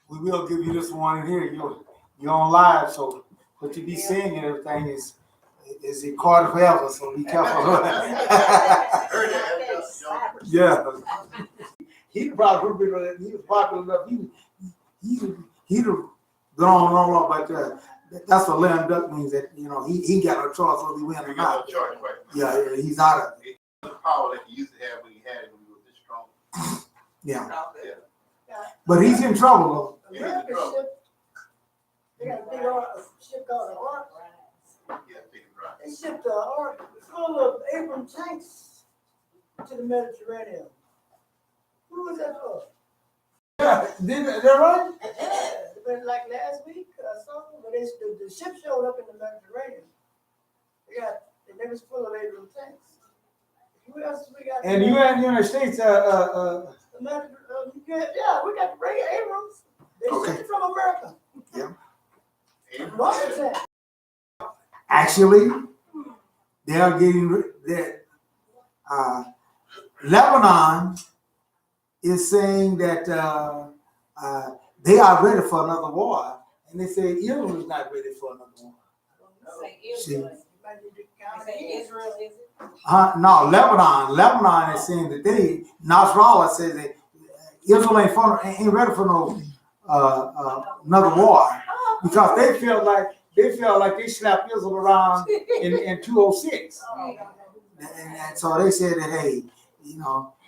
We will give you this one here. You're on live, so what you be saying and everything is recorded forever. So be careful. Yeah, he probably he was popular enough. He'd have gone on, but that's what lame duck means. That he got no choice whether he win or not. Yeah, he's out of it. The power that he used to have when he had it when he was this strong. Yeah. But he's in trouble though. They got a big ship called the Ark. They shipped the Ark full of Abrams tanks to the Mediterranean. Who was that for? Yeah, they're right. It was like last week or something, but the ship showed up in the Mediterranean. They was full of Abrams tanks. Who else we got? And you had the United States. Yeah, we got the Ray Abrams. They shipped it from America. Yeah. Actually, they are getting that. Lebanon is saying that they are ready for another war, and they say Israel is not ready for another war. Israel is it? No, Lebanon is saying that Nasrallah says that Israel ain't ready for no another war because they feel like they slapped Israel around in 206, and so they said that hey,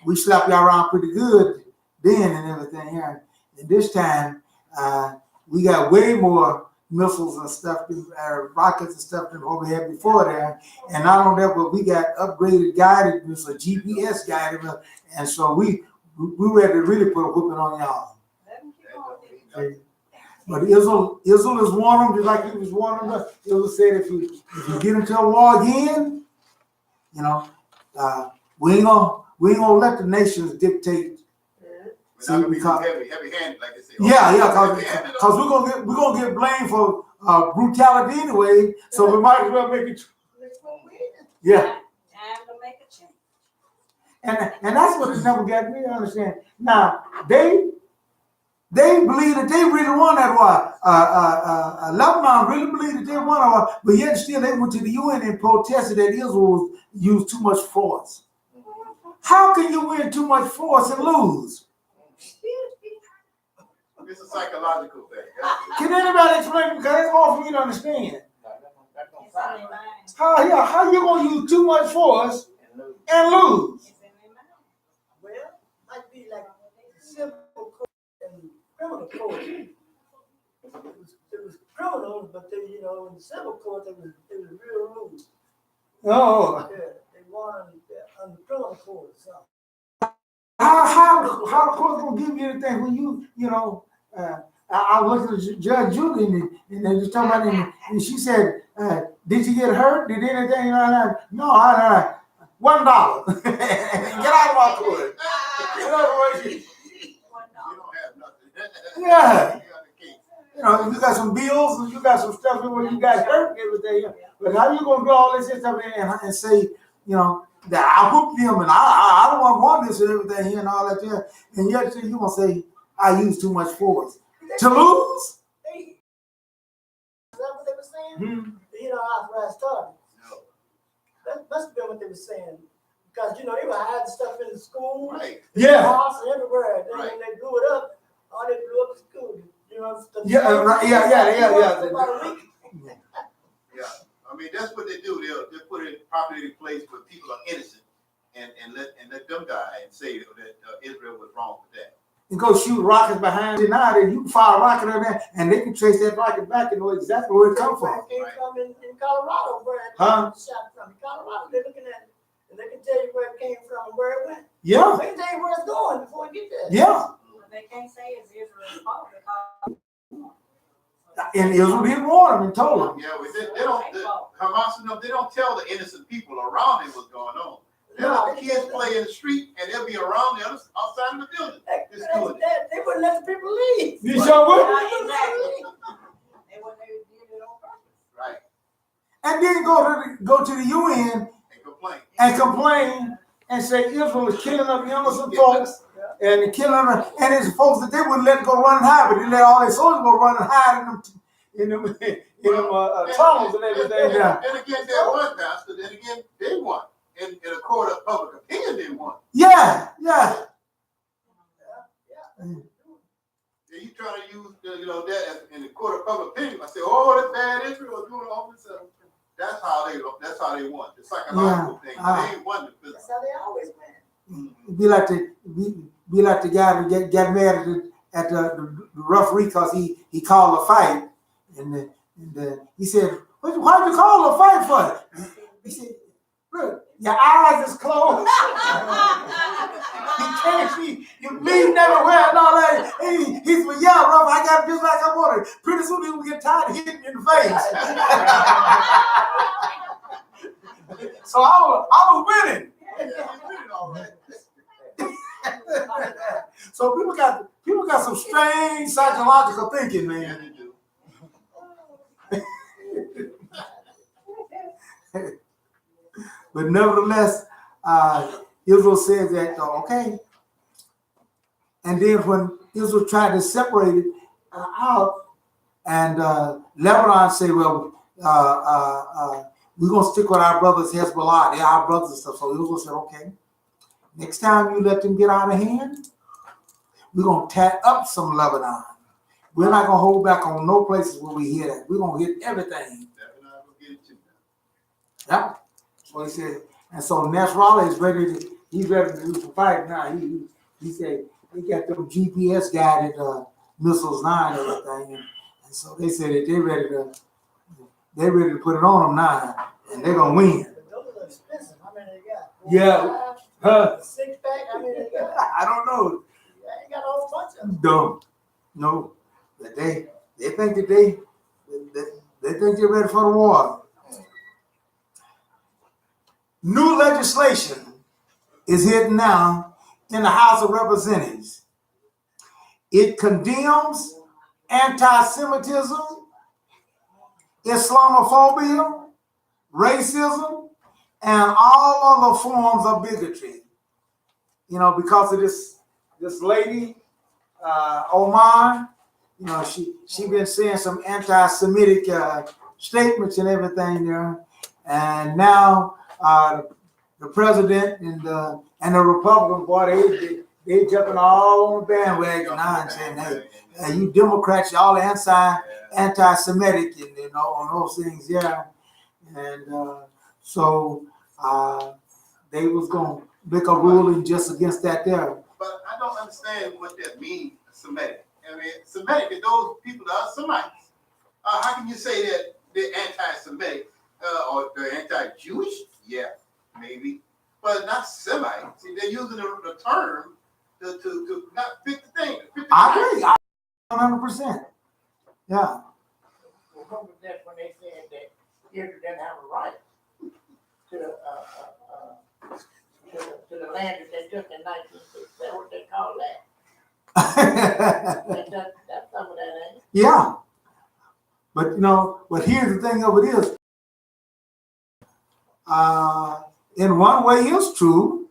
we slapped y'all around pretty good then and everything here, and this time we got way more missiles and stuff, rockets and stuff than what we had before there. And not only that, but we got upgraded guided missiles, GPS guided missiles, and so we ready to really put a whooping on y'all. But Israel is warning them, just like he was warning us. Israel said if you get into a war again, we ain't gonna let the nations dictate. See, because heavy-handed, like they say. Because we're gonna get blamed for brutality anyway, so we might as well make it. Yeah. Time to make a change. And that's what it never got me to understand. Now they believe that they really won that war. Lebanon really believed that they won that war, but yet still they went to the UN and protested that Israel used too much force. How can you win too much force and lose? It's a psychological thing. Can anybody explain it? Because it's hard for me to understand. How you gonna use too much force and lose? Well, might be like civil court and criminal court. It was criminal, but they, in the civil court, it was real rules. Oh. Yeah, they won on the criminal court. So. How the court gonna give you anything when I was looking at Judge Judy and they was talking about it, and she said, "Did you get hurt? Did anything?" No, $1. Get out of my court. You don't have nothing. Yeah. You got some bills and you got some stuff where you got hurt and everything. But how you gonna do all this stuff and say, that I whooped them and I don't want this and everything here and all that there, and yet you gonna say I use too much force to lose? Is that what they were saying? Mm-hmm. After I started. No. That must have been what they were saying. Because they were hiding stuff in the school, Right. Yeah. house, and everywhere. Then Right. when they blew it up, all they blew up the school. Yeah. Yeah. I mean, that's what they do. They'll put it properly in place where people are innocent and let them die and say that Israel was wrong with that. And go shoot rockets behind you now, then you can fire a rocket on there and they can trace that rocket back and know exactly where it come from. It came from in Colorado, where it shot from. In Colorado, they're looking at it and they can tell you where it came from and where it went. Yeah. They can tell you where it's going before it gets there. Yeah. They can't say it's Israel's fault because And Israel didn't warn them and told them. Yeah, but they don't, Hamas and them, they don't tell the innocent people around them what's going on. They let the kids play in the street and they'll be around the other outside of the building. Just doing it. They wouldn't let the people leave. You sure would? exactly. They wouldn't did it on purpose. Right. And then go to the UN And complain. and say Israel is killing up innocent folks and killing them, and it's folks that they wouldn't let go run and hide, but they let all their soldiers go run and hide in them tunnels and everything. Yeah. And again, they won, Pastor. Then again, they won. In a court of public opinion, they won. Yeah. Yeah, you try to use that as in the court of public opinion. I say, oh, that's bad Israel doing all this stuff. That's how they won. The psychological thing. They ain't won the physical. That's how they always win. Be like the guy that got mad at the referee because he called a fight, and he said, "Why'd you call a fight for?" He said, "Look, your eyes is closed. You can't see. You bleeding everywhere and all that." He said, "Yeah, Ruff, I got just like I wanted. Pretty soon he will get tired of hitting you in the face." So I was winning. Yeah, you winning all right. So people got some strange psychological thinking, Yeah, man. they do. But nevertheless, Israel said that okay. And then when Israel tried to separate it out, and Lebanon said, "Well, we're gonna stick with our brothers Hezbollah. They're our brothers and stuff." So Israel said, "Okay, next time you let them get out of hand, we're gonna tat up some Lebanon. We're not gonna hold back on no places where we hit it. We're gonna hit everything." Yeah. So he said, and so Nasrallah is he's ready to do some fight now. He said they got them GPS guided missiles now and everything, and so they said that they're ready to put it on them now, and they're gonna win. Those are expensive. How many they got? Yeah. 6-pack. How many they got? I don't know. I ain't got a whole bunch of them. Dumb. No, but they think that they think they're ready for the war. New legislation is hidden now in the House of Representatives. It condemns anti-Semitism, Islamophobia, racism, and all other forms of bigotry. Because of this lady, Oman, she been saying some anti-Semitic statements and everything there, and now the president and the Republican party they jumping all on the bandwagon now and saying, "Hey, you Democrats, y'all anti-Semitic," and on those things, yeah. And so they was gonna make a ruling just against that there. But I don't understand what that means, Semitic. I mean, Semitic is those people that are Semites. How can you say that they're anti-Semitic or they're anti-Jewish? Yeah, maybe, but not Semite. See, they're using the term to not fit the thing. I agree, 100%. Yeah. Remember that when they said that Israel didn't have a right to the land that they took in 1960. That's what they call that. That's some of that, ain't it? Yeah. But here's the thing of it is, in one way it's true,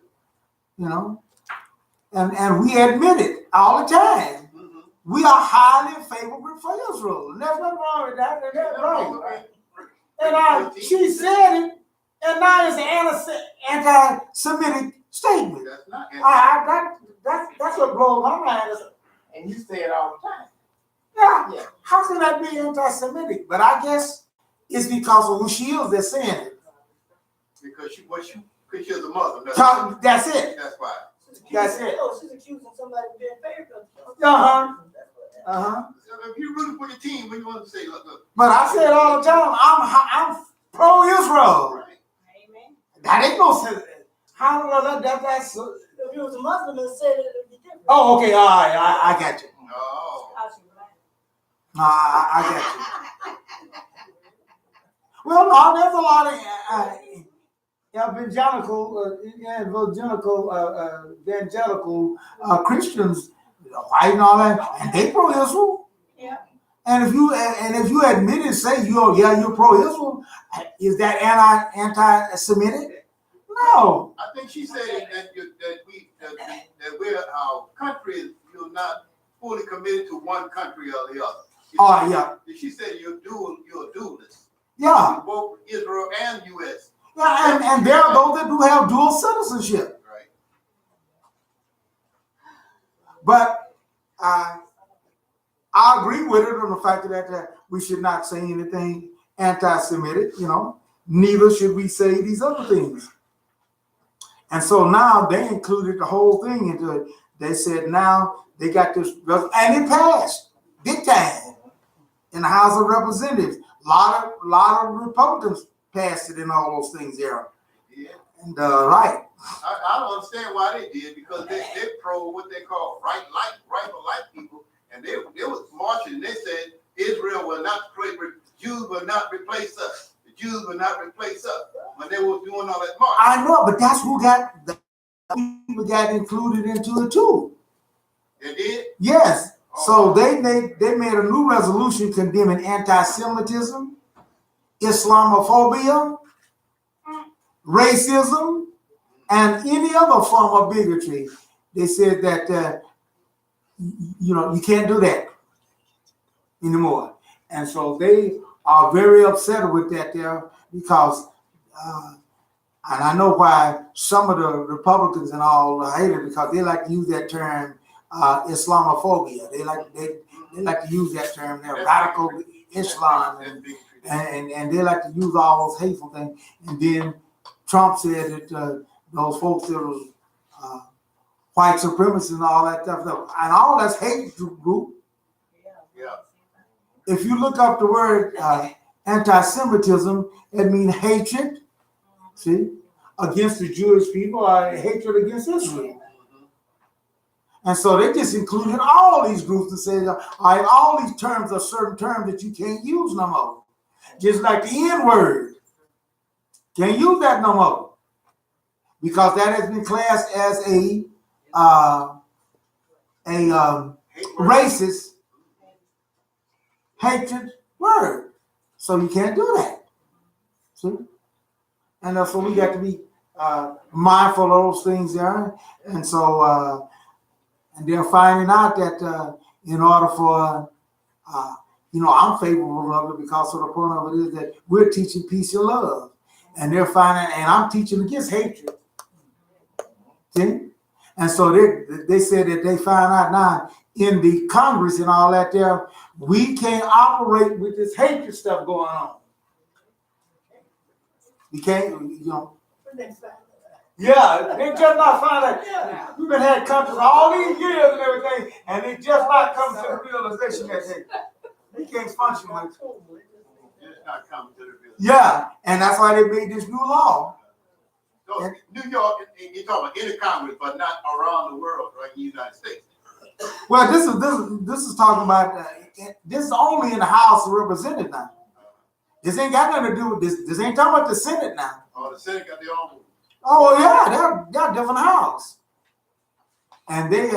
and we admit it all the time. Mm-hmm. We are highly favorable for Israel. And there's nothing wrong with that. And that's right. And she said it, and now it's an anti-Semitic statement. That's not That's what blows my mind. And you say it all the time. Yeah. How can that be anti-Semitic? But I guess it's because of who she is. They're saying it. because she's a Muslim. That's it. That's why. That's it. She's accusing somebody of being favored. If you're rooting for your team, what do you want to say? Look. But I say it all the time. I'm pro-Israel. Right. Amen. That ain't no sense. How that's If you was a Muslim and said it, it'd be different. Oh, okay, all right, I got you. Oh. I got you. Well, no, there's a lot of evangelical Christians, white and all that, and they pro-Israel. Yeah. And if you admit it, say you're pro-Israel, is that anti-Semitic? No. I think she said that we're our country, you're not fully committed to one country or the other. Oh, yeah. She said you're a dualist. Yeah. Both Israel and U.S. Yeah, and there are those that do have dual citizenship. Right. But I agree with it on the fact that we should not say anything anti-Semitic, neither should we say these other things. And so now they included the whole thing into it. They said now they got this, and it passed big time in the House of Representatives. A lot of Republicans passed it and all those things there. Yeah. And right. I don't understand why they did, because they're pro what they call right for life people, and they was marching. And they said Israel will not Jews will not replace us. The Jews will not replace us when they were doing all that march. I know, but that's who people got included into it too. They did? Yes. So they made a new resolution condemning anti-Semitism, Islamophobia, racism, and any other form of bigotry. They said that you can't do that anymore, and so they are very upset with that there, because and I know why some of the Republicans and all hate it, because they like to use that term Islamophobia. They like to use that term. They're radical Islam, and they like to use all those hateful things. And then Trump said that those folks that was white supremacists and all that stuff, and all that's hate group. Yeah. If you look up the word anti-Semitism, it means hatred. See, against the Jewish people, hatred against Israel. And so they just included all these groups and said, all these terms are certain terms that you can't use no more. Just like the N-word. Can't use that no more. Because that has been classed as a racist, hatred word. So you can't do that. See? And so we got to be mindful of those things there. And so, and they're finding out that in order for, I'm favorable of it, because of the point of it is that we're teaching peace and love. And they're finding, and I'm teaching against hatred. See? And so they said that they find out now in the Congress and all that there, we can't operate with this hatred stuff going on. We can't, Yeah, they just not finding that. We've been had countries all these years and everything, and they just not come to the realization that they can't function with it. It's not coming to the real. Yeah, and that's why they made this new law. So New York, you're talking about in the Congress, but not around the world, right? In the United States. Well, this is talking about this is only in the House of Representatives now. This ain't got nothing to do with this. This ain't talking about the Senate now. Oh, the Senate got their own. Oh yeah, they're a different house. And they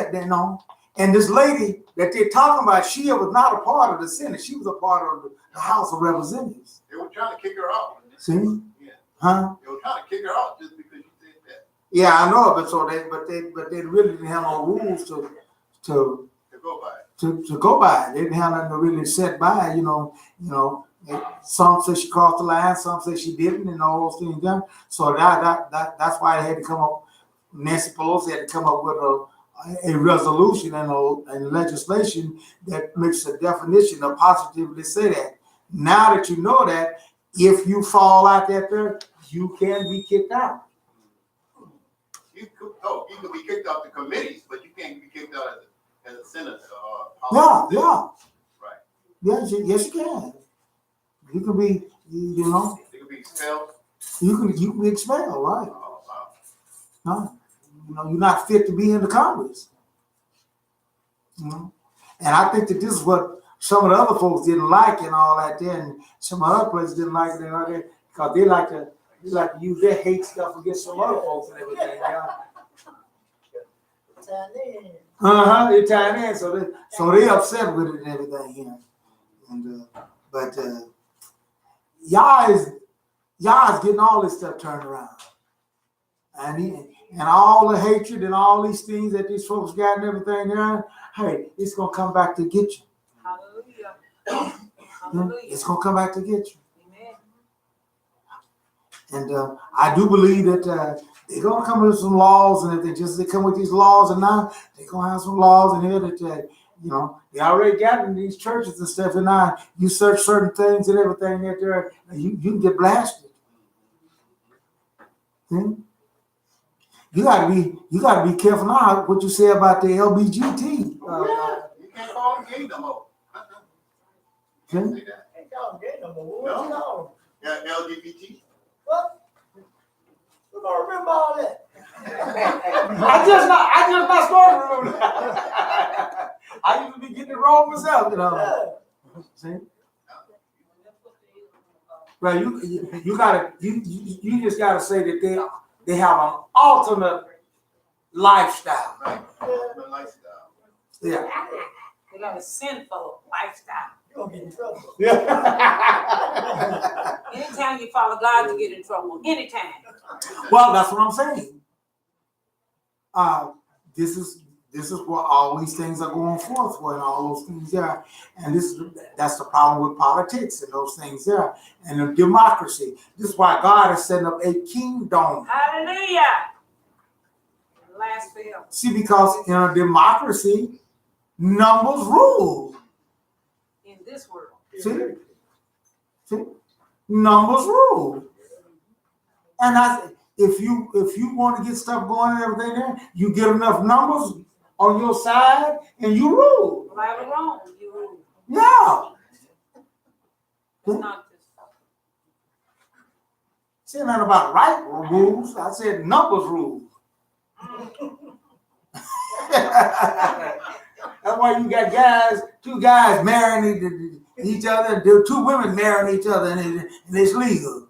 and this lady that they're talking about, she was not a part of the Senate. She was a part of the House of Representatives. They were trying to kick her out. See? Yeah. Huh? They were trying to kick her out just because you said that. Yeah, I know, but they really didn't have no rules to go by. To go by. They didn't have nothing to really set by, Some say she crossed the line, some say she didn't, and all those things done. So that's why they had to come up. Nancy Pelosi had to come up with a resolution and legislation that makes a definition of positively say that. Now that you know that, if you fall out there, you can be kicked out. You could be kicked out the committees, but you can't be kicked out as a senator or Yeah. Right. Yes, you can. You can be, You can be expelled. You can be expelled, right? Oh, wow. No, you're not fit to be in the Congress. Mhm. And I think that this is what some of the other folks didn't like and all that there, and some other places didn't like it and all that, because they like to use their hate stuff against some other folks and everything. They're tying in, so they upset with it and everything, you know. And but y'all is getting all this stuff turned around, and all the hatred and all these things that these folks got and everything there. Hey, it's gonna come back to get you. Hallelujah. Hallelujah. It's gonna come back to get you. Amen. And I do believe that they're gonna come with some laws, and if they just come with these laws, and now they're gonna have some laws in here that you know, they already got in these churches and stuff, and now you search certain things and everything that there, you can get blasted. See? You gotta be careful now what you say about the LBGT. You can't call them gay no more. See? Ain't call them gay no more. What you call them? Yeah, LGBT. What? We don't remember all that. I just not starting to remember that. I used to be getting it wrong myself, you know. See? Well, you just gotta say that they have an ultimate lifestyle. Right. The lifestyle. Yeah. They got a sinful lifestyle. You're gonna get in trouble. Yeah. Anytime you follow God, you get in trouble. Anytime. Well, that's what I'm saying. This is what all these things are going forth for, and all those things there. And that's the problem with politics and those things there, and the democracy. This is why God is setting up a kingdom. Hallelujah. Last fail. See, because in a democracy, numbers rule. In this world. See, numbers rule. And if you want to get stuff going and everything there, you get enough numbers on your side and you rule. Right or wrong, you rule. Yeah. It's not this. Say nothing about right rules. I said numbers rules. That's why you got two guys marrying each other, two women marrying each other, and it's legal.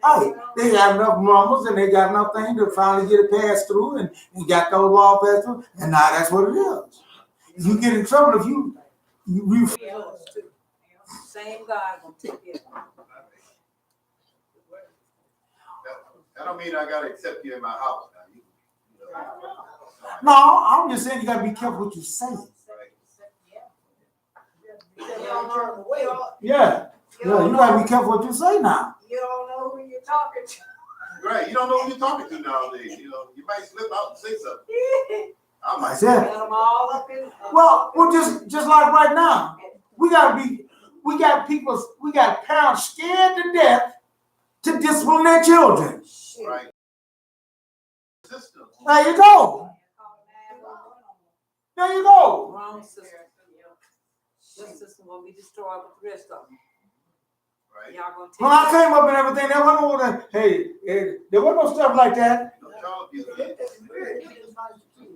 Hey, they got enough numbers and they got enough things to finally get it passed through and got those laws passed through, and now that's what it is. You get in trouble if you Same God gonna take care of it. That don't mean I gotta accept you in my house now. No, I'm just saying you gotta be careful what you say. Yeah, you gotta be careful what you say now. You don't know who you're talking to. Right, you don't know who you're talking to nowadays. You know, you might slip out and say something. I might That's it. Got them all up in. Well, just like right now, we got parents scared to death to discipline their children. right. System. There you go. There you go. Wrong system. This system will be destroyed with the rest of them. Right. Y'all gonna take When I came up and everything, there wasn't no there wasn't no stuff like that. No child abuse.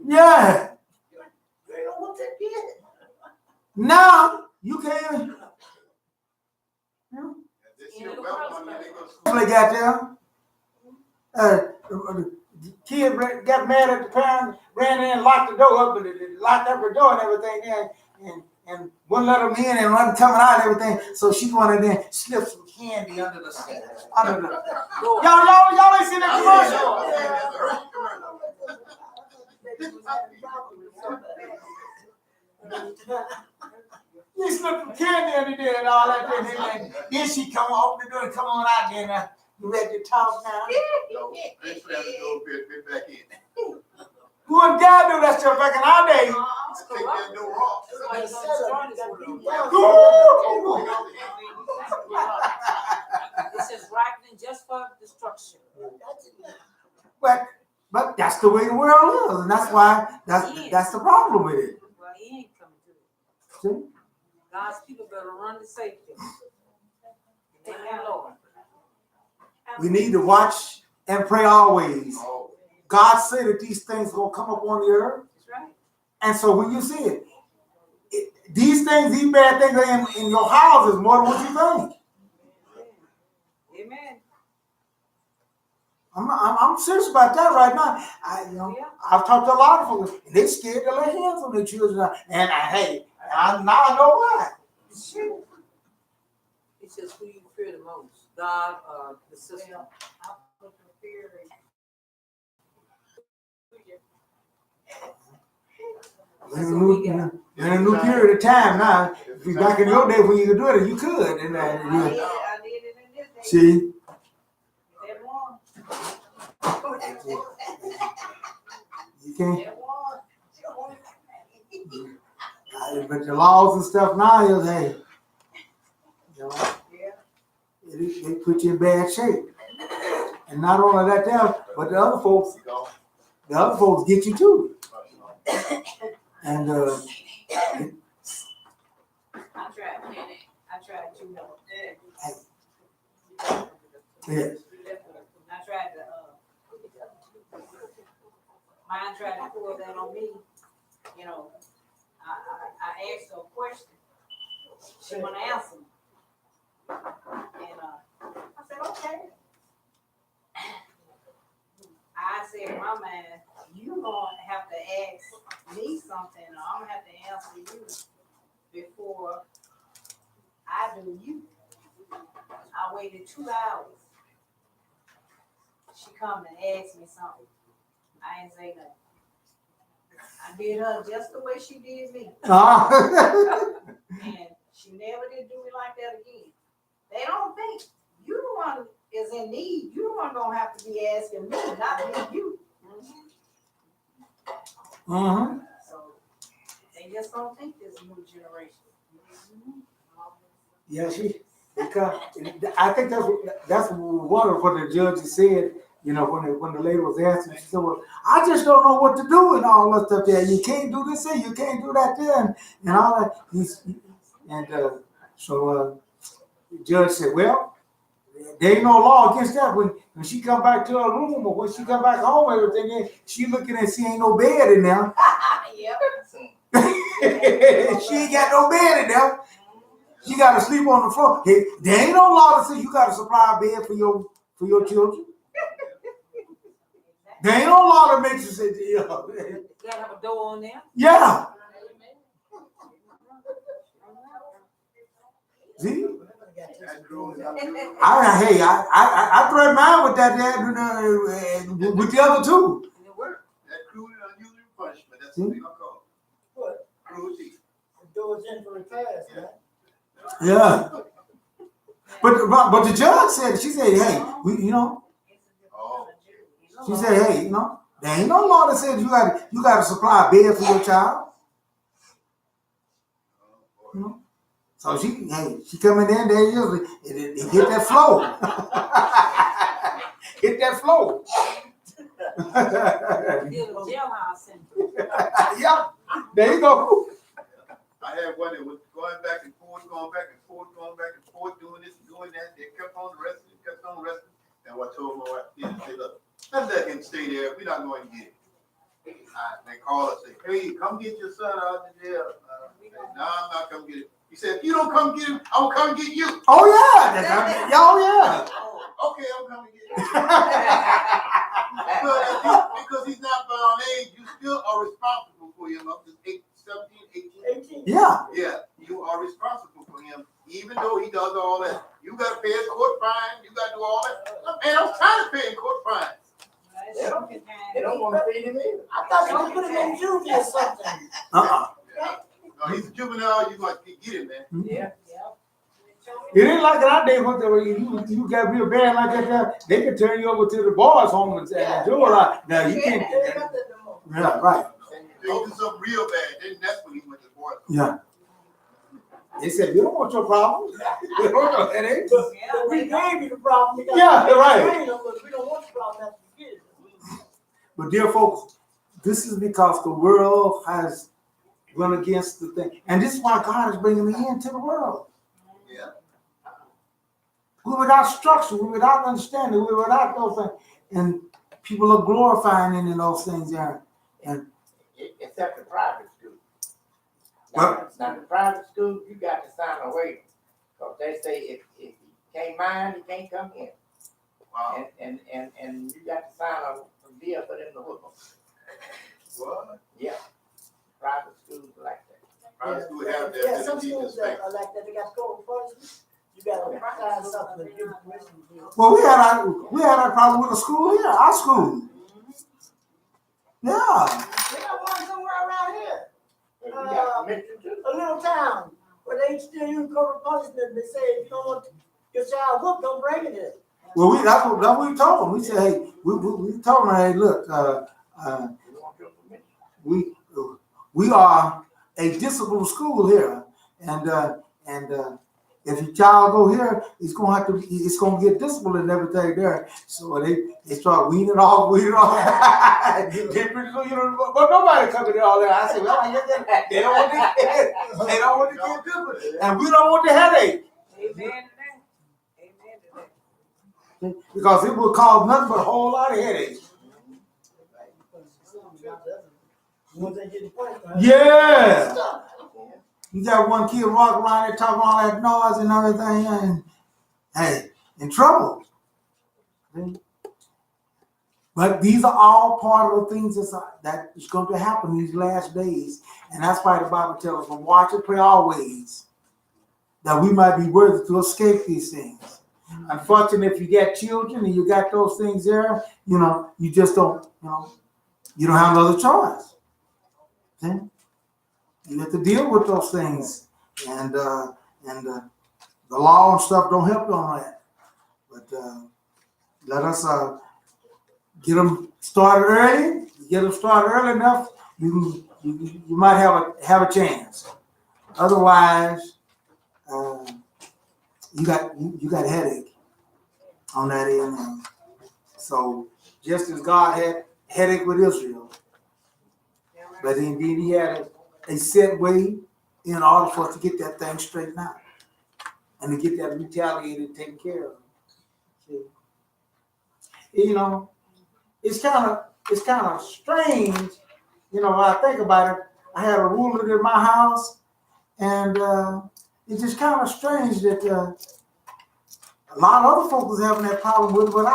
Yeah. They don't want that kid. Now you can't. This year, welcome, they go to school. They got there. The kid got mad at the parents, ran in and locked the door up, and locked up the door and everything there, and wouldn't let them in and wasn't coming out and everything. So she went in there, slipped some candy under the seat. Y'all ain't seen that commercial. You slipped some candy under there and all that. And then she come open the door and come on out there and you ready to talk now? No, they slammed the door, bit back in. Who and God do that stuff back in our day? Take that door off. It's gonna destroy this world. This is ripening just for destruction. But that's the way the world is, and that's why that's the problem with it. Well, he ain't coming to it. See? God's people better run to safety. Amen, Lord. We need to watch and pray always. Oh, God said that these things will come up on the earth. That's right. And so when you see it, these bad things are in your house is more than what you think. Amen. I'm serious about that right now. Yeah. I've talked to a lot of folks, and they scared to lay hands on their children. And now I know why. It's just who you fear the most, God or the system. Well, I put the fear In a new period of time now. If you back in your day when you could do it, you could. And I did it in this day. see, That one. you can't. That one. But the laws and stuff now is, hey, you know, Yeah. they put you in bad shape. And not only that, but the other folks get you too. And I tried to yes. I tried to mine tried to pull that on me. You know, I asked her a question. She wanna answer me. And I said, okay. I said in my mind, you gonna have to ask me something, or I'm gonna have to answer you before I do you. I waited 2 hours. She come and asked me something. I ain't say nothing. I did her just the way she did me. And she never did do me like that again. They don't think you the one is in need. You the one gonna have to be asking me, not me, you. Mm-hmm. So they just don't think this new generation. Yeah, because I think that's one of what the judge said. You know, when the lady was asking, she said, "Well, I just don't know what to do and all that stuff there. You can't do this here, you can't do that there, and all that." So the judge said, "Well, there ain't no law against that. When she come back to her room or when she come back home, everything, she looking and see ain't no bed in there. Yep. She ain't got no bed in there. She got to sleep on the floor. Hey, there ain't no law that says you got to supply a bed for your children. There ain't no law that makes you say, You gotta have a door on there. yeah. See, I thread mine with that with the other two. And it worked. That cruel and unusual punishment, that's what we gonna call it. What? Cruelty. The door's in for repairs, man. Yeah. But the judge said, she said, hey, Oh. she said, hey, there ain't no law that says you got to supply a bed for your child. So she coming in there usually and hit that flow. Hit that flow. Did a jailhouse sentence. Yeah, there you go. I had one that was going back and forth, doing this, doing that. They kept on arresting. And what I told my wife, say, look, let's let him stay there. We're not going to get him. They call us, say, hey, come get your son out of jail. No, I'm not coming to get him. He said, if you don't come get him, I'll come get you. Oh yeah, yeah. Okay, I'm coming to get you. because he's not bound age, you still are responsible for him up to 17, 18. Yeah. Yeah, you are responsible for him, even though he does all that. You got to pay a court fine. You got to do all that. Man, I'm tired of paying court fines. They don't want to feed him either. I thought you put him in juvie or something. No, he's a juvenile. You got to get him, man. Yeah. It ain't like in our day when you got real bad like that. They can turn you over to the boys' home and do a lot. Now you can't. Yeah, right. They do something real bad. Then that's when he went to court. Yeah. They said, we don't want your problem. We don't want your headache. But we gave you the problem. Yeah, right. We don't want the problem after you get it. But dear folks, this is because the world has run against the thing. And this is why God is bringing the end to the world. Yeah. We're without structure. We're without understanding. We're without those things. And people are glorifying in those things there. And Except the private school. Well- Now, the private school, you got to sign a waiver. Cause they say if you can't mind, you can't come in. Wow. And you got to sign a deal for them to hook them. What? Yeah. Private schools like that. Private school have Yeah, that some ability to schools spank. that are like that, they got school enforcement. You gotta sign something to give permission to do. Well, we had that problem with the school here, our school. Yeah. We got one somewhere around here, But you got permission to. a little town, where they still use corporal punishment. They say if you don't want your child whooped, don't bring it in. Well, that's what we told them. We said, hey, we told them, hey, look, You want your permission. we are a disciplined school here, and if your child go here, it's gonna get disciplined and everything there. So they start weaning off. Get pretty good, but nobody coming in all that. I said, well, they don't want to get disciplined, and we don't want the headache Amen to that. Amen to that. because it will cause nothing but a whole lot of headaches. Once they get the point. Yeah. You got one kid walking around there talking all that noise and everything, and hey, in trouble. But these are all part of the things that is going to happen these last days. And that's why the Bible tells us to watch and pray always, that we might be worthy to escape these things. Unfortunately, if you got children and you got those things there, you just don't, you don't have another choice. Okay? You have to deal with those things, and the law and stuff don't help you on that. But let us get them started early. Get them started early enough, you might have a chance. Otherwise, you got headache on that end. So just as God had headache with Israel, but indeed He had a set way in order for us to get that thing straightened out and to get that retaliated taken care of. See? It's kind of strange, when I think about it. I had a ruler in my house, and it's just kind of strange that a lot of other folks was having that problem with it, but I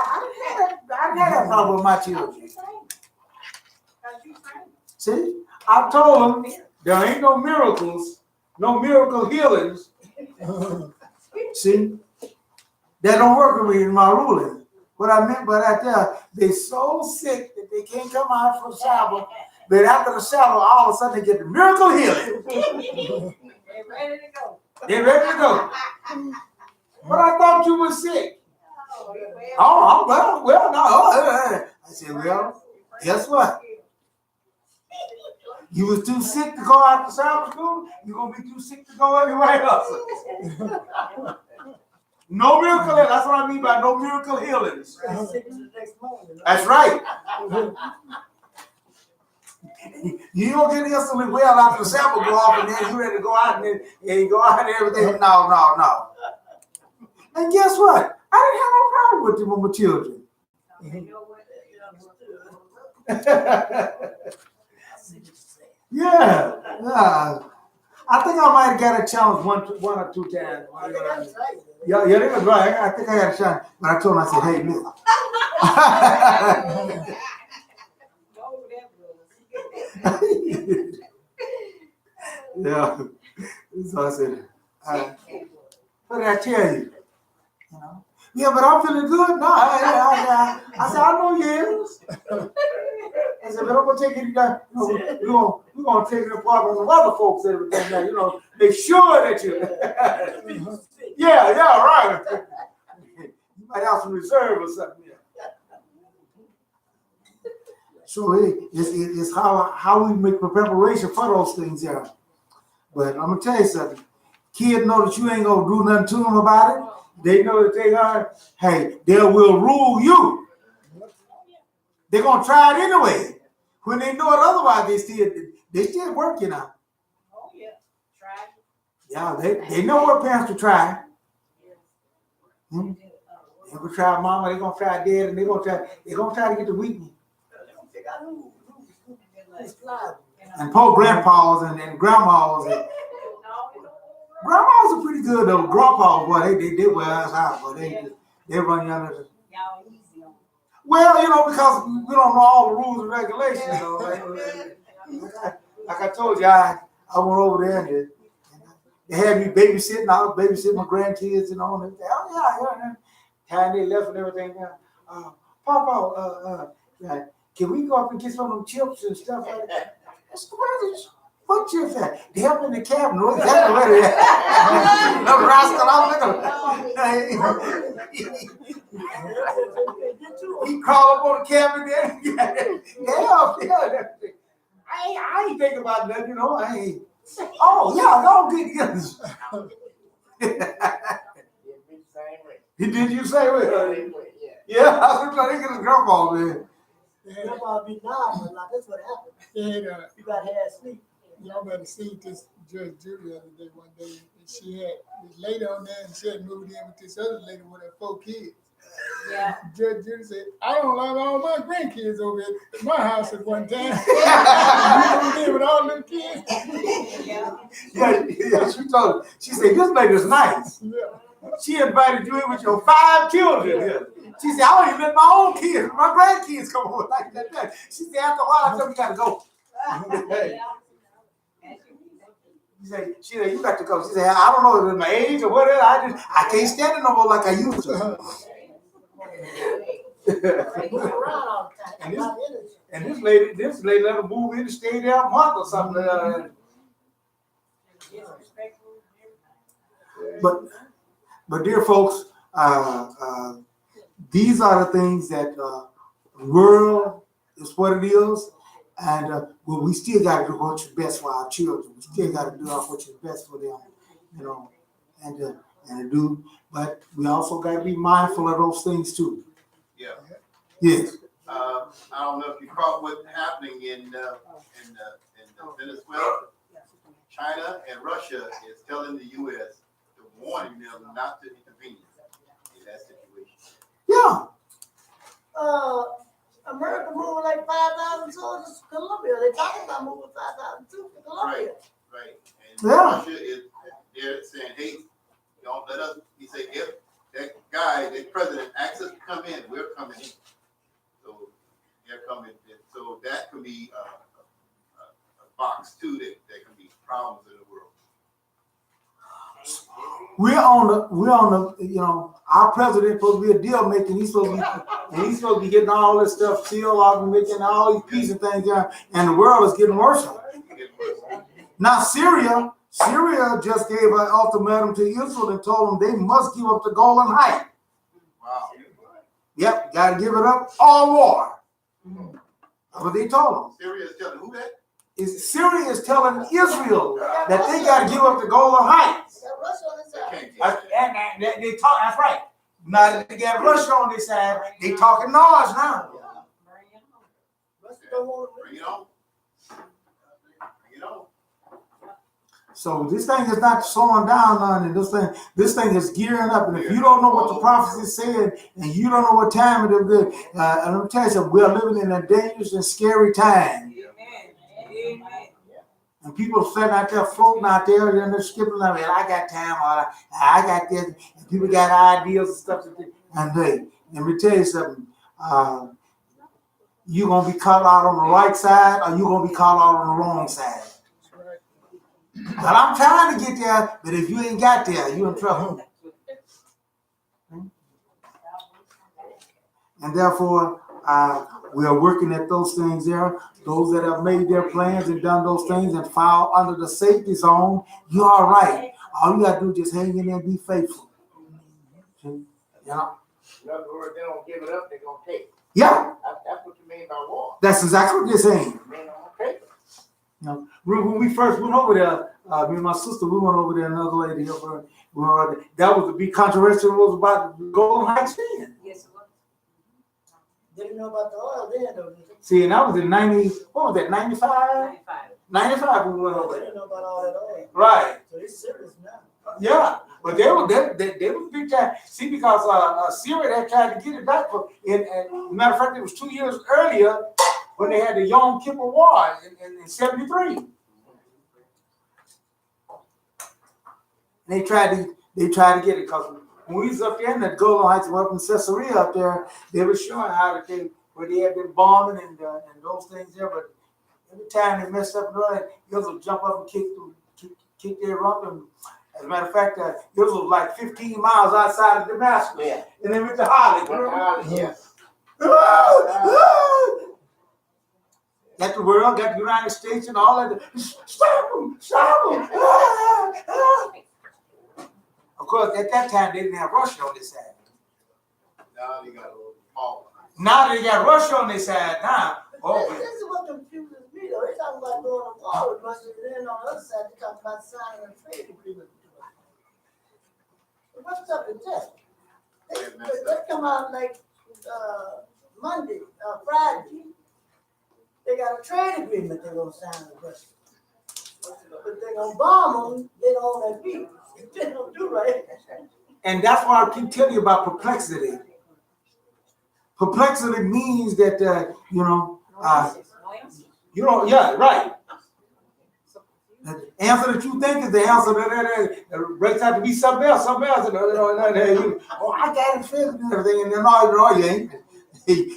didn't have that problem with my children. See, I told them there ain't no miracles, no miracle healings. See, that don't work with me in my ruling. What I meant by that, they're so sick that they can't come out from the shower. But after the shower, all of a sudden they get the miracle healing. They're ready to go. They're ready to go. But I thought you were sick. Oh, Oh, well, no. I said, well, guess what? You was too sick to go out to Sabbath school. You're gonna be too sick to go anywhere else. No miracle. That's what I mean by no miracle healings. That's right. You don't get instantly well after the sample go off, and then you ready to go out and you go out and everything. No. And guess what? I didn't have no problem with them with my children. Yeah. I think I might have got a challenge one or two times. Yeah, they was right. I think I got a challenge, but I told him, I said, hey, look. Yeah. So I said, what did I tell you? Yeah, but I'm feeling good. No, I said, I know you is. I said, but I'm gonna take it down. We're gonna take it apart with some other folks and everything now, make sure that you yeah, right. You might have some reserve or something. So it's how we make the preparation for those things there. But I'm gonna tell you something. Kids know that you ain't gonna do nothing to them about it. They know that they are, hey, they will rule you. They're gonna try it anyway. When they know it otherwise, they still working out. Oh yeah, try. Yeah, they know what parents to try. They're gonna try mama, they're gonna try dad, and they're gonna try to get the weakness. and poor grandpas and grandmas. And grandmas are pretty good though. Grandpa, boy, they wear us out, but they run you under the. Y'all easy on. Well, you know, because we don't know all the rules and regulations, though. Like I told you, I went over there and they had me babysitting. I was babysitting my grandkids, you know. And they, oh yeah. Time they left and everything. Papa, can we go up and get some of them chips and stuff like that? What chips at? They up in the cabinet. Know exactly where they at. No rascal, I'm looking. He crawled up on the cabinet there. Yeah. I ain't thinking about nothing, you know. I ain't. Oh, yeah, don't get together. He did you say it? Yeah, I was trying to get his grandpa, man. Grandpa be nodding, like that's what happened. And You got half sleep. y'all better see this Judge Judy the other day, one day, and she had this lady on there, and she had moved in with this other lady with her 4 kids. Yeah. Judge Judy said, I don't like all my grandkids over at my house at one time. You moved in with all them kids? Yeah, she told her. She said, this lady's nice. Yeah. She invited you in with your 5 children here. She said, I don't even let my own kids, my grandkids come over like that. She said, after a while, I told you gotta go. She said, you got to go. She said, I don't know if it's my age or whatever. I can't stand it no more like I used to. Move around all the time. And this- Got energy. this lady let her move in and stay there a month or something. But dear folks, these are the things that world is what it is, and well, we still got to do what's best for our children. We still got to do what's best for them, you know, and do. But we also got to be mindful of those things too. Yeah. Yes. I don't know if you caught what's happening in Venezuela. China and Russia is telling the U.S. to warning them not to intervene in that situation. Yeah. America moving like 5,000 soldiers to Colombia. They talking about moving 5,000 troops to Colombia. Right. And Yeah. Russia is they're saying, hey, don't let us. He said, if that guy, that president, asks us to come in, we're coming in. So they're coming in. So that could be a box too. That can be problems in the world. We're on the, you know, our president supposed to be a deal making. He's supposed to be getting all this stuff sealed off and making all these pieces of things down, and the world is getting worse. Now Syria just gave an ultimatum to Israel and told them they must give up the Golan Heights. Wow. Yep, gotta give it up, all war. That's what they told them. Syria is telling who that? Syria is telling Israel that they gotta give up the Golan Heights. Got Russia on his side. Can't They talk. That's right. Now that they got Russia on their side, they talking noise now. Russia don't want to bring it on. Bring it on. So this thing is not slowing down none, and this thing is gearing up. And if you don't know what the prophecy said, and you don't know what time it is, and let me tell you something, we are living in a dangerous and scary time. Amen. And people sitting out there floating out there, and they're skipping out. And I got time, or I got this. And people got ideas and stuff to do. And let me tell you something. You're gonna be caught out on the right side, or you're gonna be caught out on the wrong side. But I'm trying to get there, but if you ain't got there, you're in trouble. And therefore, we are working at those things there. Those that have made their plans and done those things and fall under the safety zone, you're all right. All you got to do is just hang in there and be faithful. Yeah. In other words, they don't give it up, they're going to take it. Yeah. That's what you mean by war. That's exactly what they're saying. You mean I'm going to take it. You know, when we first went over there, me and my sister, we went over there, another lady over there. That was the big controversial was about the Golden Heights then. Yes, it was. Didn't know about the oil then, though. See, and that was in 90, what was that, 95? 95. 95 when we went over They there. didn't know about all that oil. Right. So it's serious now. Yeah. But they were big time. See, because Syria had tried to get it back for, and matter of fact, it was 2 years earlier when they had the Yom Kippur War in 73. They tried to get it because when we was up there in the Golan Heights, up in Caesarea up there, they were showing how that where they had been bombing and those things there. But every time they messed up, Israel would jump up and kick their rump. And as a matter of fact, Israel was like 15 miles outside of Damascus, Yeah. and they went to Holly. Yeah. Got the world, got the United States, and all that. Stop them! Stop them! Of course, at that time, they didn't have Russia on their side. Now they got a little small. Now they got Russia on their side. Now, This is what confuses me though. They talking about going to war with Russia, and then on the other side, they talking about signing a trade agreement with Russia. What's up with that? They come out like Monday, Friday. They got a trade agreement they're gonna sign with Russia. But they're gonna bomb them, get on their feet. They don't do right. and that's why I keep telling you about perplexity. Perplexity means that, yeah, right. The answer that you think is the answer that breaks out to be something else. Oh, I got it figured and everything, and then no, you ain't.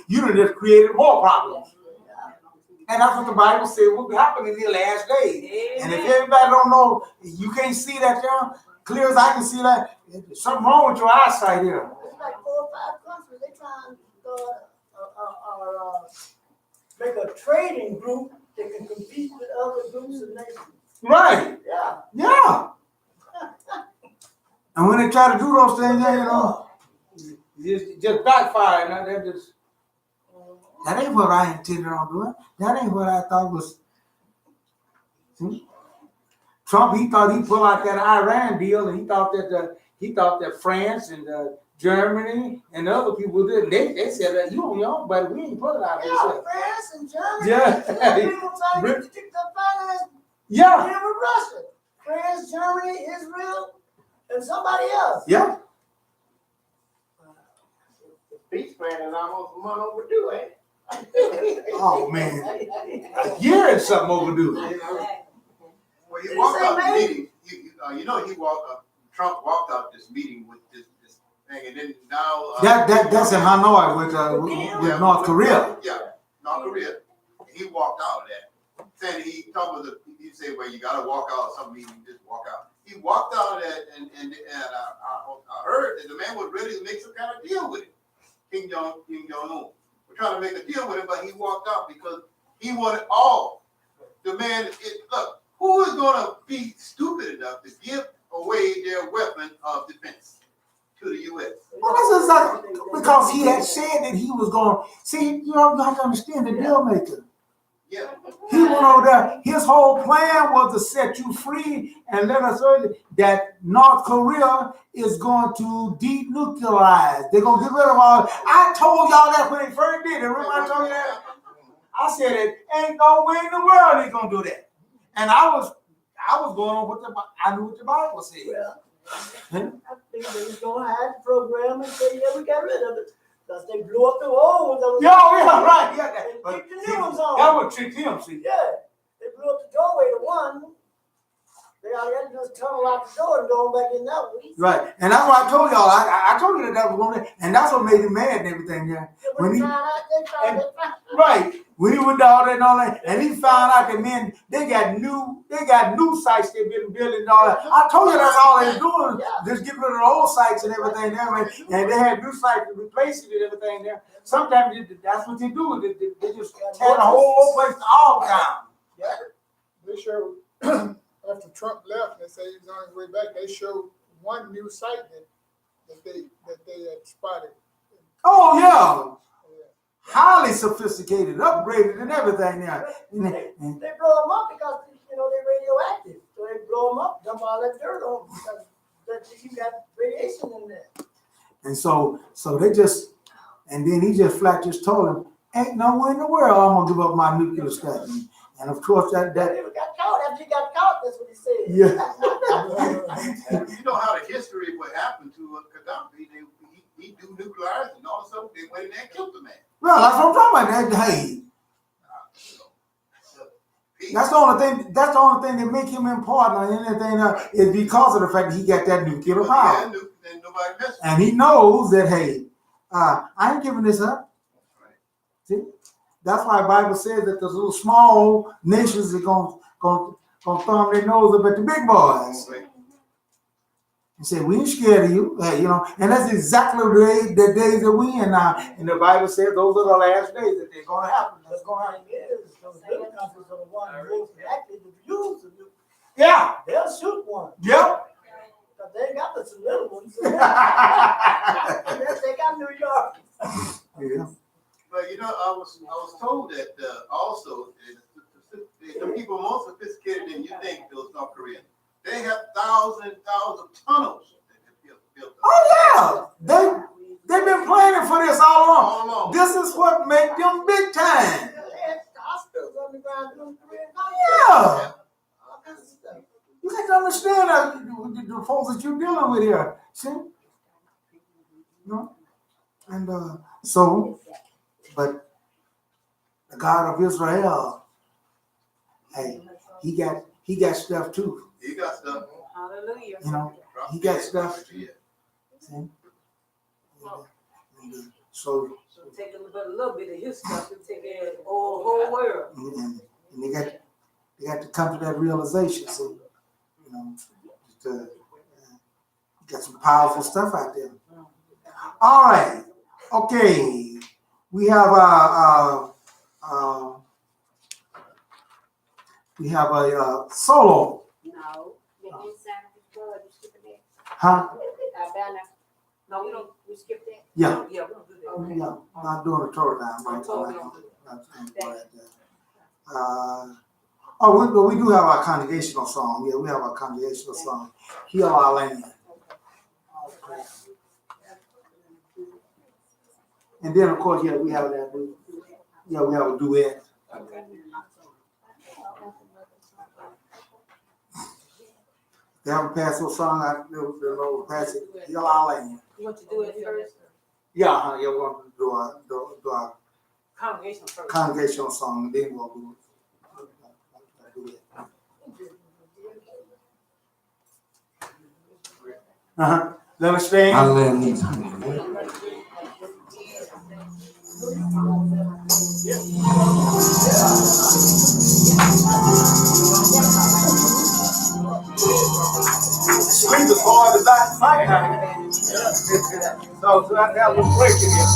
You done just created more problems. And that's what the Bible said will be happening in the last days. And if everybody don't know, you can't see that there, clear as I can see that, there's something wrong with your eyesight here. It's like 4 or 5 countries. They trying to make a trading group that can compete with other groups of nations. Right. Yeah. Yeah. And when they try to do those things, just backfire. That ain't what I intended on doing. That ain't what I thought was. Trump, he thought he'd pull out that Iran deal, and he thought that France and Germany and other people did. They said that you on your own, but we ain't put it out there. Yeah, France and Germany. Yeah. People trying to stick the finance Yeah. deal with Russia. France, Germany, Israel, and somebody else. Yeah. The peace plan is almost a month overdue, ain't it? Oh man, a year and something overdue. Well, he walked out the meeting. Trump walked out this meeting with this thing, and then now That's in Hanoi with North Korea. Yeah, North Korea. He walked out of that, saying he told us he said, "Well, you got to walk out of some meeting, just walk out." He walked out of that, and I heard that the man was ready to make some kind of deal with it. Kim Jong-un. We're trying to make a deal with him, but he walked out because he wanted all. The man, look, who is going to be stupid enough to give away their weapon of defense to the U.S.? Well, that's exactly because he had said that he was going to see. You have to understand the deal maker. Yeah. He went over there. His whole plan was to set you free and let us know that North Korea is going to denuclearize. They're going to get rid of all. I told y'all that when they first did it. Remember I told you that? I said it ain't no way in the world they're going to do that. And I was going on with I knew what the Bible said. Well, I think they was gonna hide the program and say, yeah, we got rid of it. Because they blew up the old ones. Yeah, right. Yeah, And but kicked the new ones on. that would trick him, see. Yeah. They blew up the doorway to one. They already just tunnel out the door and go back in that one. Right. And that's why I told y'all, I told you that was going to, and that's what made him mad and everything there. When he, right. When he went down there and all that, and he found out that men, they got new sites they've been building and all that. I told you that's all they're doing. Just get rid of the old sites and everything there, and they had new sites to replace it and everything there. Sometimes that's what they do. They just tear the whole place all down. Yeah. They showed after Trump left, they say he was on his way back. They showed one new site that they had spotted. Oh yeah. Highly sophisticated, upgraded, and everything there. They blow them up because they're radioactive. So they blow them up, dump all that dirt on them because you got radiation in there. And so they just, and then he just flat just told him, ain't nowhere in the world I'm gonna give up my nuclear stuff. And of course that He got caught. After he got caught, that's what he said. yeah. You know how the history of what happened to Gaddafi. He do nuclear and all of a sudden they went in there and killed the man. Well, that's what I'm talking about. Hey, peace. That's the only thing. That's the only thing that make him important or anything is because of the fact that he got that nuclear Well, power, yeah, and nobody messes. and he knows that hey, I ain't giving this up. Right. See, that's why the Bible says that those little small nations are gonna thumb their nose up at the big boys. Right. And say, we ain't scared of you. Hey, you know, and that's exactly the days that we in now. And the Bible says those are the last days that they're gonna happen. That's gonna happen. Those little countries are the ones most likely to use the nuke. Yeah. They'll shoot one. Yep. But they ain't got the little ones. Yes, they got New York. Yeah. But you know, I was told that also the people more sophisticated than you think, those North Koreans. They have thousands of tunnels that they've built up. Oh yeah. They've been planning for this all along. All along. This is what make them big time. They had hospitals underground in North Korea. Yeah. All kinds of stuff. You got to understand the folks that you're dealing with here. See? No? And so, but the God of Israel, hey, he got stuff too. You got stuff. Hallelujah. You know, he got stuff. Yeah. See? So So take a little bit of his stuff and take care of the whole world. and they got to come to that realization. So, you know, got some powerful stuff out there. All right. Okay. We have a solo. No. Huh? No, we don't. We skip that. Yeah. Yeah, we don't do that. Yeah. I'm not doing a tour down. Oh, totally. We do have our congregational song. Yeah, we have our congregational song. Heal Our Land. And then, of course, yeah, we have that. We have a duet. They haven't passed those song. They'll pass it. Heal Our Land. You want to do it first? Yeah, we're going to do our Congregation first. congregational song, and then we'll do it. Let us stand. Sleep is hard to not fight. So I got a little break in here.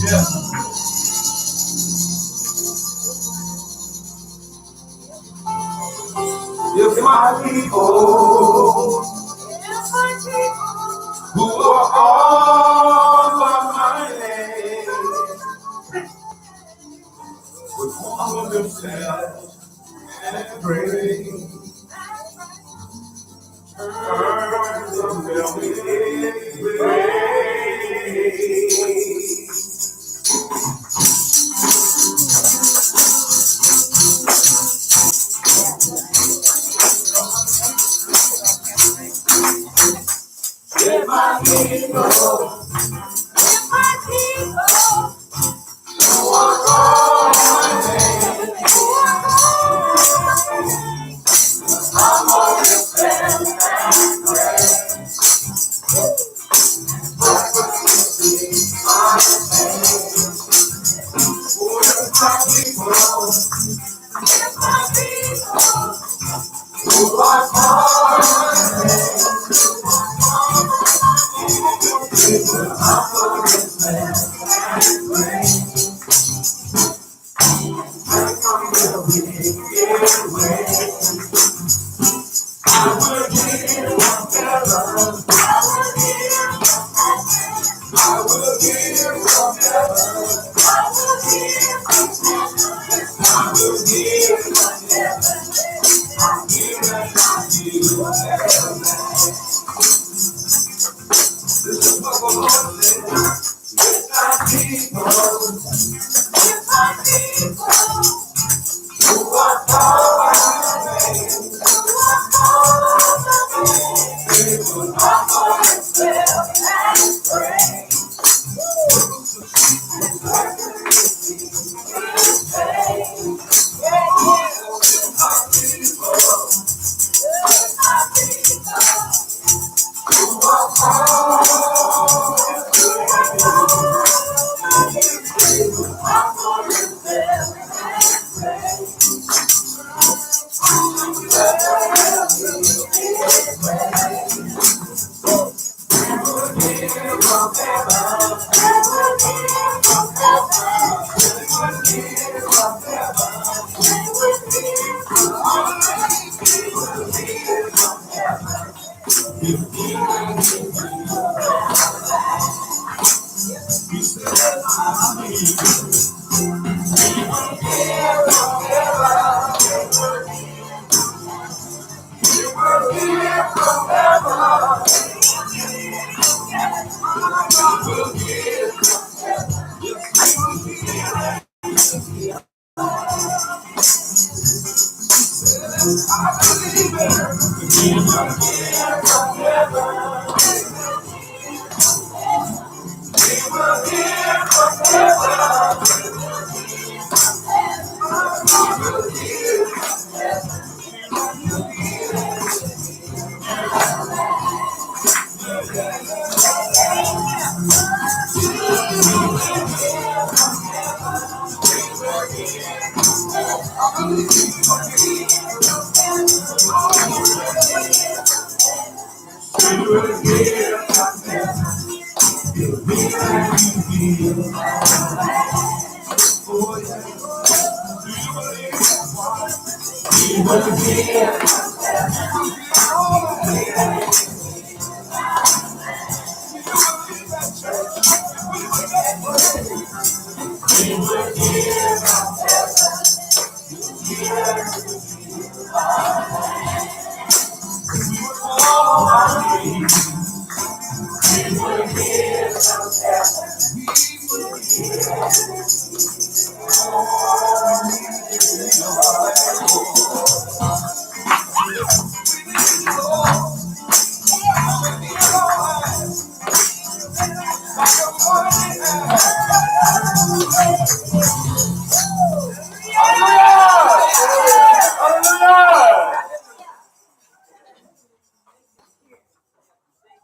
Yeah. If my people who are called by my name would humble themselves and pray, turn from their wicked ways. If my people who are called by my name humble themselves and pray, who are called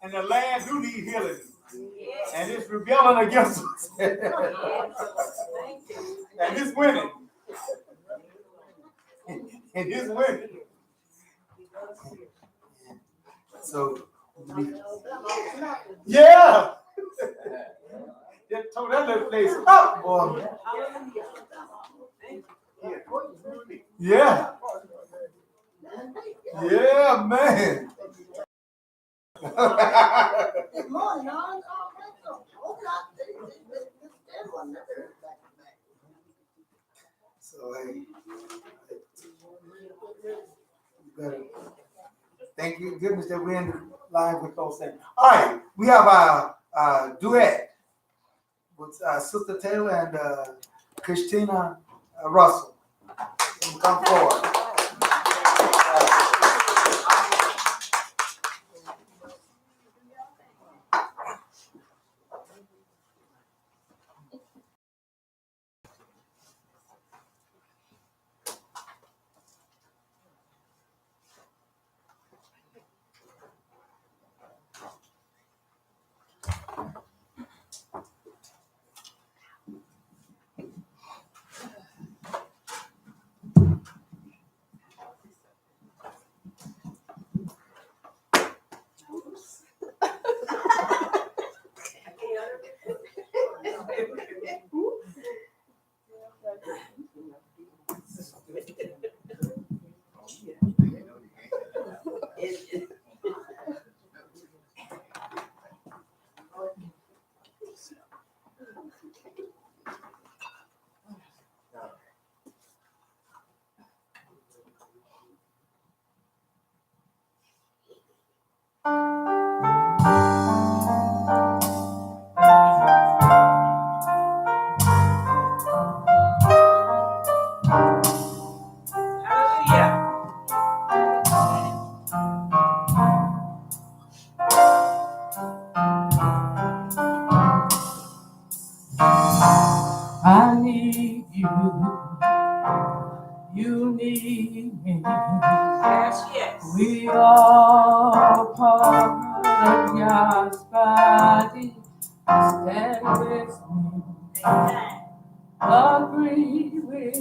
And the land do need healing. And it's rebelling against us. And it's winning. And it's winning. So, yeah. Just told that little place up, boy. Yeah. Yeah, man. Good morning, y'all. So, hey, you better thank you, goodness that we're in the line with those things. All right, we have a duet with Sister Taylor and Christina Russell. Come forward. I need you, you need me. Yes, yes. We are part of God's body, stand with me, agree with me.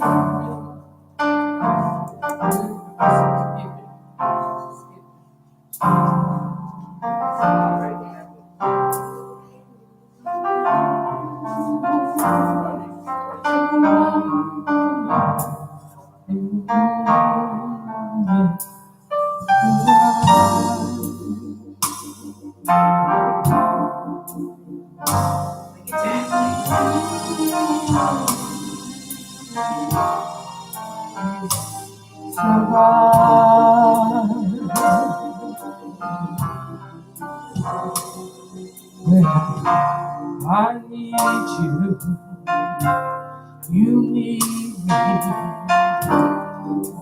I need you, you need me.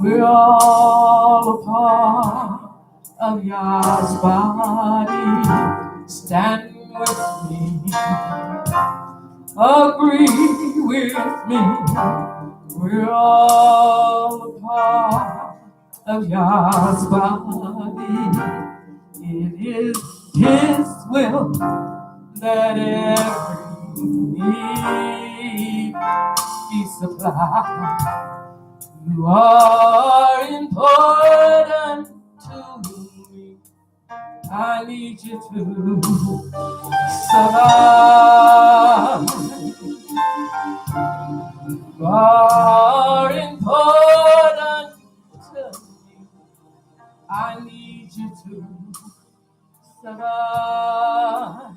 We're all a part of God's body. Stand with me, agree with me. We're all a part of God's body. It is His will that every need be supplied. You are important to me. I need you to survive. You are important to me. I need you to survive.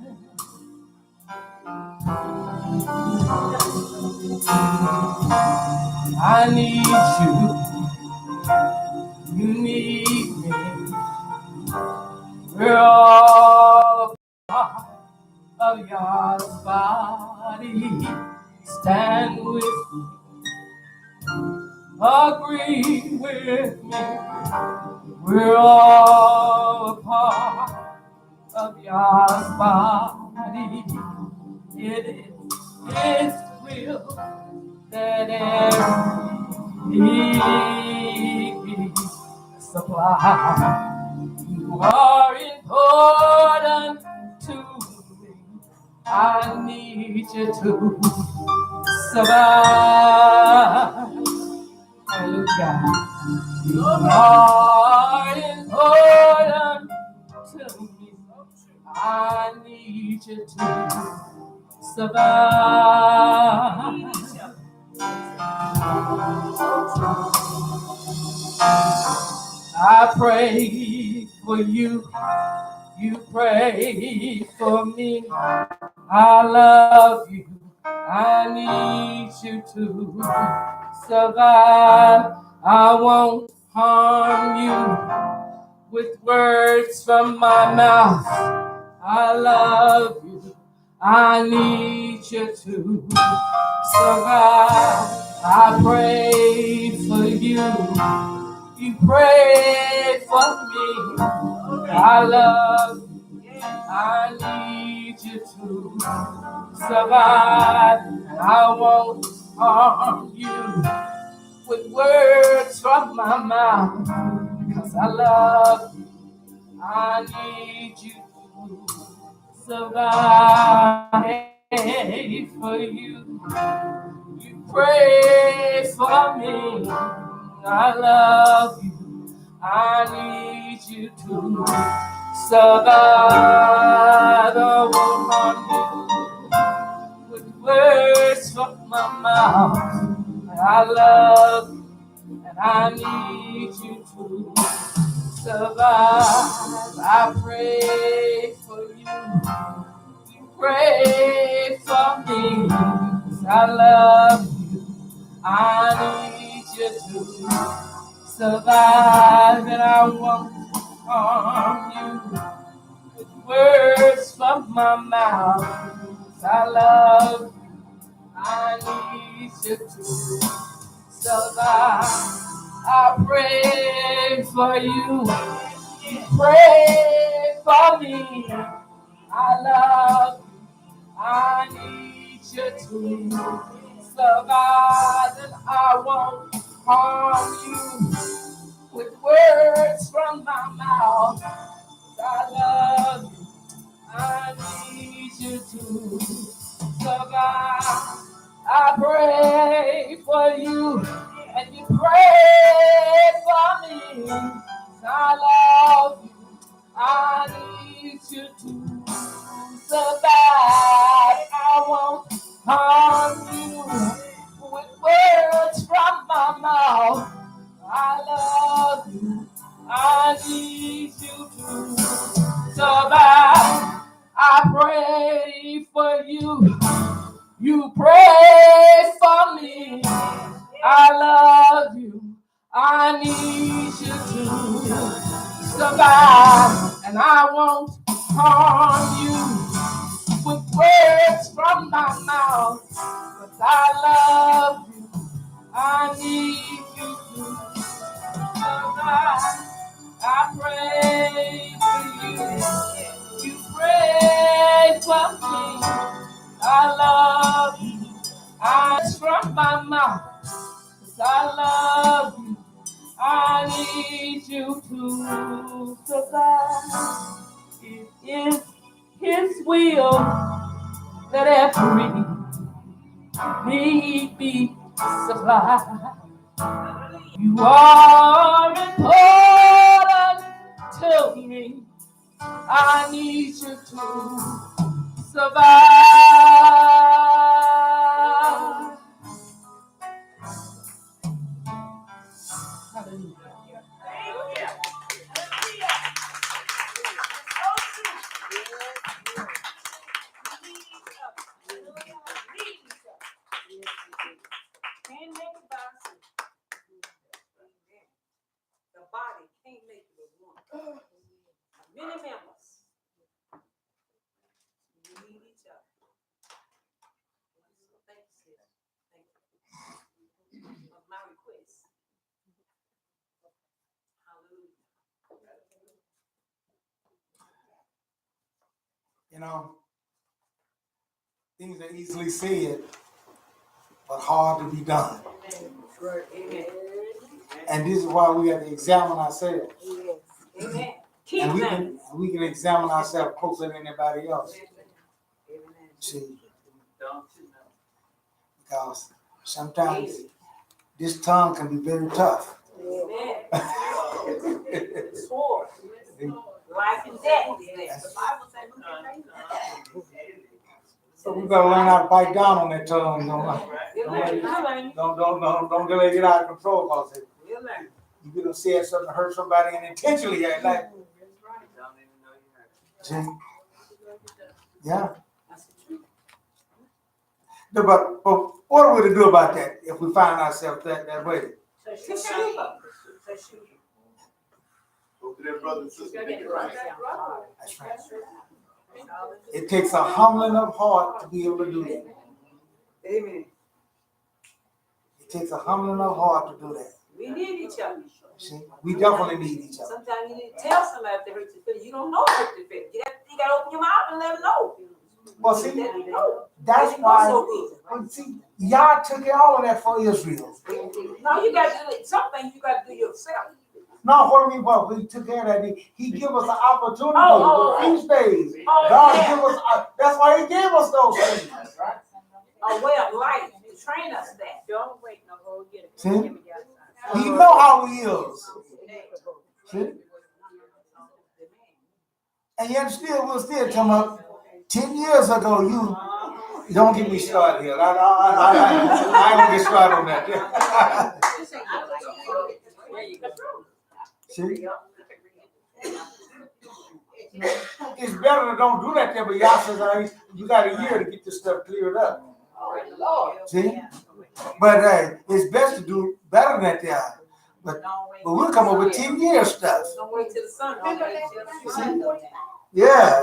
I need you, you need me. We're all a part of God's body. Stand with me, agree with me. We're all a part of God's body. It is His will that every need be supplied. You are important to me. I need you to survive. Hallelujah. You are important to me. I need you to survive. I pray for you, you pray for me. I love you, I need you to survive. I won't harm you with words from my mouth. I love you, I need you to survive. I pray for you, you pray for me. I love you, I need you to survive. I won't harm you with words from my mouth, because I love you, I need you to survive. For you, you pray for me. I love you, I need you to survive. I won't harm you with words from my mouth. I love you and I need you to survive. I pray for you, you pray for me. 'Cause I love you, I need you to survive, and I won't harm you with words from my mouth. 'Cause I love you, I need you to survive. I pray for you, you pray for me. I love you, I need you to survive, and I won't harm you with words from my mouth. I love you, to survive. I pray for you, and you pray for me. I love you. I need you to survive. I won't harm you with words from my mouth. I love you. I need you to survive. I pray for you. You pray for me. I love you. I need you to survive. And I won't harm you with words from my mouth. 'Cause I love you. I need you to survive. I pray for you. You pray for me. I love you. It's from my mouth. 'Cause I love you. I need you to survive. It is His will that every need be supplied. You are important to me. I need you to survive. Hallelujah. Can't make it by ourselves. The body can't make it as one. Many members. We need each other. So thank you, sis. Thank you. Of my request. Hallelujah. You know, things are easily said, but hard to be done. Amen. And this is why we have to examine ourselves. Amen. And we can examine ourselves closer than anybody else. See, because sometimes this tongue can be very tough. Sword. Life and death. The Bible says we can make it. So we better learn how to bite down on that tongue. Don't let it get out of control, because you could have said something to hurt somebody and intentionally act like. See? Yeah. No, but what are we to do about that if we find ourselves that way? Go to their brother and sister, make it right. That's right. It takes a humbling of heart to be able to do that. Amen. It takes a humbling of heart to do that. We need each other. See, we definitely need each other. Sometimes you need to tell somebody if they hurt your feelings. You don't know if they hurt your feelings. You got to open your mouth and let them know. Well, see, that's why. But see, Yah took all of that for Israel. No, you got to do it. Some things you got to do yourself. No, what do you mean? Well, he took care of that. He gave us an opportunity. The feast days. God give us. That's why He gave us those things. Right? A way of life to train us that. Don't wait no whole year. See? He know how He is. See? And yet still, we're still talking about 10 years ago, you don't get me started here. I ain't gonna get started on that. See? It's better to don't do that there, but Yah says, you got a year to get this stuff cleared up. See? But it's best to do better than that there. But we'll come up with 10 years stuff. Don't wait till the sun. Yeah.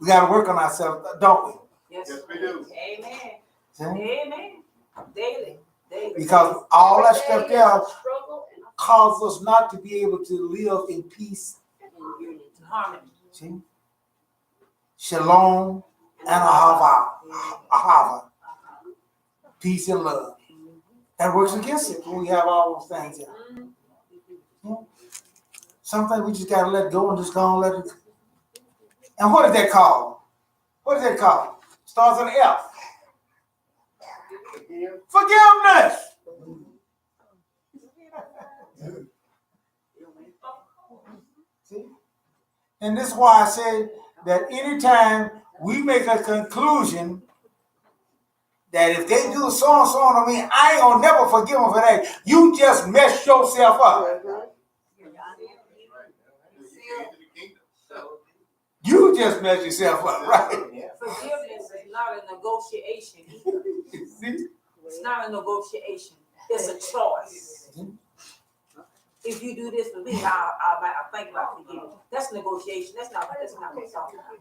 We got to work on ourselves, don't we? Yes, we do. Amen. See? Amen. Daily. Because all that stuff there causes us not to be able to live in peace, Harmony. see? Shalom and ahava. Peace and love. That works against it when we have all those things here. Something we just gotta let go and just go and let it. And what is that called? What is that called? Starts with an F. Forgiveness. See? And this is why I said that anytime we make a conclusion that if they do so and so to me, I ain't gonna never forgive them for that. You just messed yourself up. You just messed yourself up, right? Forgiveness is not a negotiation either. See? It's not a negotiation. It's a choice. If you do this for me, I'll think about forgiving. That's negotiation. That's not what it's talking about.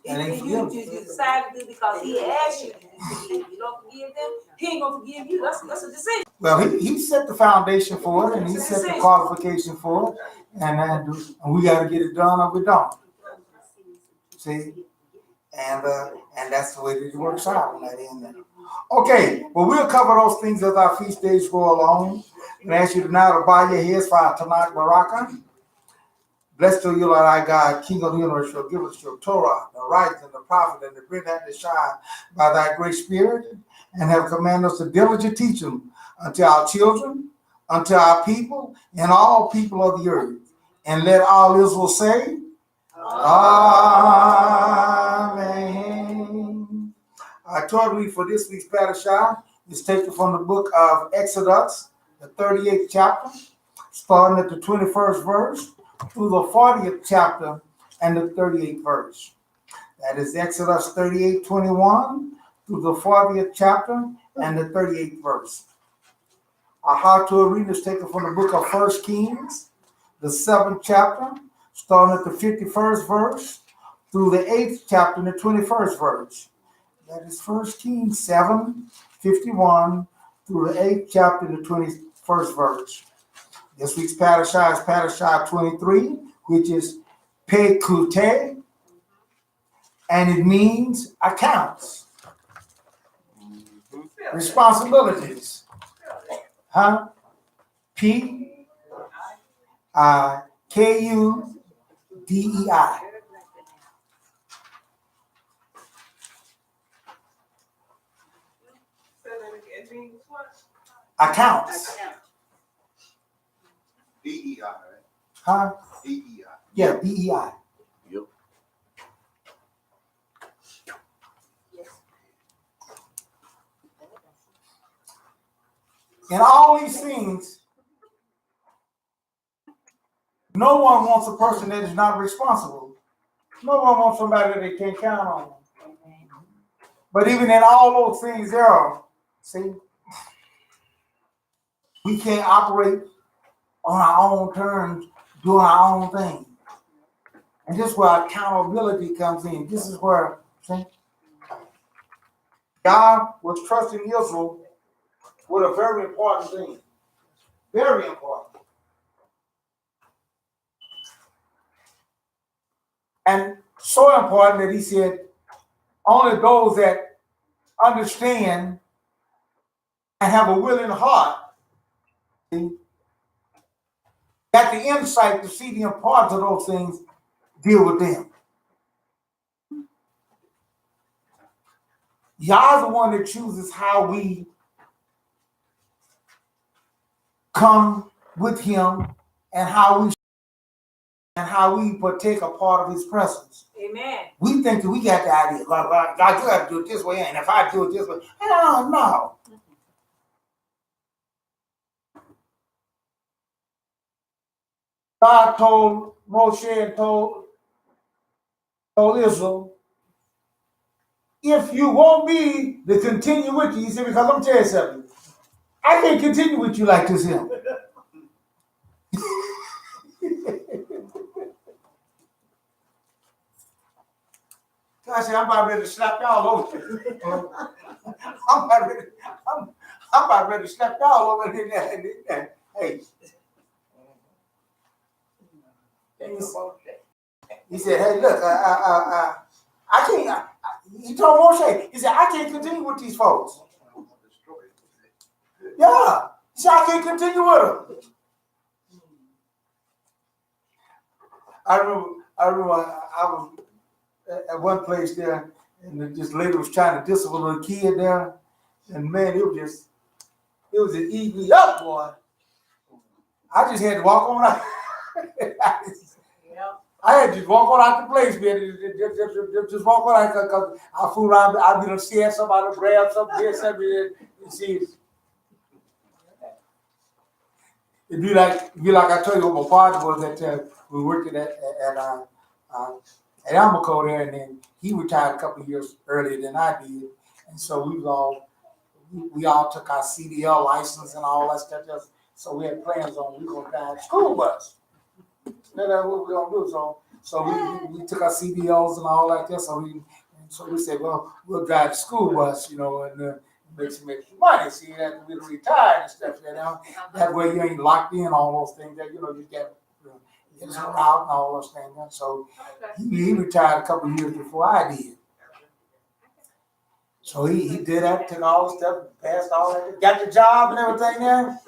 If you decide to do because he asked you to forgive, you don't forgive them, he ain't gonna forgive you. That's a decision. Well, he set the foundation for it, and he set the qualification for it, and we got to get it done or we don't. See, and that's the way that it works out on that end. Okay, well, we'll cover those things as our feast days go along. And ask you to now to bow your heads for our Tanakh Baraka. Blessed are you, Lord our God, King of the universe, shall give us your Torah, the rights and the prophet, and the bring that to shine by thy great spirit, and have commanded us to diligently teach them unto our children, unto our people, and all people of the earth. And let all Israel say, Amen. Our Torah read for this week's Parashah is taken from the book of Exodus, the 38th chapter, starting at the 21st verse through the 40th chapter and the 38th verse. That is Exodus 38:21 through the 40th chapter and the 38th verse. Our Torah reading is taken from the book of 1 Kings, the 7th chapter, starting at the 51st verse through the 8th chapter and the 21st verse. That is 1 Kings 7:51 through the 8th chapter and the 21st verse. This week's Parashah is Parashah 23, which is Pekute, and it means accounts, responsibilities. Huh? P-I-K-U-D-E-I. Accounts. DEI, right? Huh? DEI. Yeah, DEI. Yep. In all these things, no one wants a person that is not responsible. No one wants somebody that they can't count on. But even in all those things there, see, we can't operate on our own terms, doing our own thing. And this is where accountability comes in. This is where, see, God was trusting Israel with a very important thing. Very important. And so important that he said, only those that understand and have a willing heart got the insight to see the importance of those things, deal with them. Y'all the one that chooses how we come with him and how we partake a part of his presence. Amen. We think that we got the idea. God, you got to do it this way, and if I do it this way, no. God told Moshe and told Israel, if you want me to continue with you, he said, because I'm telling you something, I can't continue with you like this here. I said, I'm about ready to slap y'all over. I'm about ready to slap y'all over there. Hey. He said, hey, look, I can't. He told Moshe, he said, I can't continue with these folks. Yeah. He said, I can't continue with them. I remember I was at one place there, and this lady was trying to discipline a kid there, and man, it was just eating me up, boy. I just had to walk on out. I had to just walk on out the place, man. Just walk on out because I fool around. I'd be seeing somebody grab something, get something, and see. It'd be like I told you what my father was that we worked at Almaco there, and then he retired a couple of years earlier than I did, and so we all took our CDL license and all that stuff. So we had plans on we were gonna drive a school bus. That's what we were gonna do. So we took our CDLs and all like that. So we said, well, we'll drive the school bus, and make some extra money. See, after we retired and stuff, that way you ain't locked in all those things. That you get some route and all those things. And so he retired a couple of years before I did. So he did that, took all the stuff, passed all that, got the job and everything there.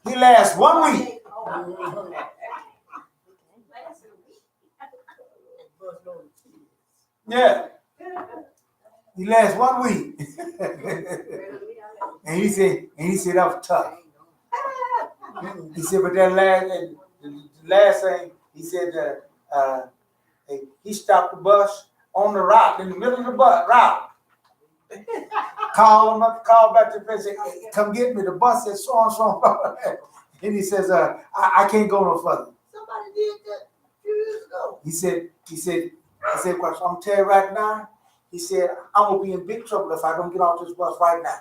He lasts 1 week. Yeah. He lasts 1 week. and he said that was tough. He said, but that last thing, he said he stopped the bus on the route, in the middle of the route. Call back to the place, say, hey, come get me. The bus says so and so. And he says, I can't go no further. Somebody did that a few years ago. He said, well, I'm telling you right now, he said, I'm gonna be in big trouble if I don't get off this bus right now.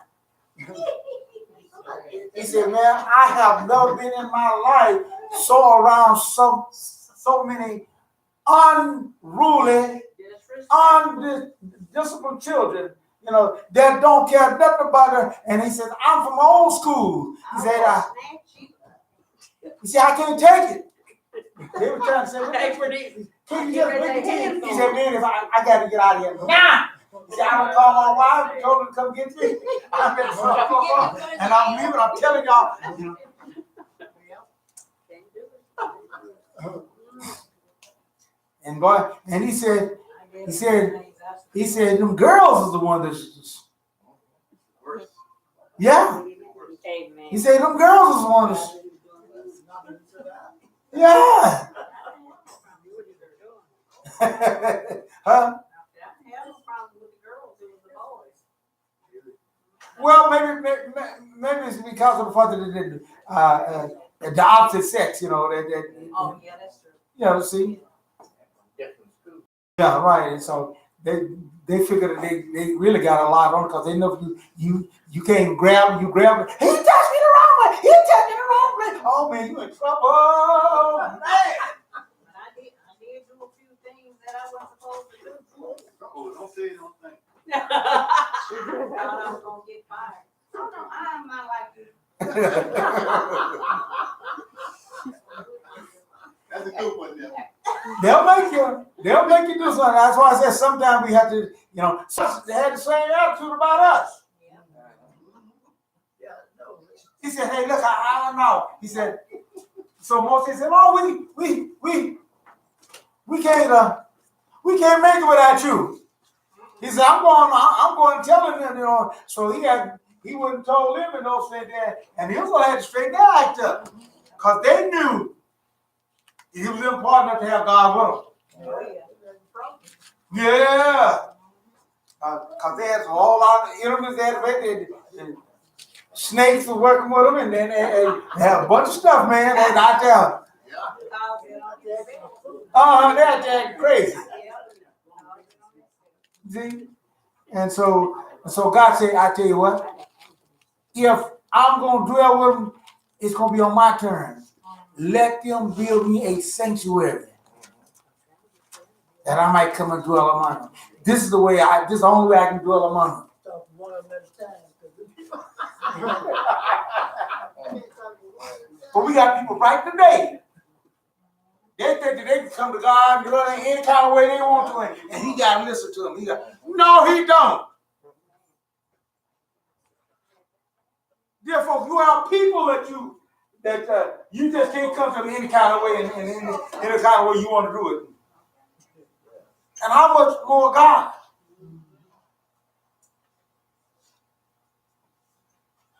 He said, man, I have never been in my life so around so many unruly, undisciplined children, that don't care nothing about it. And he said, I'm from old school. He said, I can't take it. They were trying to say, can you just look at him? He said, man, if I got to get out of here now. He said, I don't call my wife, told her to come get me. I'm in trouble, and I'm leaving. I'm telling y'all. And boy, and he said, them girls is the one that's Worse. yeah. He said, them girls is the one that's yeah. Huh? Well, maybe it's because of the fact that the opposite sex, Oh, yeah, that's true. See. Different school. Yeah, right. And so they figured that they really got a lot on because they know you can't grab them. You grab them. He touched me the wrong way. He touched me the wrong way. Oh man, you in trouble, man. I did do a few things that I wasn't supposed to do. Oh, don't say it, don't think. I thought I was gonna get fired. Oh no, I'm not like you. That's a good one there. They'll make you do something. That's why I said sometimes we have to, they had the same attitude about us. He said, hey, look, I don't know. He said, so Moses said, oh, we can't make it without you. He said, I'm going to tell him, so he wouldn't told him and those things there, and he was going to have to straighten their act up, because they knew it was important to have God with them. Yeah. Because they had a whole lot of enemies there. Snakes were working with them, and then they had a bunch of stuff, man. They out there. They're acting crazy. See? And so God said, I tell you what, if I'm going to dwell with them, it's going to be on my terms. Let them build me a sanctuary that I might come and dwell among them. This is the only way I can dwell among them. But we got people right today. They think that they can come to God and any kind of way they want to, and he got to listen to them. No, he don't. Therefore, you have people that you that you just can't come to me any kind of way and any kind of way you want to do it. And how much more God?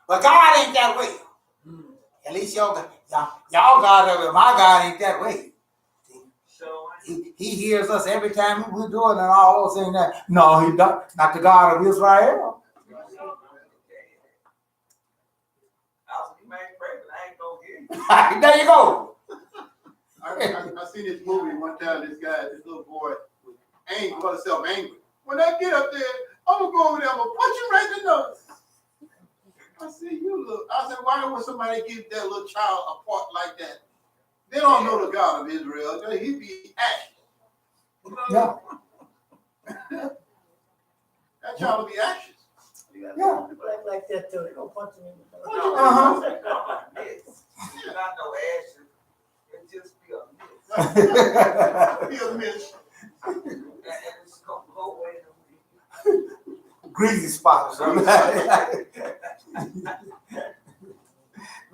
But God ain't that way. At least y'all God, my God ain't that way. He hears us every time we do it and all those things that. No, he don't. Not the God of Israel. There you go. I seen this movie one time. This little boy was angry, was self-angry. When I get up there, I'm gonna go over there. I'm gonna punch you right in the nose. I said, you look. I said, why would somebody give that little child a part like that? They don't know the God of Israel. He'd be ashes. Yeah. That child will be ashes. Yeah. Like that too. They don't punch him in the nose. Uh-huh. Not no ashes. It just be a mess. Be a miss. And it's gonna go away. Greasy spots.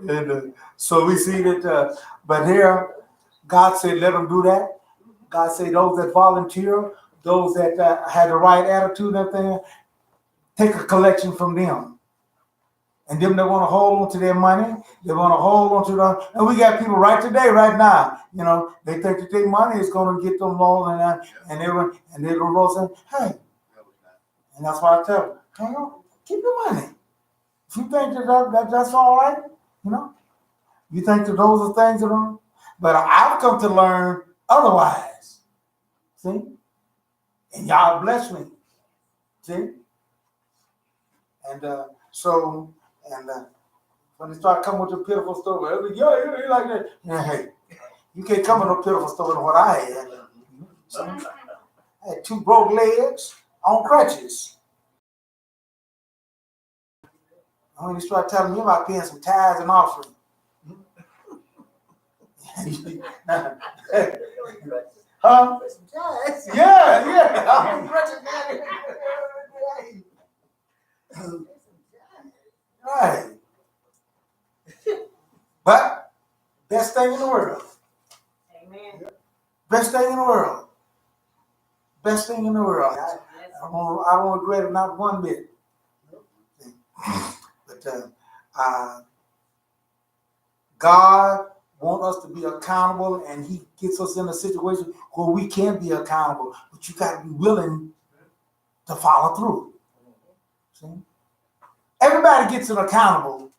And so we see that, but here, God said, let them do that. God said, those that volunteer, those that had the right attitude and everything, take a collection from them. And them that want to hold on to their money, they want to hold on to them. And we got people right today, right now, you know, they think that their money is going to get them loan and they don't know, saying, hey, and that's why I tell them, hang on, keep your money. If you think that's all right, you know, you think that those are things that are, but I've come to learn otherwise. See? And y'all bless me. See? And so, when they start coming with a pitiful story, you like that. Yeah, hey, you can't come with no pitiful story than what I had. So, I had 2 broke legs on crutches. And when you start telling me about paying some tithes and offering. Huh? Yeah. I'm on crutches, man. Right. But best thing in the world. Amen. Best thing in the world. Best thing in the world. I don't regret it not one bit. But God wants us to be accountable, and He gets us in a situation where we can be accountable. But you got to be willing to follow through. See? Everybody gets it accountable.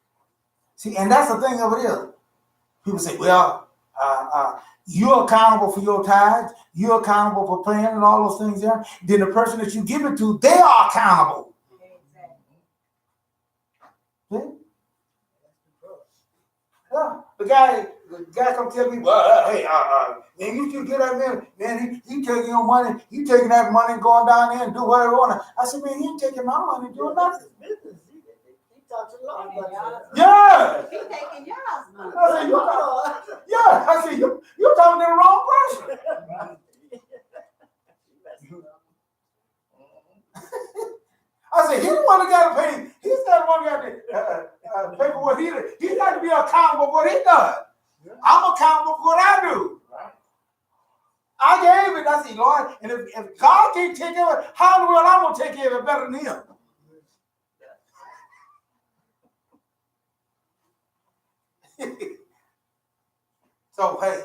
See, and that's the thing of it is. People say, well, you're accountable for your tithes, you're accountable for praying and all those things there. Then the person that you give it to, they are accountable. Exactly. See? Yeah. The guy come tell me, well, hey, man, you should get that man, he taking your money, he taking that money and going down there and do whatever he want. I said, man, he ain't taking my money and doing nothing. He talks a lot about that. Yeah. He taking y'all's money. I said, you're talking to the wrong person. I said, he's the one that got to pay. He's the one that got to pay for what he did. He's got to be accountable for what he does. I'm accountable for what I do. I gave it. I said, Lord, and if God can't take care of it, how in the world I'm going to take care of it better than him? So, hey,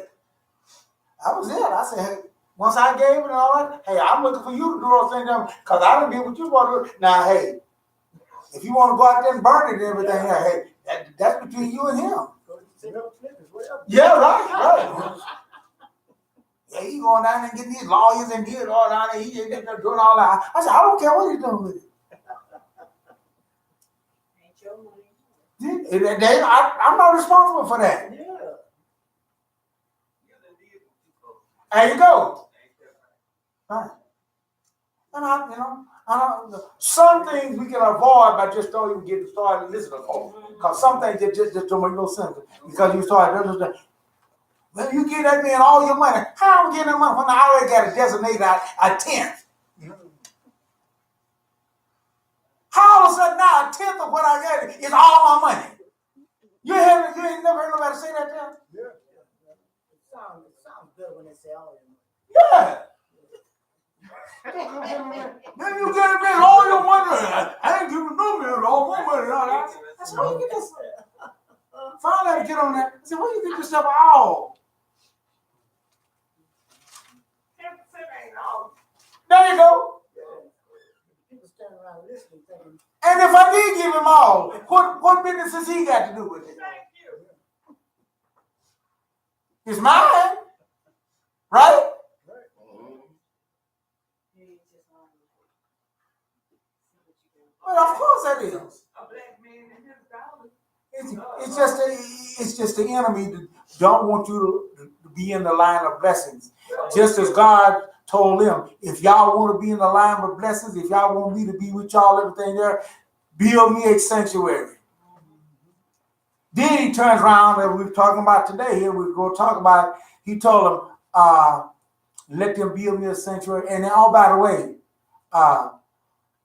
that was it. I said, hey, once I gave it and all that, hey, I'm looking for you to do those things because I didn't get what you want to do. Now, hey, if you want to go out there and burn it and everything, hey, that's between you and him. Yeah, right. Yeah, he going down there and getting these lawyers and doing all down there. He just doing all that. I said, I don't care what he's doing with it. Ain't your money. I'm not responsible for that. Yeah. There you go. Right. And some things we can avoid by just don't even get started listening to. Because some things just don't make no sense. Because you start, when you give that man all your money, how am I getting that money when I already got to designate a tenth? How all of a sudden now a tenth of what I got is all my money? You ain't never heard nobody say that there? It sounds better when they say all of them. Yeah. Then you get it back all your money. I ain't giving no man all my money. I said, where you get this? Finally, I get on that. I said, where you get this stuff all? 10% ain't all. There you go. People standing around listening, thinking, And if I did give him all, what business has he got to do with it? Thank you. It's mine, right? Well, of course that is. A black man and his dollar. It's just the enemy that don't want you to be in the line of blessings. Just as God told them, if y'all want to be in the line of blessings, if y'all want me to be with y'all, everything there, build me a sanctuary. Then he turns around, and we're talking about today here, we're going to talk about, he told them, let them build me a sanctuary. And then, oh, by the way,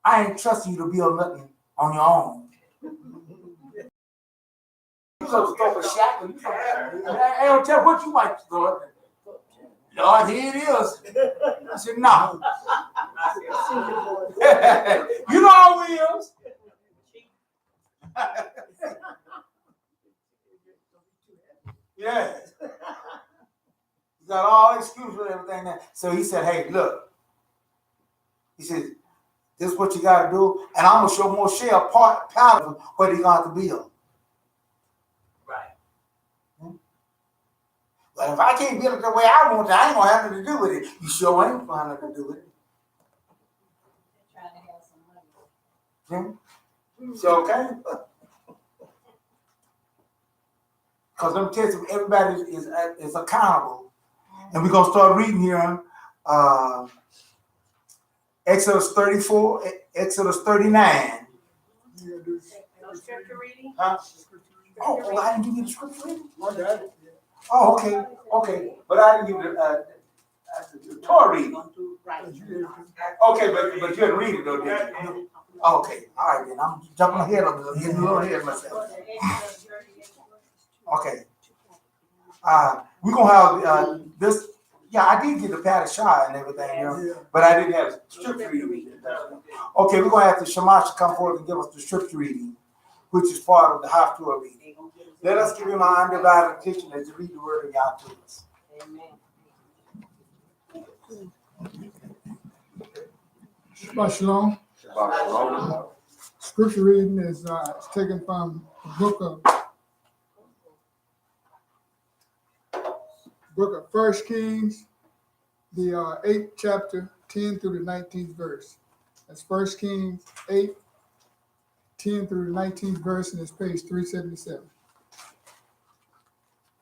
I ain't trusting you to build nothing on your own. You supposed to throw a shackle. I don't tell what you might throw. Lord, here it is. I said, no. You know how it is. Yeah. You got all excuses and everything there. So he said, hey, look. He said, this is what you got to do. And I'm going to show Moshe a part of what he's going to have to build. Right. But if I can't build it the way I want it, I ain't going to have nothing to do with it. You sure ain't going to have nothing to do with it. Trying to have some money. So, okay? Because let me tell you, everybody is accountable. And we're going to start reading here Exodus 34, Exodus 39. No scripture reading? Huh? Oh, I didn't give you the scripture reading? I got it. Oh, okay. But I didn't give you the Torah reading. Okay, but you didn't read it, though, did you? Okay, all right, then. I'm jumping ahead of it. Getting a little ahead of myself. Okay. We're going to have this. Yeah, I did get the Parashah and everything, but I didn't have scripture reading. Okay, we're going to have the Shamash come forward and give us the scripture reading, which is part of the Haftorah reading. Let us give him our undivided attention as to read the word of God to us. Amen. Shabbat shalom. Scripture reading is taken from the book of 1 Kings, the 8th chapter, 10 through the 19th verse. That's 1 Kings 8, 10 through the 19th verse, and it's page 377.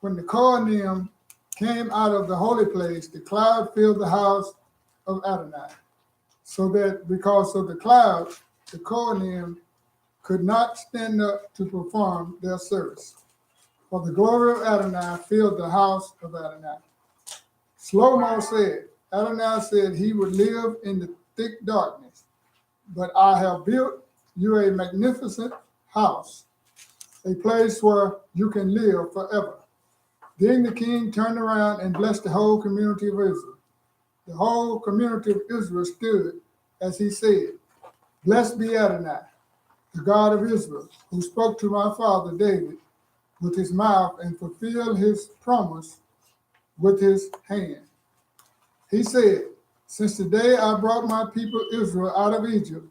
When the Kohanim came out of the holy place, the cloud filled the house of Adonai, so that because of the cloud, the Kohanim could not stand up to perform their service. For the glory of Adonai filled the house of Adonai. Shlomo said, Adonai said he would live in the thick darkness, but I have built you a magnificent house, a place where you can live forever. Then the king turned around and blessed the whole community of Israel. The whole community of Israel stood as he said, Blessed be Adonai, the God of Israel, who spoke to my father David with his mouth and fulfilled his promise with his hand. He said, Since the day I brought my people Israel out of Egypt,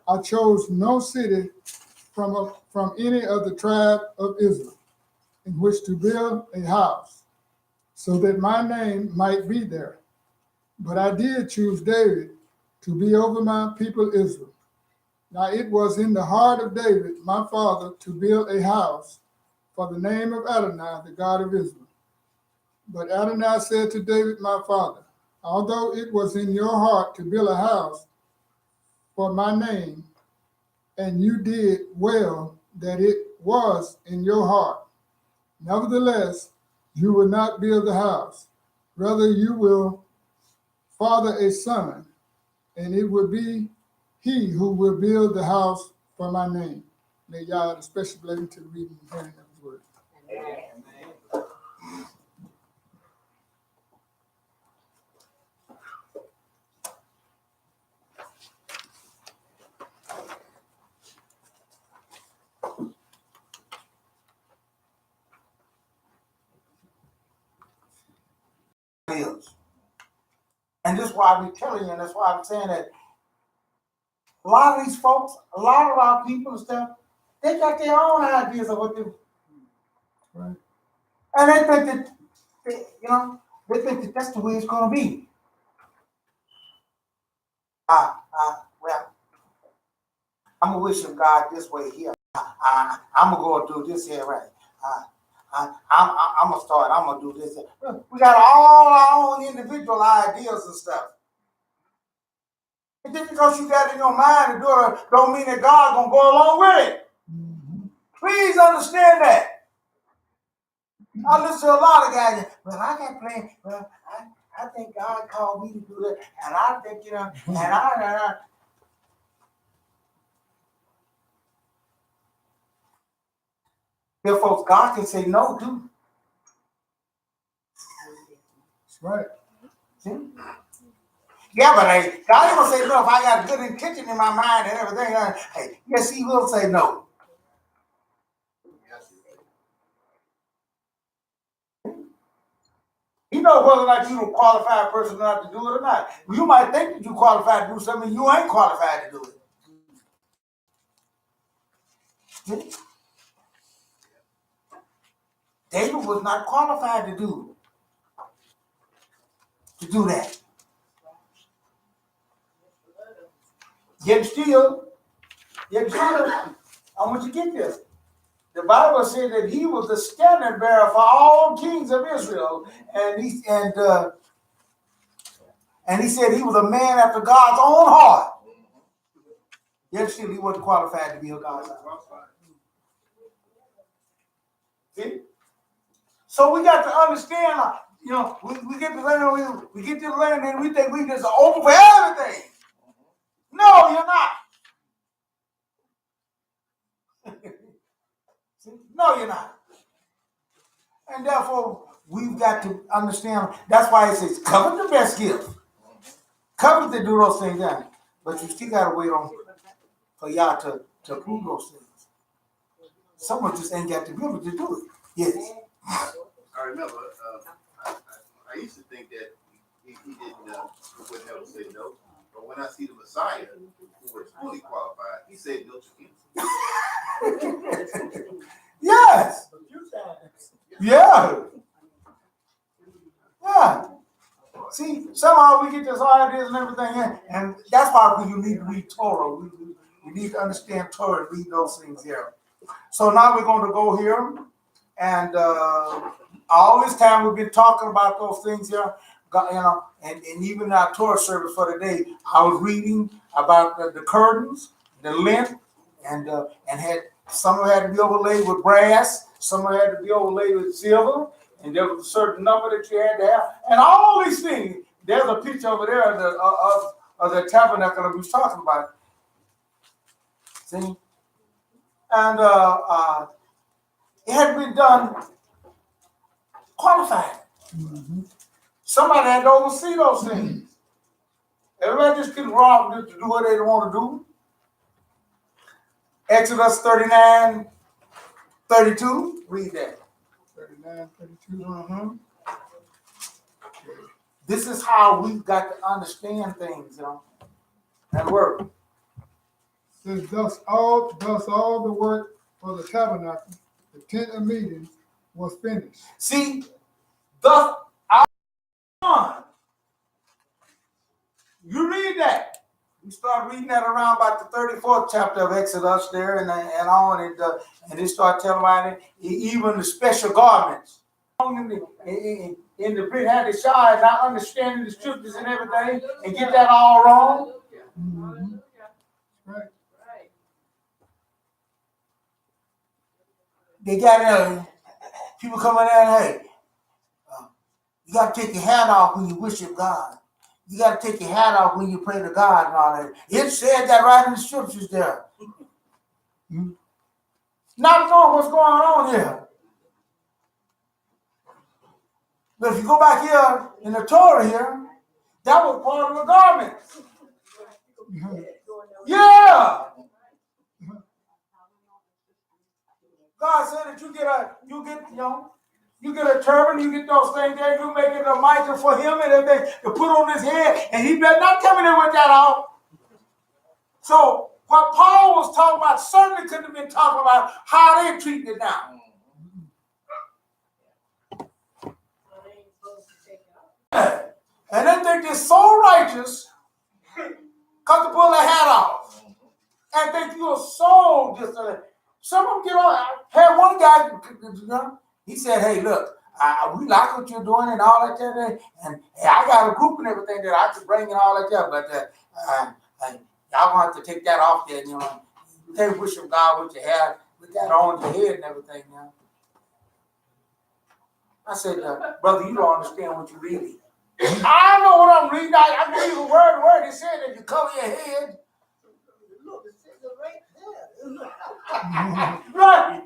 I chose no city from any of the tribe of Israel in which to build a house, so that my name might be there. But I did choose David to be over my people Israel. Now it was in the heart of David, my father, to build a house for the name of Adonai, the God of Israel. But Adonai said to David, my father, although it was in your heart to build a house for my name, and you did well that it was in your heart, nevertheless, you will not build the house. Rather, you will father a son, and it will be he who will build the house for my name. May y'all add a special blessing to the reading and hearing of his word. Amen. is. And this is why we're telling you, and that's why I'm saying that a lot of these folks, a lot of our people and stuff, they got their own ideas of what they, Right. and they think that, they think that that's the way it's going to be. Well, I'm going to worship God this way here. I'm going to go do this here, right? I'm going to start, I'm going to do this here. We got all our own individual ideas and stuff. And just because you got it in your mind to do it, don't mean that God's going to go along with it. Mm-hmm. Please understand that. I listen to a lot of guys, well, I got plans. Well, I think God called me to do that. And I think, and I. There, folks, God can say no, too. That's right. See? Yeah, but hey, God ain't going to say no if I got good intention in my mind and everything. Hey, yes, he will say no. He knows whether or not you're a qualified person or not to do it or not. You might think that you're qualified to do something, you ain't qualified to do it. David was not qualified to do that. Yet still, I want you to get this. The Bible said that he was the standard bearer for all kings of Israel, and he said he was a man after God's own heart. Yet still, he wasn't qualified to be a God's son. See? So we got to understand, we get to land, we get to the land, and we think we just open for everything. No, you're not. No, you're not. And therefore, we've got to understand. That's why it says, covet the best gift. Covet to do those things, then. But you still got to wait on for y'all to approve those things. Someone just ain't got the ability to do it. Yes. I remember, I used to think that he wouldn't ever say no. But when I see the Messiah, who was fully qualified, he said no to him. Yes. Yeah. Yeah. See, somehow we get this ideas and everything, and that's why you need to read Torah. We need to understand Torah and read those things here. So now we're going to go here, and all this time we've been talking about those things here, and even our Torah service for today, I was reading about the curtains, the length, and had some of it had to be overlaid with brass, some of it had to be overlaid with silver, and there was a certain number that you had to have, and all these things. There's a picture over there of the tabernacle that we was talking about. See, and it had been done qualified. Mm-hmm. Somebody had to oversee those things. Everybody just couldn't rob them to do what they want to do. Exodus 39:32. Read that. 39:32. Mm-hmm. This is how we've got to understand things, and work. Says thus all the work for the tabernacle, the tent of meeting, was finished. See, thus our you read that. We start reading that around about the 34th chapter of Exodus there, and on, and they start telling about it, even the special garments. In the Brit had the shy, not understanding the scriptures and everything, and get that all wrong. Mm-hmm. Right. They got people coming out, hey, you got to take your hat off when you worship God. You got to take your hat off when you pray to God and all that. It said that right in the scriptures there. Mm-hmm. Not knowing what's going on here. But if you go back here in the Torah here, that was part of the garment. Yeah. God said that you get You get a turban, you get those things there, you make it a mitre for him and everything to put on his head, and he better not come in there with that on. So what Paul was talking about certainly could have been talking about how they treated it now. And they think they're so righteous because they pull their hat off. And think you're so just. Some of them get on. I had one guy, he said, hey, look, we like what you're doing and all that, and hey, I got a group and everything that I could bring and all that, but y'all want to take that off there, you can't worship God with your hair, with that on your head and everything, I said, brother, you don't understand what you're reading. I know what I'm reading. I gave you a word. It said that you cover your head. Look, it says it right there. Right.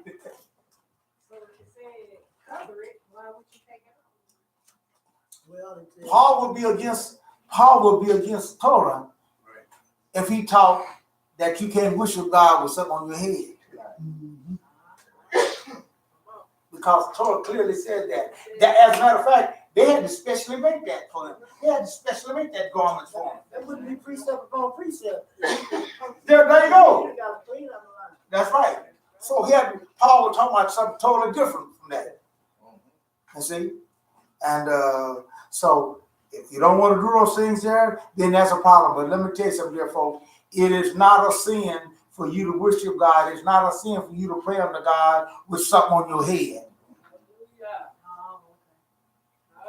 So if you said cover it, why would you take it off? Well, it says, Paul would be against Torah if he taught that you can't worship God with something on your head. Because Torah clearly said that. As a matter of fact, they had to specially make that for him. They had to specially make that garment for him. that wouldn't be precept upon precept. There you go. You gotta clean up the line. That's right. So Paul was talking about something totally different from that. You see? And so if you don't want to do those things there, then that's a problem. But let me tell you something there, folks. It is not a sin for you to worship God. It's not a sin for you to pray unto God with something on your head.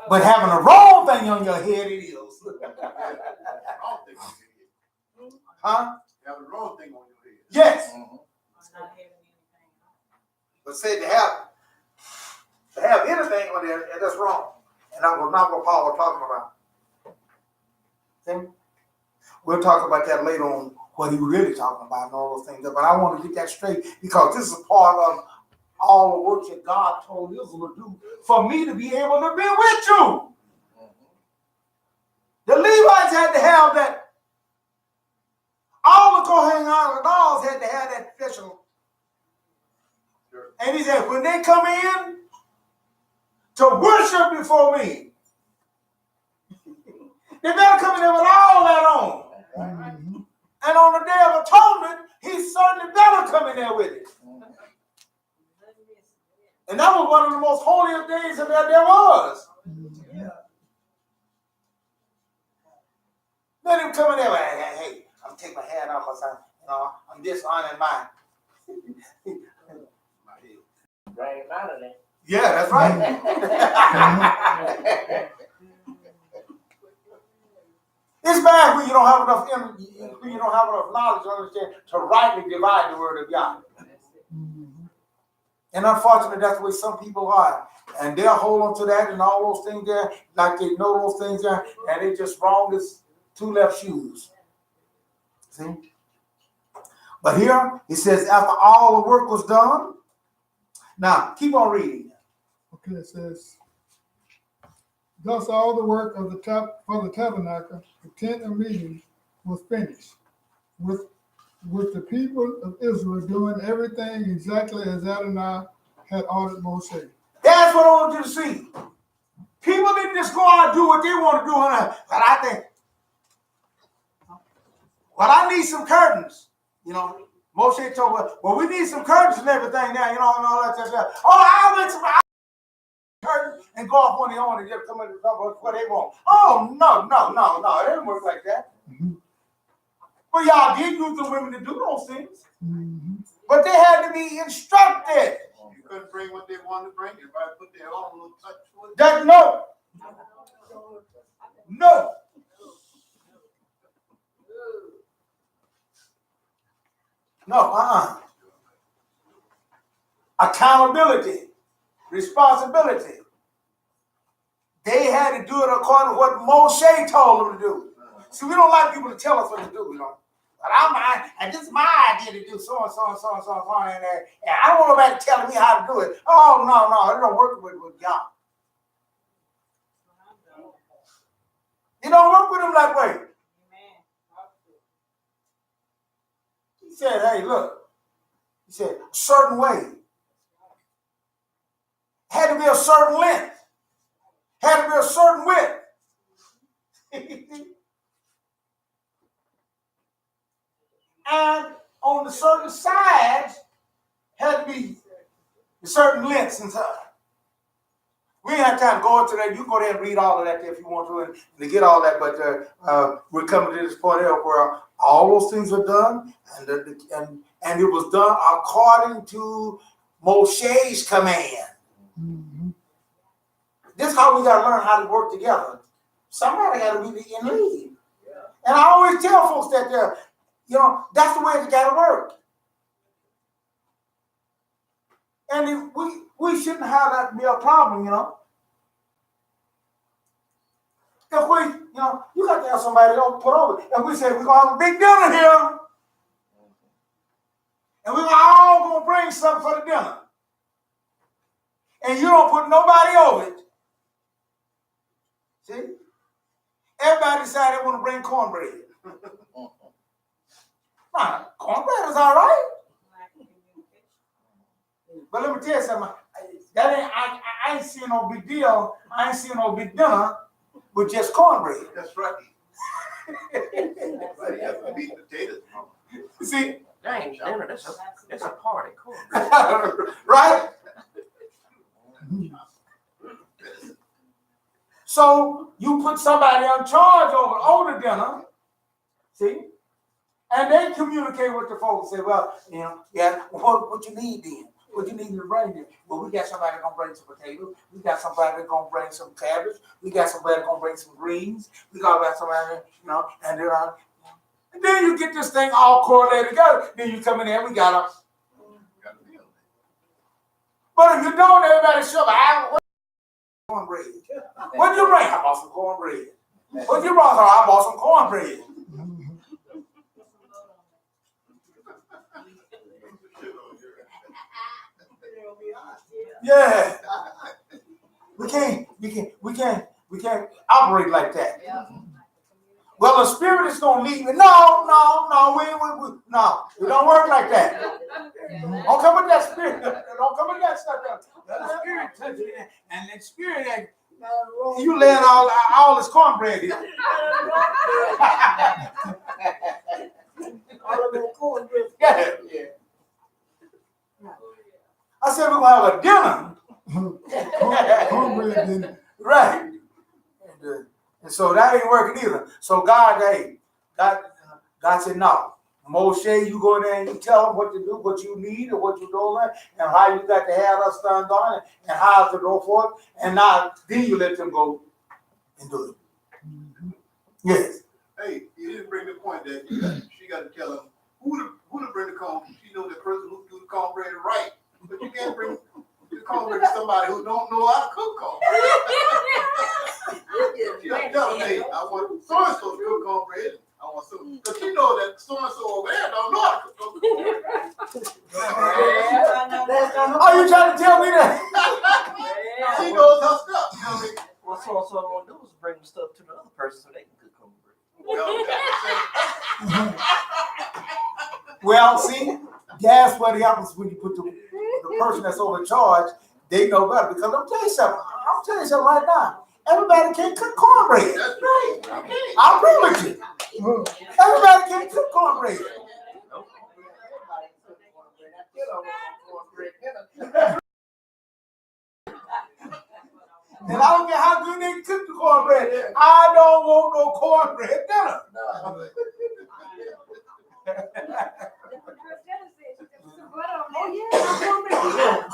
But having the wrong thing on your head, it is. Wrong thing on your head. Huh? You have the wrong thing on your head. Yes. Not having anything. But say to have anything on there, that's wrong. And that was not what Paul was talking about. See? We'll talk about that later on, what he really talking about and all those things. But I want to get that straight because this is part of all the work that God told Israel to do for me to be able to be with you. The Levites had to have that. All the Kohen Gadol had to have that special. And he said, when they come in to worship before me, they better come in there with all that on. And on the Day of Atonement, he certainly better come in there with it. And that was one of the most holiest days that there was. Yeah. Let him come in there. Hey, I'm taking my hat off because I'm dishonoring mine. Bring him out of there. Yeah, that's right. It's bad when you don't have enough energy, when you don't have enough knowledge to understand to rightly divide the word of God. And unfortunately, that's the way some people are. And they'll hold on to that and all those things there, like they know those things there, and they just wrong as two left shoes. See? But here, it says, after all the work was done. Now, keep on reading. Okay, it says, thus all the work of for the tabernacle, the tent of meeting, was finished, with the people of Israel doing everything exactly as Adonai had ordered Moshe. That's what I want you to see. People didn't just go out and do what they want to do, but I think, well, I need some curtains. Moshe told us, well, we need some curtains and everything now, and all that stuff. Oh, I'll make some curtains and go off on their own and just come in and talk about what they want. Oh, no. It didn't work like that. Mm-hmm. Well, y'all did use the women to do those things. Mm-hmm. But they had to be instructed. You couldn't bring what they wanted to bring. Everybody put their own little touch to it. That no. Accountability, responsibility. They had to do it according to what Moshe told them to do. See, we don't like people to tell us what to do, But and this is my idea to do so and so and so and so and so, and I don't want nobody telling me how to do it. Oh, no, it don't work with God. It don't work with him that way. He said, hey, look. He said, a certain way. had to be a certain length, had to be a certain width. And on the certain sides had to be certain lengths and stuff. We ain't have time to go into that. You go there and read all of that if you want to and to get all that. But we're coming to this point here where all those things are done, and it was done according to Moshe's command. Mm-hmm. This is how we got to learn how to work together. Somebody got to be in lead. And I always tell folks that, that's the way it's got to work. And if we shouldn't have that be a problem, If we, you got to have somebody else put over. If we say we're going to have a big dinner here, and we're all going to bring something for the dinner, and you don't put nobody over it, see? Everybody decided they want to bring cornbread. Nah, cornbread is all right. But let me tell you something. I ain't seeing no big deal. I ain't seeing no big dinner with just cornbread. That's right. Right, you have to beat potatoes. See? That ain't dinner. That's a party. Cool. Right? So you put somebody in charge over the dinner, see? And they communicate with the folks. Say, well, what you need then? What you need to bring then? Well, we got somebody gonna bring some potatoes. We got somebody gonna bring some cabbage. We got somebody gonna bring some greens. We got somebody, and then you get this thing all correlated together. Then you come in there, we got them. But if you don't, everybody show up. Cornbread. What you bring? I bought some cornbread. What you brought? I bought some cornbread. Yeah. We can't operate like that. Yeah. Well, the Spirit is gonna lead me. No, we don't work like that. Don't come with that spirit. Don't come with that stuff. Let the Spirit touch you, and that Spirit, you laying all this cornbread here. All of that cornbread. Yeah. I said we're gonna have a dinner. Cornbread dinner. Right. And so that ain't working either. So God said, no. Moshe, you go there and you tell them what to do, what you need, and what you don't like, and how you got to have us stand on it, and how to go forth. And now, then you let them go and do it. Yes. Hey, you didn't bring the point that she got to tell them who to bring the corn. She knows the person who do the cornbread right. But you can't bring the cornbread to somebody who don't know how to cook cornbread. You got to tell them, hey, I want so-and-so to cook cornbread. I want some, because you know that so-and-so over there don't know how to cook cornbread. Are you trying to tell me that? She knows her stuff. You know what I mean? Well, so what I want to do is bring the stuff to the other person so they can cook cornbread. Well, see, that's what happens when you put the person that's overcharged, they know better. Because I'm telling you something right now. Everybody can't cook cornbread. That's right. I agree with you. Everybody can't cook cornbread. And I don't care how good they cook the cornbread. I don't want no cornbread dinner.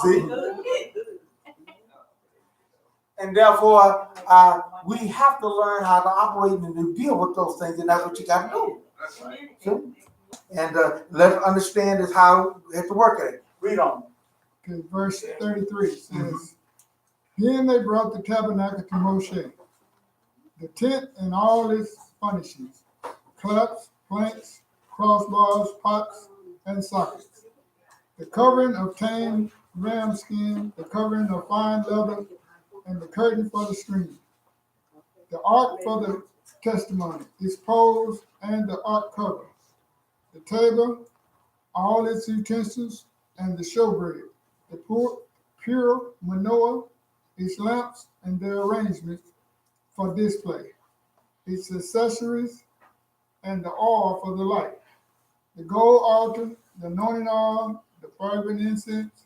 See? And therefore, we have to learn how to operate and to deal with those things, and that's what you got to do. That's right. See? And let's understand is how we have to work at it. Read on. Okay, verse 33 says, Then they brought the tabernacle to Moshe, the tent and all its furnishings, clamps, planks, crossbars, pots, and sockets, the covering of tanned ram skin, the covering of fine leather, and the curtain for the screen, the ark for the testimony, its poles, and the ark cover, the table, all its utensils, and the showbread, the pure manure, its lamps and their arrangements for display, its accessories, and the oil for the light, the gold altar, the anointing oil, the fragrant incense,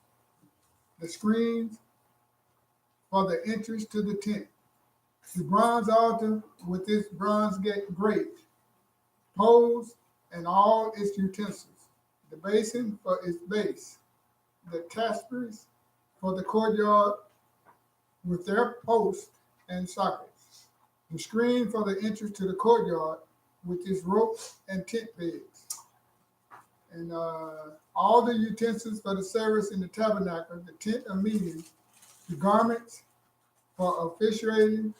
the screens for the entrance to the tent, the bronze altar with its bronze grate, poles and all its utensils, the basin for its base, the tapestries for the courtyard with their posts and sockets, the screen for the entrance to the courtyard with its ropes and tent pegs, and all the utensils for the service in the tabernacle, the tent of meeting, the garments for officiating,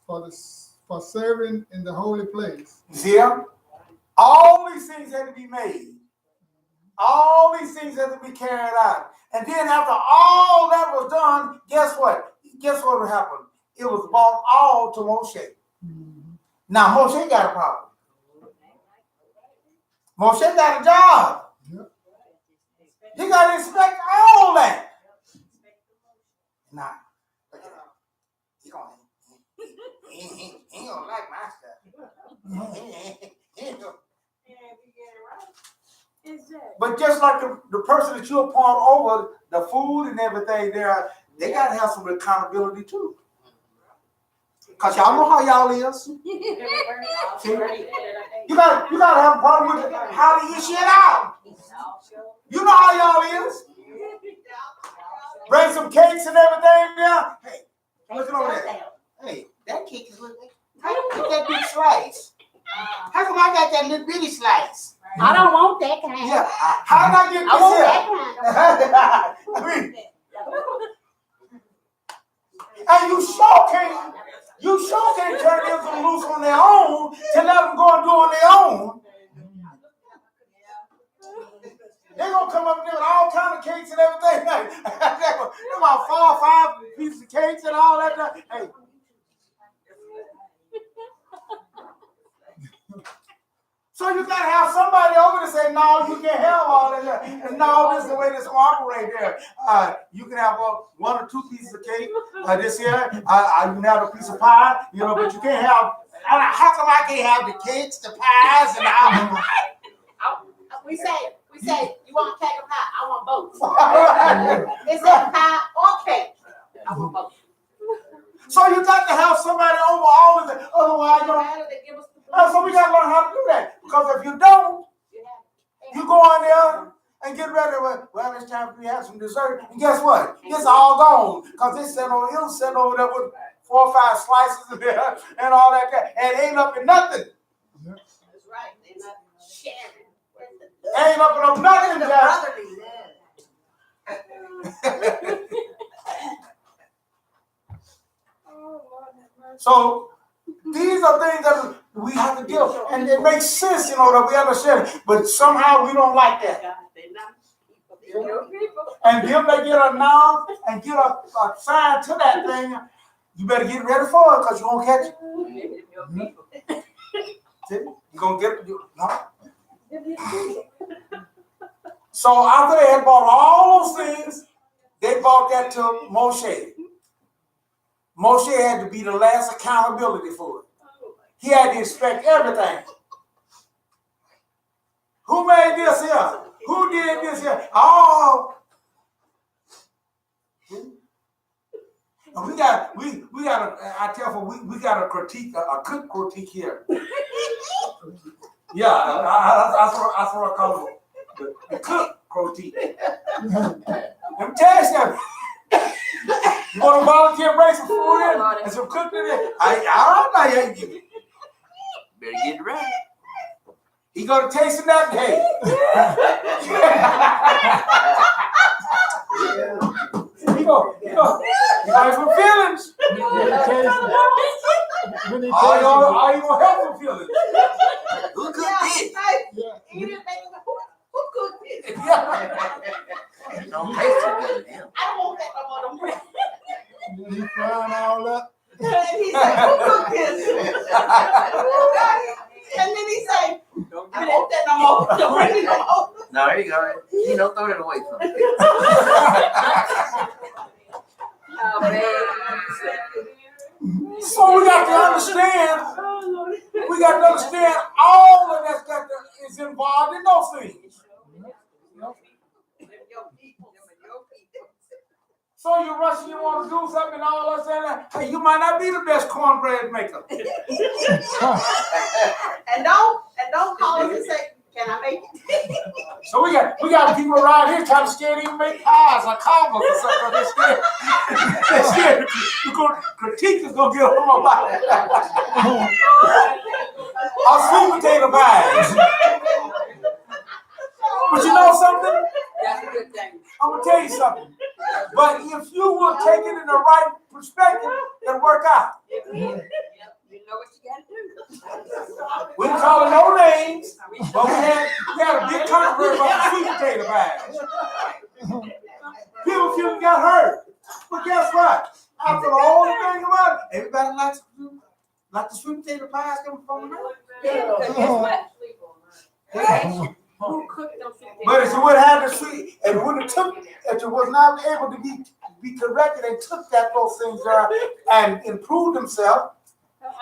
for serving in the holy place. See them? All these things had to be made. All these things had to be carried out. And then after all that was done, guess what? Guess what would happen? It was brought all to Moshe. Mhm. Now Moshe got a problem. Moshe got a job. Yep. He got to inspect all that. Nah, look at him. He ain't gonna like my stuff. He ain't gonna. But just like the person that you appoint over the food and everything there, they gotta have some accountability too. Cause y'all know how y'all is. See? You gotta have a problem with how to issue it out. You know how y'all is. Bring some cakes and everything there. Hey, look at over there. Hey, that cake is looking. How you get that big slice? How come I got that little bitty slice? I don't want that kind. Yeah. How did I get I want that this kind. here? I mean, and you sure can't turn them loose on their own to let them go and do on their own. They're gonna come up there with all kind of cakes and everything. They're about 4 or 5 pieces of cakes and all that. Hey. So you gotta have somebody over to say, no, you can't have all that. And no, this is the way this will operate there. You can have 1 or 2 pieces of cake this here. You can have a piece of pie, but you can't have. How come I can't have the cakes, the pies, and the We say, you want cake or pie? I want both. It said pie or cake. I want both. So you got to have somebody over all of it. Otherwise, so we got to learn how to do that. Because if you don't, you go in there and get ready. Well, it's time for me to have some dessert. And guess what? It's all gone. Because it was sitting over there with 4 or 5 slices in there and all that. And it ain't up in nothing. That's right. They're not sharing. Ain't up in nothing, guys. So these are things that we have to deal with. And it makes sense, that we understand it. But somehow we don't like that. And then they get announced and get a sign to that thing. You better get ready for it because you're going to catch it. See? You're going to get it. No? So after they had bought all those things, they brought that to Moshe. Moshe had to be the last accountability for it. He had to inspect everything. Who made this here? Who did this here? Oh. And we got I tell you, we got a critique, a good critique here. Yeah, I sort of call it the cook critique. Let me tell you something. You want to volunteer bring some food in and some cooking in? I don't know how you get it. Better get it ready. He gonna taste it that day. He got some feelings. All you gonna have some feelings. Who cooked this? Who cooked this? Don't taste it. I don't want that no more. He frying all up. And he said, who cooked this? And then he said, I don't want that no more. Don't bring it no more. No, there you go. Throw that away from me. So we got to understand. We got to understand all of that stuff that is involved in those things. So you're rushing, you want to do something, and all that stuff. Hey, you might not be the best cornbread maker. And don't call us and say, can I make it? So we got people around here trying to scare them to make pies or cobblers or something. They're scared. They're scared. Critique is gonna get them about it. Our sweet potato pies. But you know something? That's a good thing. I'm gonna tell you something. But if you will take it in the right perspective, it'll work out. You know what you gotta do. We didn't call it no names, but we had a big controversy about the sweet potato pies. People got hurt. But guess what? After the whole thing about it, everybody likes the sweet potato pies coming from America. Yeah, because guess what? Who cooked them sweet potatoes? But if you would have the sweet, if you would have took, if you was not able to be corrected and took those things there and improved themselves.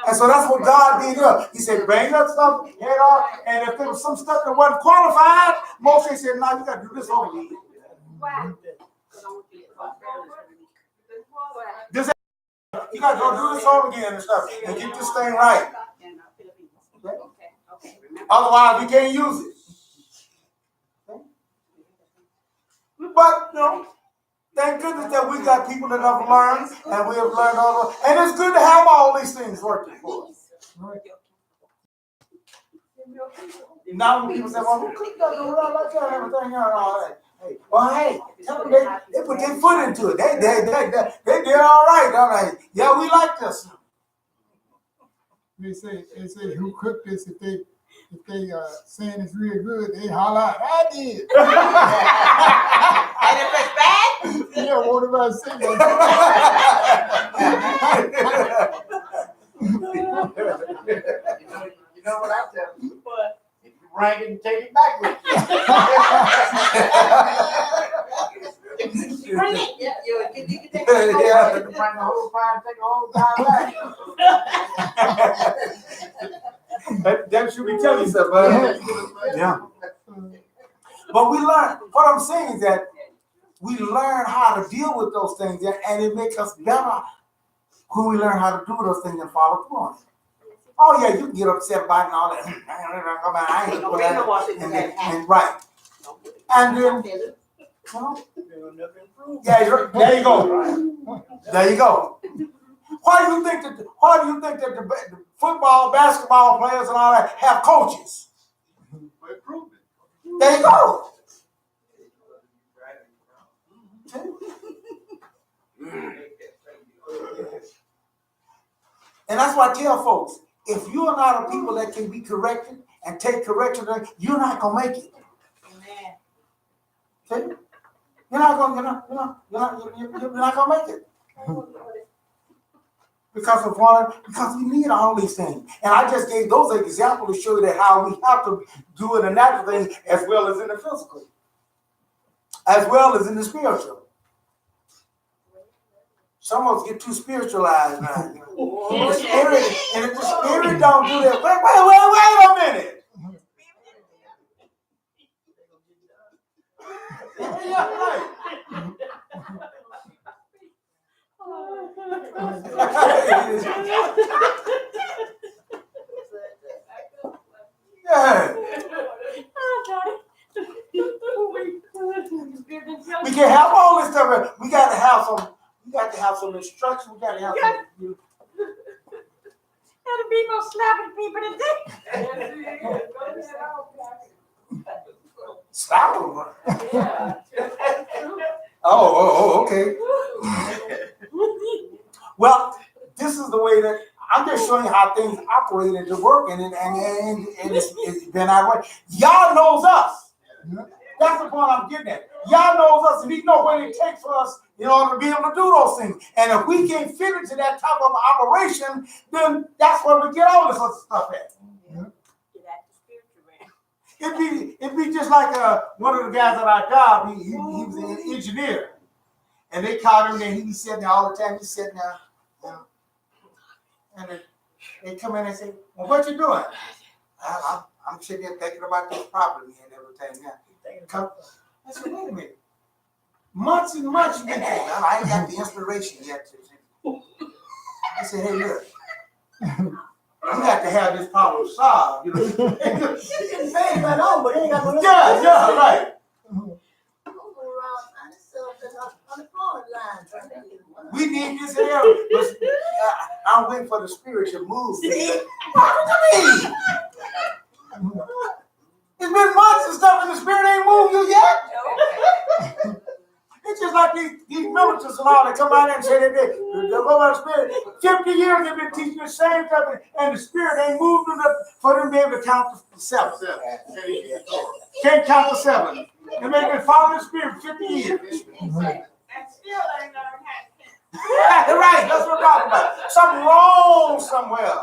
And so that's what God did here. He said, bring that stuff head on. And if there was some stuff that wasn't qualified, Moshe said, no, you got to do this over here. You got to go do this over again and stuff and get this thing right. Otherwise, we can't use it. But, thank goodness that we got people that have learned and we have learned all. And it's good to have all these things working for us. Right. Now when people say, well, who cooked that? Like that, everything and all that. Hey, well, hey, tell them they put their foot into it. They did all right. All right. Yeah, we like this. They say who cooked this? If they saying it's real good, they holler out, I did. And if it's bad, Yeah, what about saying that? You know what I tell you? If you bring it and take it back with you. bring it. Yeah, you can take it. You can bring the whole pie and take the whole pie back. That should be telling you something. Yeah. But we learn, what I'm saying is that we learn how to deal with those things, and it makes us better when we learn how to do those things and follow through on it. Oh yeah, you can get upset about it and all that. I ain't gonna and right. And then, yeah, there you go. There you go. Why do you think that the football, basketball players and all that have coaches? For improvement. There you go. And that's why I tell folks, if you are not a people that can be corrected and take correction, you're not gonna make it. Amen. See? You're not gonna make it. Because we need all these things. And I just gave those examples to show you that how we have to do in the natural thing as well as in the physical, as well as in the spiritual. Some of us get too spiritualized now. The spirit, and if the spirit don't do that, wait a minute. Yeah, right. Yeah. We can't have all this stuff. We got to have some instruction. We got to have some. There'll be no slapping people today. Slap them. Oh, okay. Well, this is the way that I'm just showing you how things operate and to work, and it's been our way. Y'all knows us. That's the point I'm getting at. Y'all knows us, and He knows what it takes for us in order to be able to do those things. And if we can't fit into that type of operation, then that's where we get all this other stuff at. It'd be just like one of the guys at our job. He was an engineer, And they caught him, and he be sitting there all the time. He's sitting there, and they come in and say, "Well, what you doing?" I'm sitting here thinking about this property and everything. Now, I said, "Wait a minute. Months and months you've been thinking. I ain't got the inspiration yet." I said, "Hey, look, you got to have this problem solved. You know." You can pay him that on, but he ain't got no. Yeah, right. We need this here. I'm waiting for the spirit to move. See? What do you mean? It's been months and stuff, and the spirit ain't moved you yet. It's just like these militants and all that come out and say they go by the spirit. 50 years they've been teaching the same stuff, and the spirit ain't moved enough for them to be able to count to 7. Can't count to 7. And they've been following the spirit for 50 years. And still ain't learned how to Right, that's what I'm talking about. Something wrong somewhere.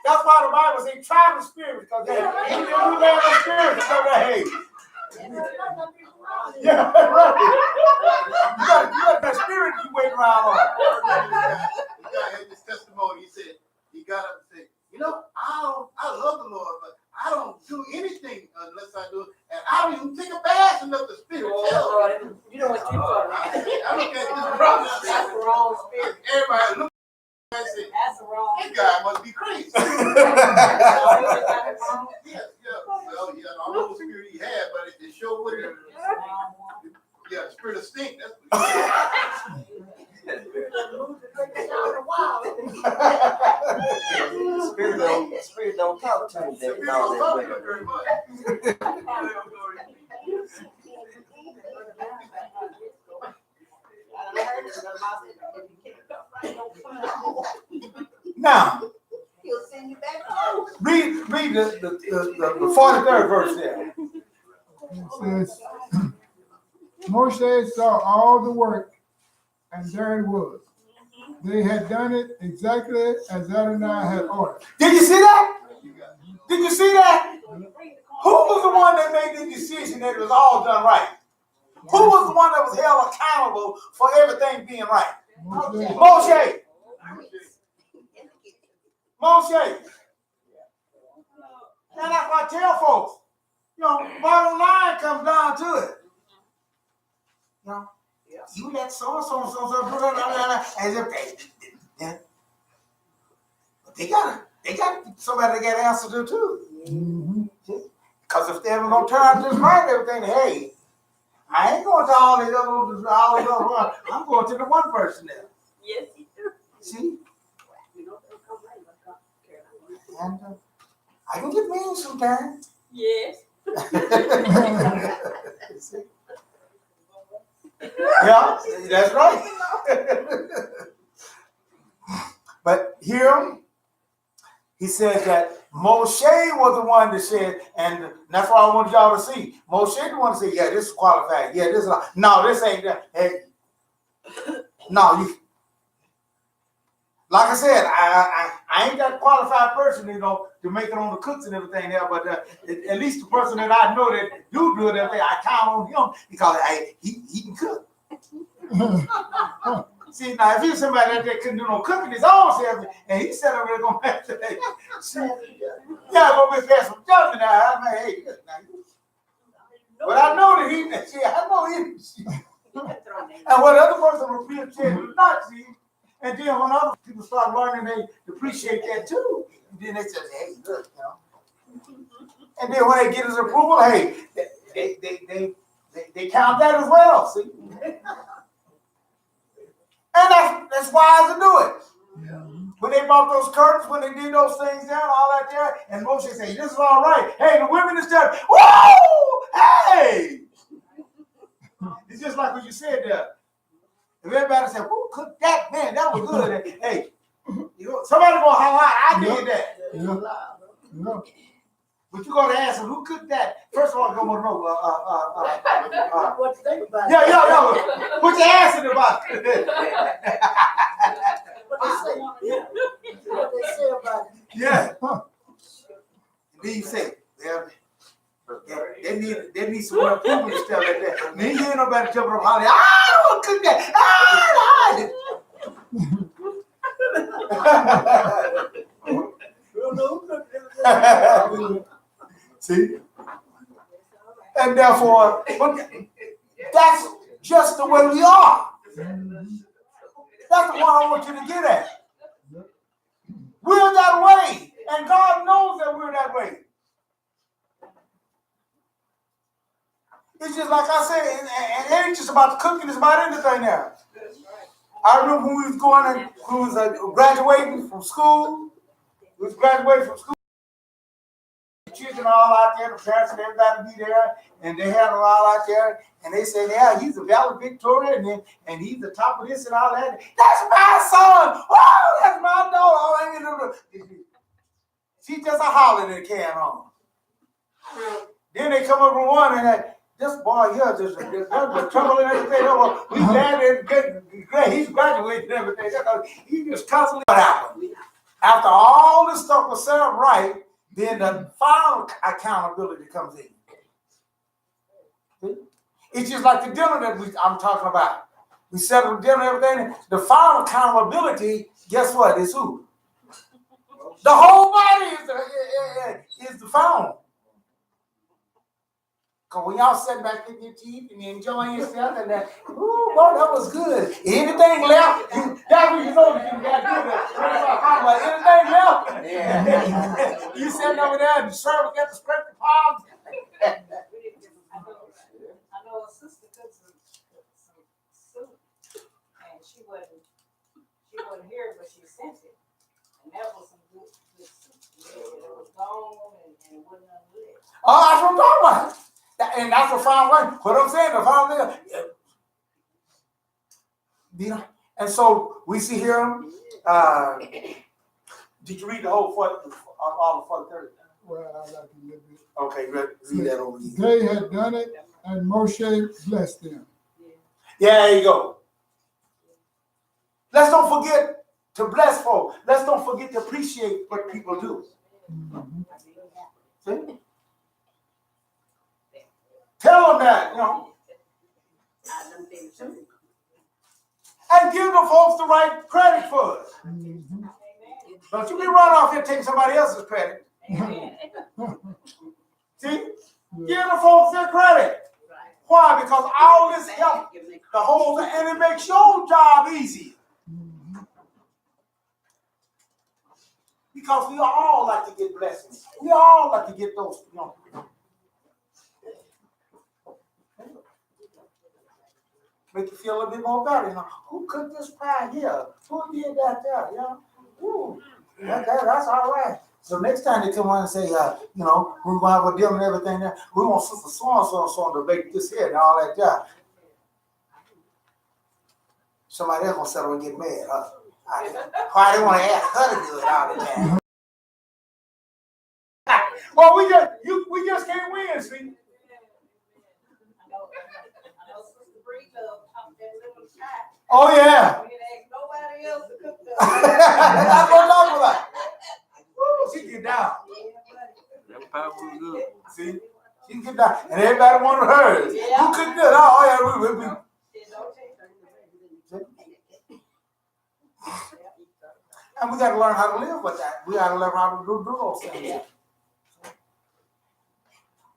That's why the Bible says try the spirit, because they you let the spirit because they hate. Yeah, right. You got that spirit you wait around on. The guy had this testimony. He said, he got up and said, I love the Lord, but I don't do anything unless I do it. And I don't even take a bath unless the spirit tells me. You know what you're talking about. I look at this brother. That's the wrong spirit. Everybody look and say, That's the wrong that guy must be crazy. spirit. Yeah. Well, yeah, I don't know what spirit he had, but it sure would have. Yeah, the spirit of stink. That's what Spirit don't talk to me. the spirit don't talk to him very much. Now, He'll send you back home. read the 43rd verse there. It says, Moshe saw all the work, and there it was. They had done it exactly as Adonai had ordered. Did you see that? Did you see that? Who was the one that made the decision that it was all done right? Who was the one that was held accountable for everything being right? Moshe. Moshe. And that's why I tell folks, bottom line comes down to it. You let so as if they got somebody that got an answer to too. Because if they ever gonna turn out just right, everything, hey, I ain't going to all these other, I'm going to the one person there. Yes, you do. See? And I can get mean sometimes. Yes. Yeah, that's right. But here, he says that Moshe was the one that said, and that's what I want y'all to see. Moshe the one to say, yeah, this is qualified. Yeah, this is no, this ain't that. Hey, no, you. Like I said, I ain't that qualified person, to make it on the cooks and everything there. But at least the person that I know that do it, everything, I count on him because he can cook. See, now if he's somebody that couldn't do no cooking his own self, and he said I'm really gonna have to, gonna be fast some judgment now. I'm like, hey, but I know that I know he. And what other person will feel changed not see. And then when other people start learning, they appreciate that too. And then they say, hey, look, And then when they get his approval, hey, they count that as well, see? And that's wise to do it. Yeah. When they bought those curtains, when they did those things down, all that there, and Moshe said, this is all right. Hey, the women is there. Woo! Hey! It's just like what you said there. If everybody said, who cooked that? Man, that was good. Hey, somebody gonna holler out, I did that. Yeah. But you gotta ask them, who cooked that? First of all, I want to know. What you think about it? Yeah. Put your ass in the box. What they say? What they say about it? Yeah. Then you say, well, they they need some improvement and stuff like that. Man, you ain't nobody jumping up hollering, I don't want to cook that. See? And therefore, but that's just the way we are. That's the one I want you to get at. We're that way, and God knows that we're that way. It's just like I said, and it ain't just about the cooking, it's about anything now. I remember when we was graduating from school, the children all out there, the parents and everybody be there, and they had them all out there, and they said, yeah, he's a valedictorian, and he's the top of this and all that. That's my son! Oh, that's my daughter! She's just a hollering and carrying on. Then they come up with one, and this boy here, just trouble and everything. We glad he's graduated and everything. He just constantly happened. After all this stuff was set up right, then the final accountability comes in. It's just like the dinner that I'm talking about. We settle the dinner and everything. The final accountability, guess what? Is who? The whole body is the phone. Because when y'all sit back in your teeth and enjoying yourself and that, ooh, boy, that was good. Anything left, that's when you know that you got good. Anything left? Yeah. You sitting over there and the server got the scrape the palms. I know a sister cooked some soup, and she wasn't here, but she sent it, and that was some good soup. It was gone and it wasn't unlit. Oh, that's what I'm talking about. And that's the final way. What I'm saying, the final thing. And so we see here. Did you read the whole all the 30? Well, I like to live it. Okay, read that over here. They had done it, and Moshe blessed them. Yeah, there you go. Let's don't forget to bless folks. Let's don't forget to appreciate what people do. Mm-hmm. See? Tell them that, and give the folks the right credit for it. Mm-hmm. Don't you be running off here taking somebody else's credit. See? Give the folks their credit. Why? Because all this help the whole thing, and it makes your job easy. Mm-hmm. Because we all like to get blessings. We all like to get those, make you feel a little bit more better. Who cooked this pie here? Who did that there? Ooh, that's all right. So next time they come on and say, we're going to have a dinner and everything there. We want Sister so to bake this here and all that there. Somebody else going to settle and get mad, huh? Why they want to ask her to do it all the time? Well, we just can't win, see? I know Sister Bree took that little shot. Oh, yeah. We didn't ask nobody else to cook the. That's what I'm talking about. Woo, she get down. That pie was good. See? She can get down. And everybody wanted hers. Yeah. Who cooked that? Oh, yeah, we. And we got to learn how to live with that. We got to learn how to do those things.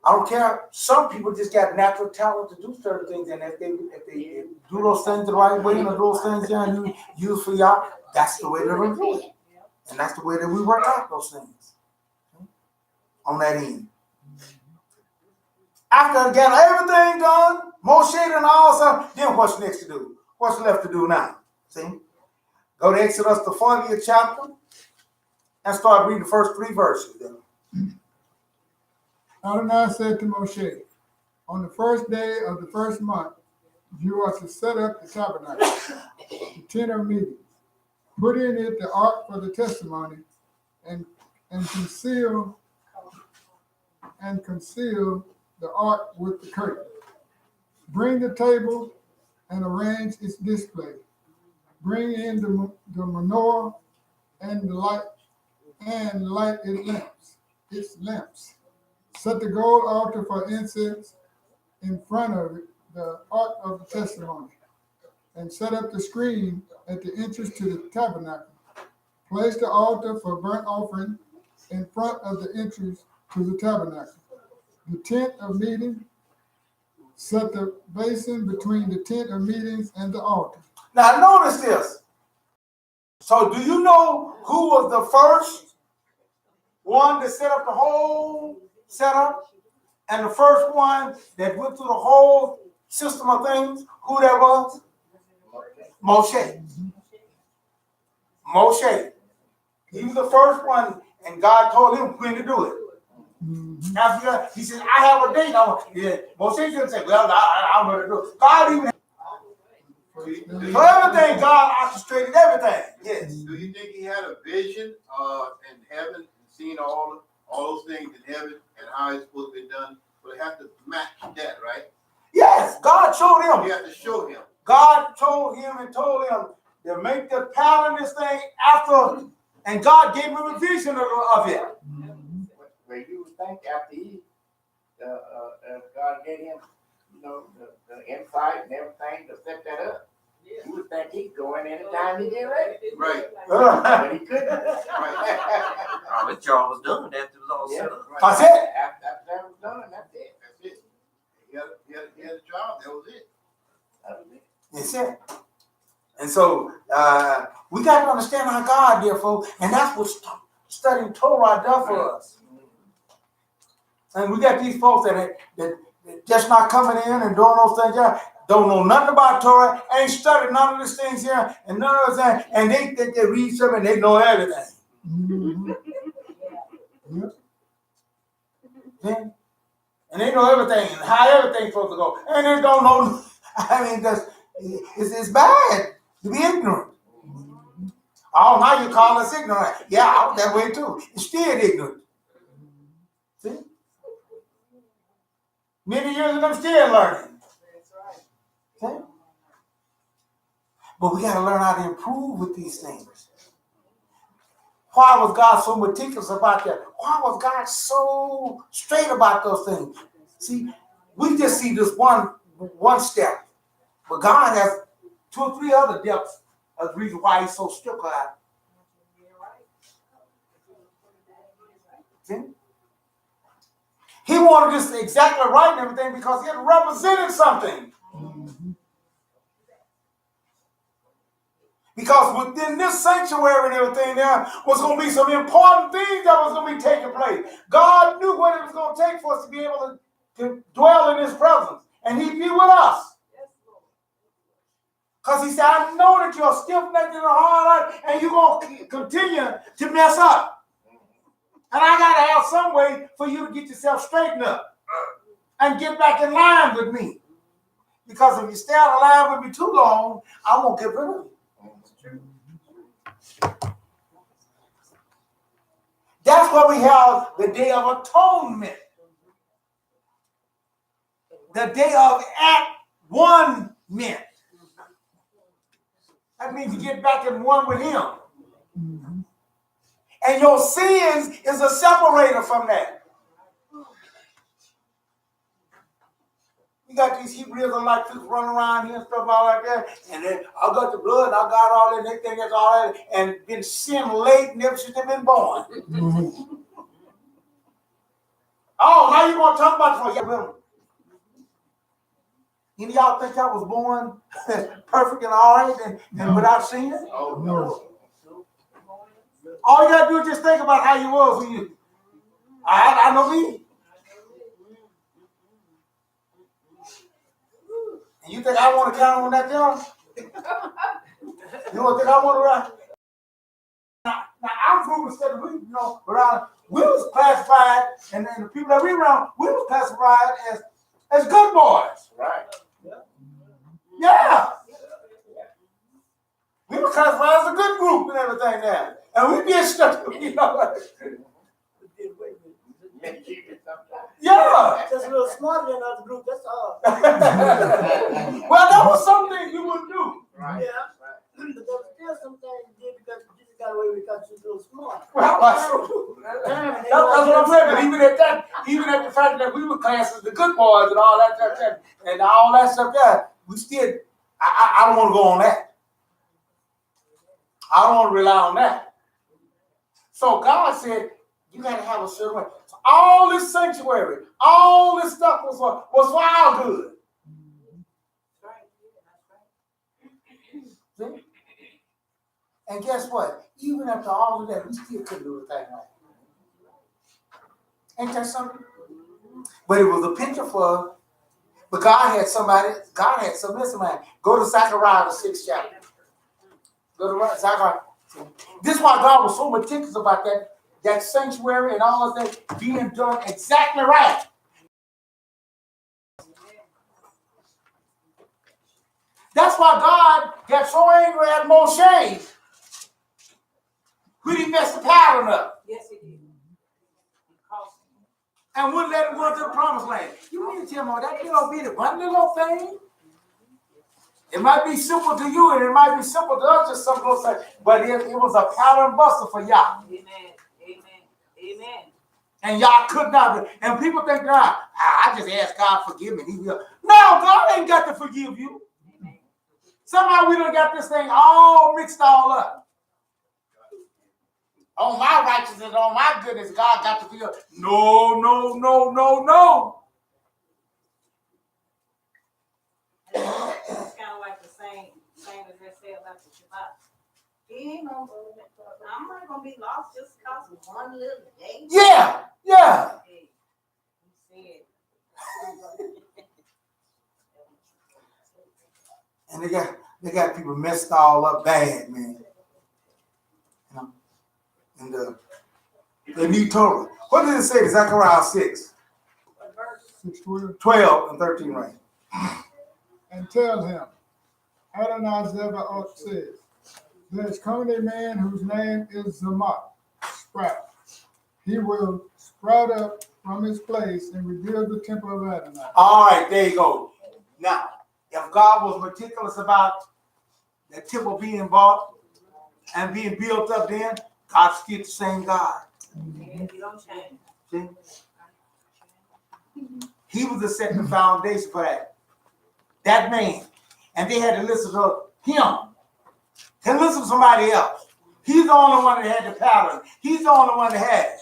I don't care. Some people just got natural talent to do certain things, and if they do those things the right way and do those things and you use for y'all, that's the way they're going to do it, and that's the way that we work out those things on that end. After I got everything done, Moshe and all stuff, then what's next to do? What's left to do now? See, go to Exodus the 40th chapter and start reading the first 3 verses. Then. Adonai said to Moshe, on the first day of the first month, you are to set up the tabernacle, the tent of meeting. Put in it the ark for the testimony, and conceal the ark with the curtain. Bring the table and arrange its display. Bring in the menorah and light its lamps. Set the gold altar for incense in front of it, the ark of the testimony, and set up the screen at the entrance to the tabernacle. Place the altar for burnt offering in front of the entrance to the tabernacle. The tent of meeting, set the basin between the tent of meetings and the altar. Now notice this. So do you know who was the first one to set up the whole setup? And the first one that went through the whole system of things, who that was? Moshe. Moshe. He was the first one, and God told him when to do it. After that, he said, I have a date. Moshe didn't say, well, I'm going to do it. God even for everything, God orchestrated everything. Yes. Do you think he had a vision in heaven and seeing all those things in heaven and how it's supposed to be done? But it have to match that, right? Yes, God showed him. You have to show him. God told him to make the pattern this thing after, and God gave him a vision of it. Where you would think after he, God gave him, the insight and everything to set that up. You would think he'd go in anytime he get ready. Right. But he couldn't. Oh, his job was done after it was all set up. Right. That's it. After that was done, that's it. That's it. He had a job. That was it. That was it. That's it. And so we got to understand our God, dear folks, and that's what studying Torah does for us. And we got these folks that just not coming in and doing those things here, don't know nothing about Torah, ain't studied none of these things here, and none of those things, and they think they read something and they know everything. Yeah. And they know everything and how everything's supposed to go. And they don't know, it's bad to be ignorant. Oh, now you call us ignorant. Yeah, I was that way too. You're still ignorant. See? Many years and I'm still learning. Okay? But we got to learn how to improve with these things. Why was God so meticulous about that? Why was God so straight about those things? See, we just see this one step. But God has 2 or 3 other depths of the reason why he's so strict about it. See? He wanted this exactly right and everything because it represented something. Because within this sanctuary and everything there was going to be some important things that was going to be taking place. God knew what it was going to take for us to be able to dwell in his presence. And he'd be with us. Because he said, I know that you're stiff-necked and hard and you're going to continue to mess up. And I got to have some way for you to get yourself straightened up and get back in line with me. Because if you stay out of line with me too long, I won't get rid of you. That's why we have the Day of Atonement. The Day of At-One-ment. That means you get back in one with him. And your sins is a separator from that. You got these Hebrew Israelite people running around here and stuff all like that. And then I got the blood and I got all that and they think that's all that and been sin late never since they've been born. Oh, now you're going to talk about it for you. Any of y'all think I was born perfect and all right and without sin? Oh, no. All you got to do is just think about how you was when you. I know me. And you think I want to count on that, John? You don't think I want to ride? Now our group instead of we was classified, and then the people that we around, we was classified as good boys. Right. Yeah. We were classified as a good group and everything there. And we did stuff, Yeah. Just a little smarter than other group, that's all. Well, that was something you would do. Right. Yeah. But there was still some things you did because you just got away because you're a little smart. Well, that's true. That's what I'm saying. But even at that, even at the fact that we were classed as the good boys and all that stuff, and all that stuff there, we still, I don't want to go on that. I don't want to rely on that. So God said, you got to have a certain way. So all this sanctuary, all this stuff was for our good. See? And guess what? Even after all of that, we still couldn't do a thing right. Ain't that something? But it was a picture for, but God had something else in mind. Go to Zechariah, the 6th chapter. Go to Zechariah. This is why God was so meticulous about that sanctuary and all of that being done exactly right. That's why God got so angry at Moshe when he messed the pattern up. Yes, it did. And wouldn't let him go to the promised land. You mean to tell me that little bitty one little thing? It might be simple to you and it might be simple to us, just some little thing, but it was a pattern buster for y'all. Amen. Amen. Amen. And y'all could not. And people think, I just ask God forgive me. He will. No, God ain't got to forgive you. Amen. Somehow we done got this thing all mixed all up. On my righteousness, on my goodness, God got to forgive. No, no, no, no, no. It's kind of like the same as they say about the Shabbat. He ain't gonna go back. I'm not gonna be lost just because of one little day. Yeah, yeah. Hey, he said. And they got people messed all up bad, man. You know, and the new Torah. What did it say? Zechariah 6, 12 and 13, right? And tell him, Adonai Zebaoth says, there is coming a man whose name is Zamach, sprout. He will sprout up from his place and rebuild the temple of Adonai. All right, there you go. Now, if God was meticulous about the temple being bought and being built up, then God's still the same God. You don't change. See? He was to set the foundation for that man. And they had to listen to him. They listen to somebody else. He's the only one that had the pattern. He's the only one that had it.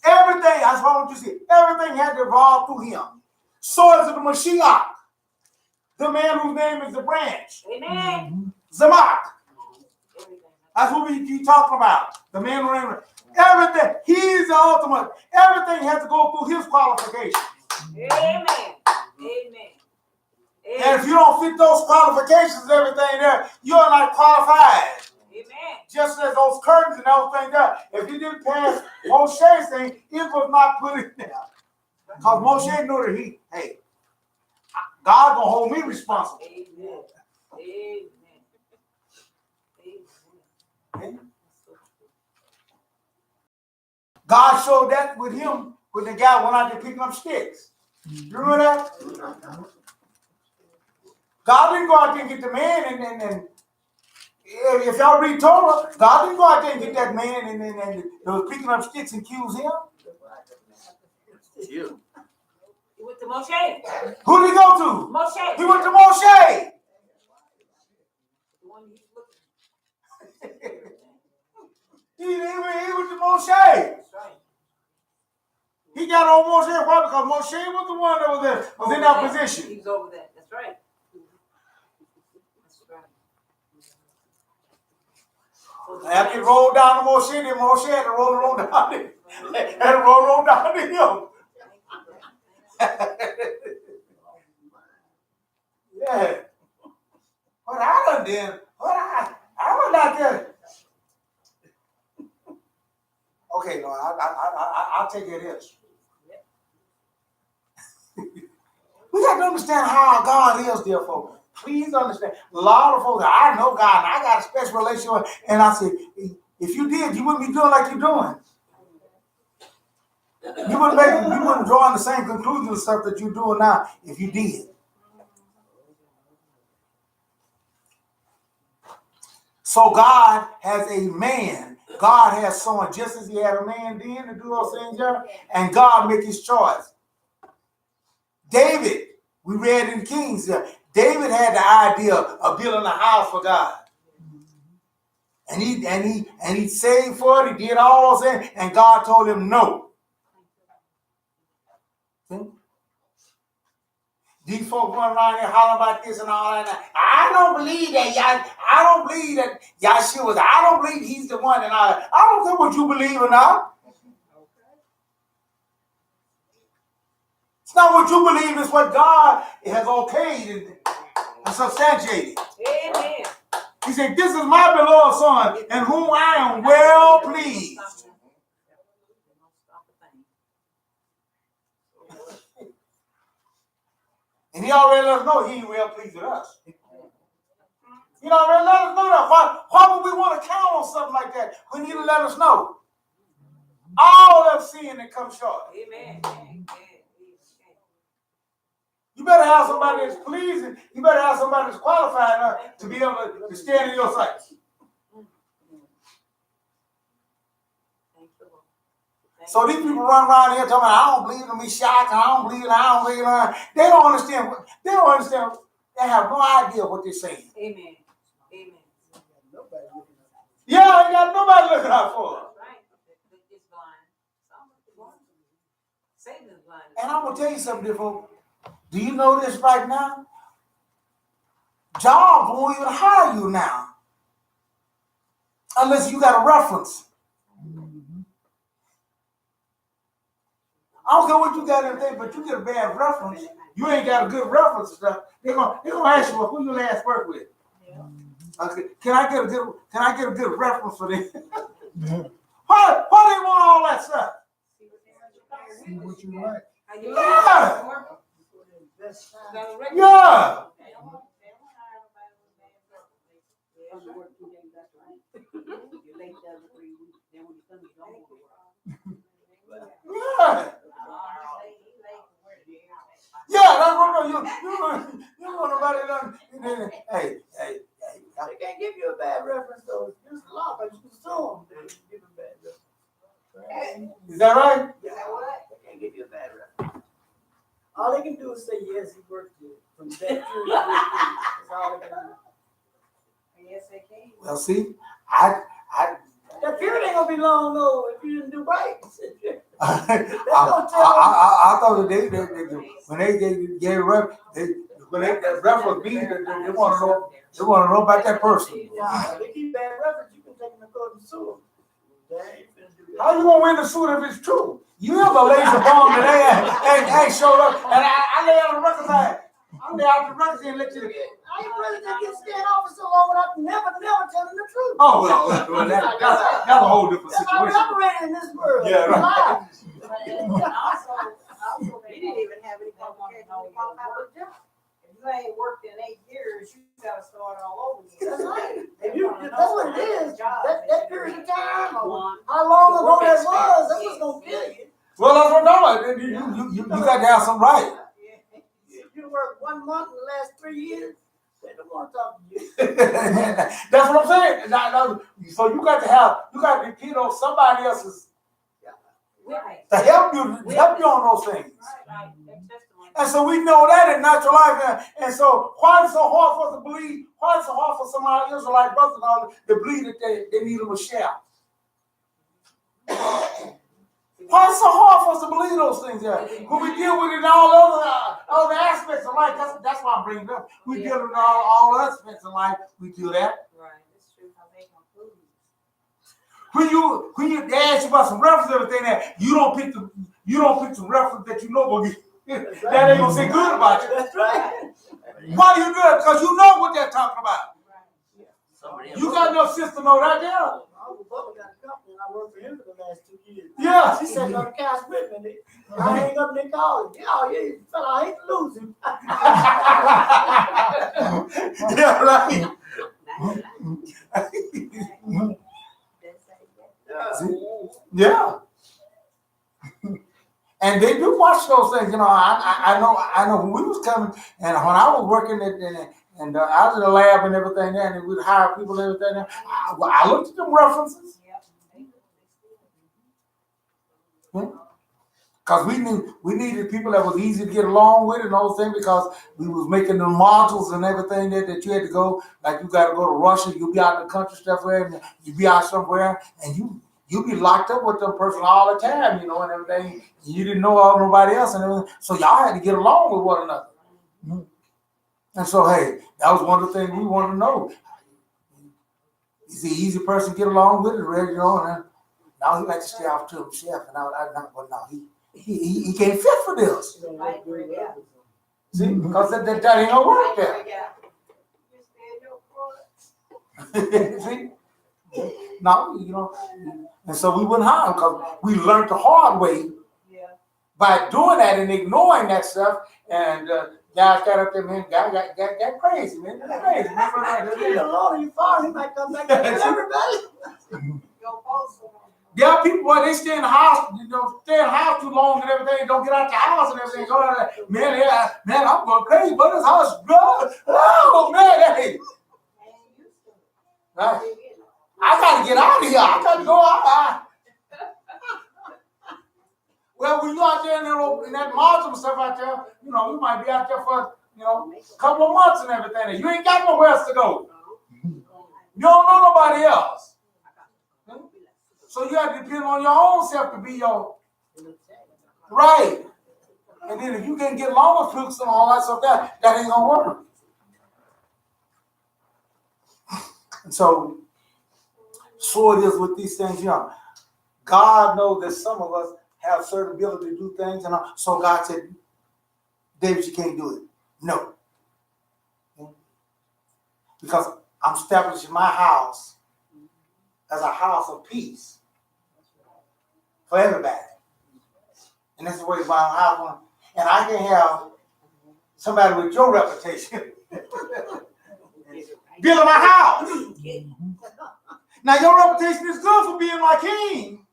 Everything, that's what I want you to see. Everything had to evolve through him. So is the Mashiach, the man whose name is the branch. Amen. Zamach. That's what we keep talking about. The man whose name is everything. He's the ultimate. Everything has to go through his qualifications. Amen. Amen. And if you don't fit those qualifications, everything there, you're not qualified. Amen. Just as those curtains and everything there, if you didn't pass Moshe's thing, it was not put in there. Because Moshe knew that hey, God gonna hold me responsible. Amen. Amen. Amen. God showed that with him, when the guy went out there picking up sticks. You remember that? God didn't go out there and get the man and if y'all read Torah, God didn't go out there and get that man and was picking up sticks and accuse him. You. He went to Moshe. Who did he go to? Moshe. He went to Moshe. The one he's looking. He went to Moshe. He got on Moshe. Why? Because Moshe was the one that was in that position. He's over there. That's right. After it rolled down to Moshe, then Moshe had to roll it on down to him. Had to roll it on down to him. Yeah. What I done did, I was out there. Okay, no, I'll take it as. We got to understand how our God is, dear folks. Please understand. A lot of folks, I know God, and I got a special relationship with him. And I said, if you did, you wouldn't be doing like you're doing. You wouldn't draw the same conclusions and stuff that you're doing now if you did. So God has a man God has someone just as he had a man then to do those things there, and God make his choice. David, we read in Kings there, David had the idea of building a house for God. And he saved for it, he did all those things, and God told him no. See? These folks run around there hollering about this and all that. I don't believe that, I don't believe that Yahshua, I don't believe he's the one and all that. I don't care what you believe or not. It's not what you believe, it's what God has okayed and substantiated. Amen. He said, this is my beloved son, in whom I am well pleased. And he already let us know he ain't well pleased with us. He already let us know that. Why would we want to count on something like that when he let us know? All have sinned and come short. Amen. You better have somebody that's pleasing. You better have somebody that's qualified to be able to stand in your sight. So these people run around here talking about, I don't believe in me shock, I don't believe in, I don't believe in. They don't understand. They don't understand. They have no idea what they're saying. Amen. Amen. Yeah, ain't got nobody looking out for them. Right. It's blind. Satan is blind. And I'm gonna tell you something, dear folks. Do you know this right now? Jobs won't even hire you now unless you got a reference. I don't care what you got in there, but you get a bad reference. You ain't got a good reference and stuff. They're gonna ask you, well, who you last worked with? Okay. Can I get a good reference for this? Why they want all that stuff? See what you like. Yeah. Yeah. Yeah. Yeah, that's what you want nobody done. Hey. They can't give you a bad reference though. It's just law, but you can sue them. They can give you a bad reference. Is that right? They can't give you a bad reference. All they can do is say yes, he worked here from that period. That's all they can do. Yes, they can. Well, see, That period ain't gonna be long though if you didn't do right. I thought that when they gave that reference meeting, they want to know about that person. Yeah, they keep bad reference. You can take them to court and sue them. They ain't finna do that. How you gonna win the suit if it's true? You have a laser bomb today and showed up, and I lay out the records. I lay out the records and let you. How you president can stay in office so long without never telling the truth? Oh well, that's a whole different That's how we situation. operate in this world. Yeah, right. Also, he didn't even have any qualifications to qualify for the job. If you ain't worked in 8 years, you gotta start all over again. That's right. That's what it is. That period of time, or how long ago that was, that's what's gonna kill you. Well, that's what I'm talking about. You got to have some right. If you work 1 month in the last 3 years, they don't want to talk to you. That's what I'm saying. So you got to depend on somebody else's to help you on those things. And so we know that in natural life. And so why is it so hard for us to believe? Why is it so hard for some of our Israelite brothers and all to believe that they need a Messiah? Why is it so hard for us to believe those things? When we deal with it in all other aspects of life, that's why I'm bringing it up. We deal with all aspects of life. We do that. Right, it's true. How they conclude. When you ask you about some reference, everything that you don't pick the reference that you know will get that ain't gonna say good about you. That's right. Why do you do that? Because you know what they're talking about. You got enough sense to know that now. Uncle Bubba got a company and I worked for him for the last 2 years. Yeah. She sat on the couch with me. I hang up and they call him. Yeah, fella, I hate to lose him. Yeah, right. Yeah. And they do watch those things, you know. I know when we was coming, and when I was working and I was in the lab and everything there, and we'd hire people and everything there. I looked at them references. Because we needed people that was easy to get along with and those things, because we was making the modules and everything that you had to go, like you got to go to Russia, you be out in the country stuff, and you be out somewhere, and you be locked up with them person all the time, you know, and everything. You didn't know all nobody else and everything, so y'all had to get along with one another. And so, hey, that was one of the things we wanted to know. Is he an easy person to get along with, you know, and now he likes to stay off to himself, and he can't fit for this. See, because that ain't gonna work there. See? No, you know, and so we wouldn't hire him because we learned the hard way by doing that and ignoring that stuff. And guys got up there, man, guy got crazy, man. Got crazy. The Lord, you far, he might come back and kill everybody. There are people where they stay in the house, you know, stay in the house too long and everything, don't get out the house and everything. Man, I'm going crazy, but this house is good. Oh, man, hey. Right. I got to get out of here. I got to go out. Well, when you're out there in that module stuff out there, you know, you might be out there for, you know, a couple of months and everything. And you ain't got nowhere else to go. You don't know nobody else. So you have to depend on your own self to be your right. And then if you can get along with folks and all that stuff, that ain't gonna work. And so it is with these things, you know. God knows that some of us have certain ability to do things, and so God said, David, you can't do it. No. Because I'm establishing my house as a house of peace for everybody. And that's the way my house, and I can have somebody with your reputation building my house. Now your reputation is good for being my king,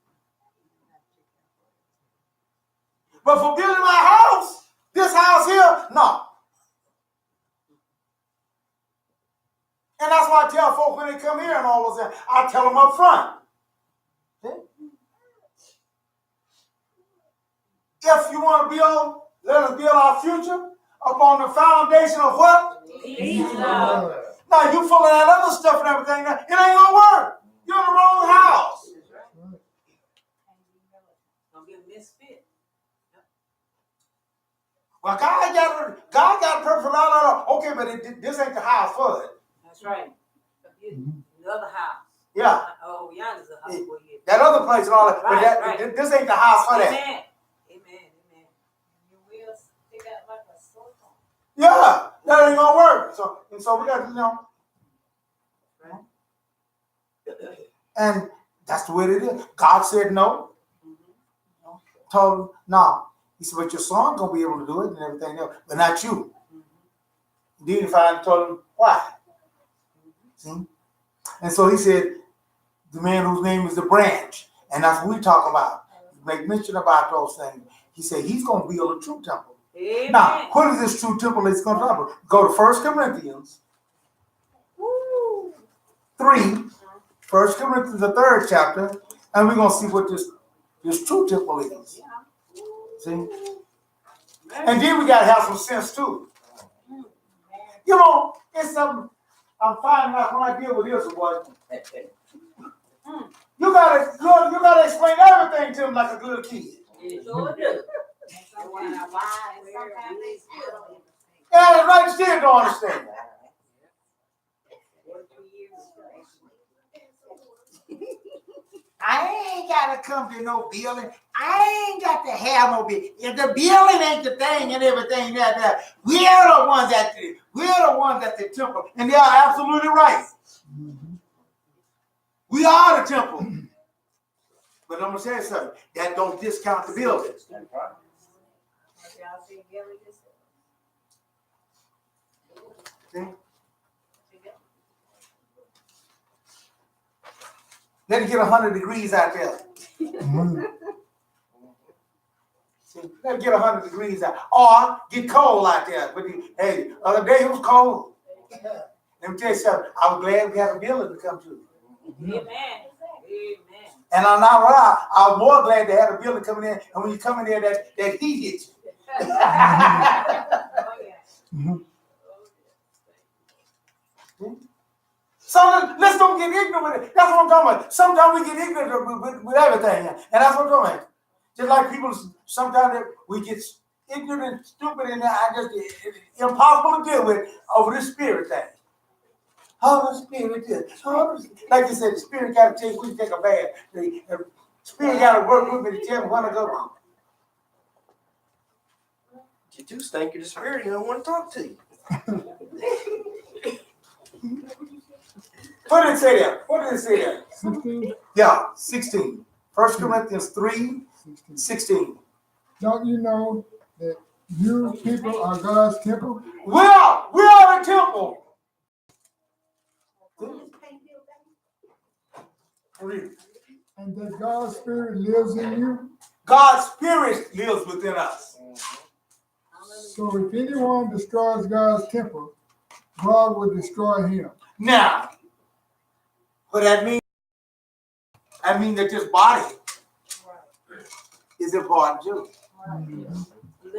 but for building my house, this house here, no. And that's why I tell folks when they come here and all those things, I tell them up front. If you want to build, let us build our future upon the foundation of what? Peace. Now you full of that other stuff and everything, it ain't gonna work. You're in the wrong house. Don't be a misfit. Well, God got a perfect lot of, okay, but this ain't the house for it. That's right. The other house. Yeah. Oh, yeah, there's a house for you. That other place and all that, Right, but this ain't the house for that. Amen. You will stick out like a sore thumb. Yeah, that ain't gonna work. So we got to, you know. And that's the way it is. God said no. Told him no. He said, but your son gonna be able to do it and everything else, but not you. Then he finally told him why. See? And so he said, the man whose name is the branch, and that's what we talk about. Make mention about those things. He said he's gonna build a true temple. Amen. Now, what is this true temple that's going to happen? Go to 1 Corinthians 3, 1 Corinthians, the 3rd chapter, and we're going to see what this true temple is. See? And then we got to have some sense too. You know, it's something I'm finding out when I deal with this one. You gotta explain everything to them like a little kid. You sure do. Yeah, that's right, you still don't understand. I ain't gotta come to no building. I ain't got to have no building. If the building ain't the thing and everything that we're the ones at the temple, and they are absolutely right. We are the temple. But I'm gonna say something. That don't discount the building. See? Let it get 100 degrees out there. See, let it get 100 degrees out. Or get cold out there. But hey, the other day it was cold. Let me tell you something. I was glad we had a building to come to. Amen. Amen. And I'm not right. I was more glad they had a building coming in, and when you come in there, that heat hit you. Oh, yeah. So let's don't get ignorant with it. That's what I'm talking about. Sometimes we get ignorant with everything, and that's what I'm talking about. Just like people, sometimes we get ignorant and stupid, and it's impossible to deal with over this spirit thing. Holy Spirit, like you said, the Spirit got to tell you when you take a bath. The Spirit got to work with me to tell me when to go. You too stink in the spirit. You don't want to talk to you. What did it say there? What did it say there? 16. Yeah, 16. 1 Corinthians 3, 16. Don't you know that you people are God's temple? We are the temple. Read it. And that God's Spirit lives in you? God's Spirit lives within us. So if anyone destroys God's temple, God will destroy him. Now, what that means? I mean that this body is important too. Mhm.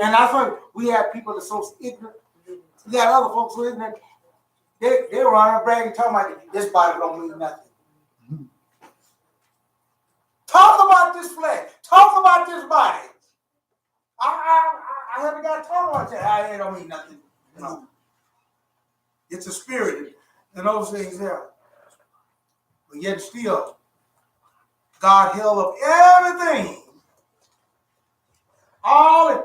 And that's why we have people that are so ignorant. You got other folks who are ignorant. They run around bragging, talking about this body don't mean nothing. Talk about this flesh. Talk about this body. I haven't got to talk about that. It don't mean nothing. You know, it's a spirit and those things there. But yet still, God held up everything.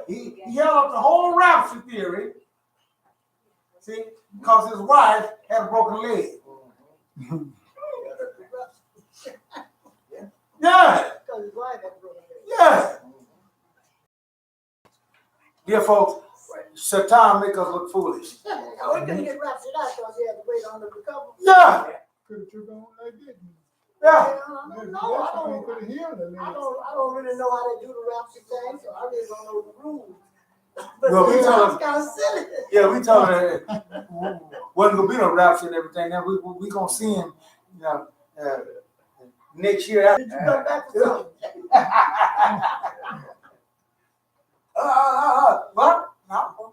He held up the whole rapture theory. See, because his wife had a broken leg. Yeah. Yeah. Dear folks, Satan make us look foolish. We couldn't get raptured out because he had to wait on the recovery. Yeah. Could have took on like this. Yeah. I don't really know how they do the rapture thing, so I really don't know the rules. But Well, we it told sounds kind of silly. Yeah, we told her wasn't gonna be no rapture and everything. Now we gonna see him, you know, next year. Did you come back to something? What? No.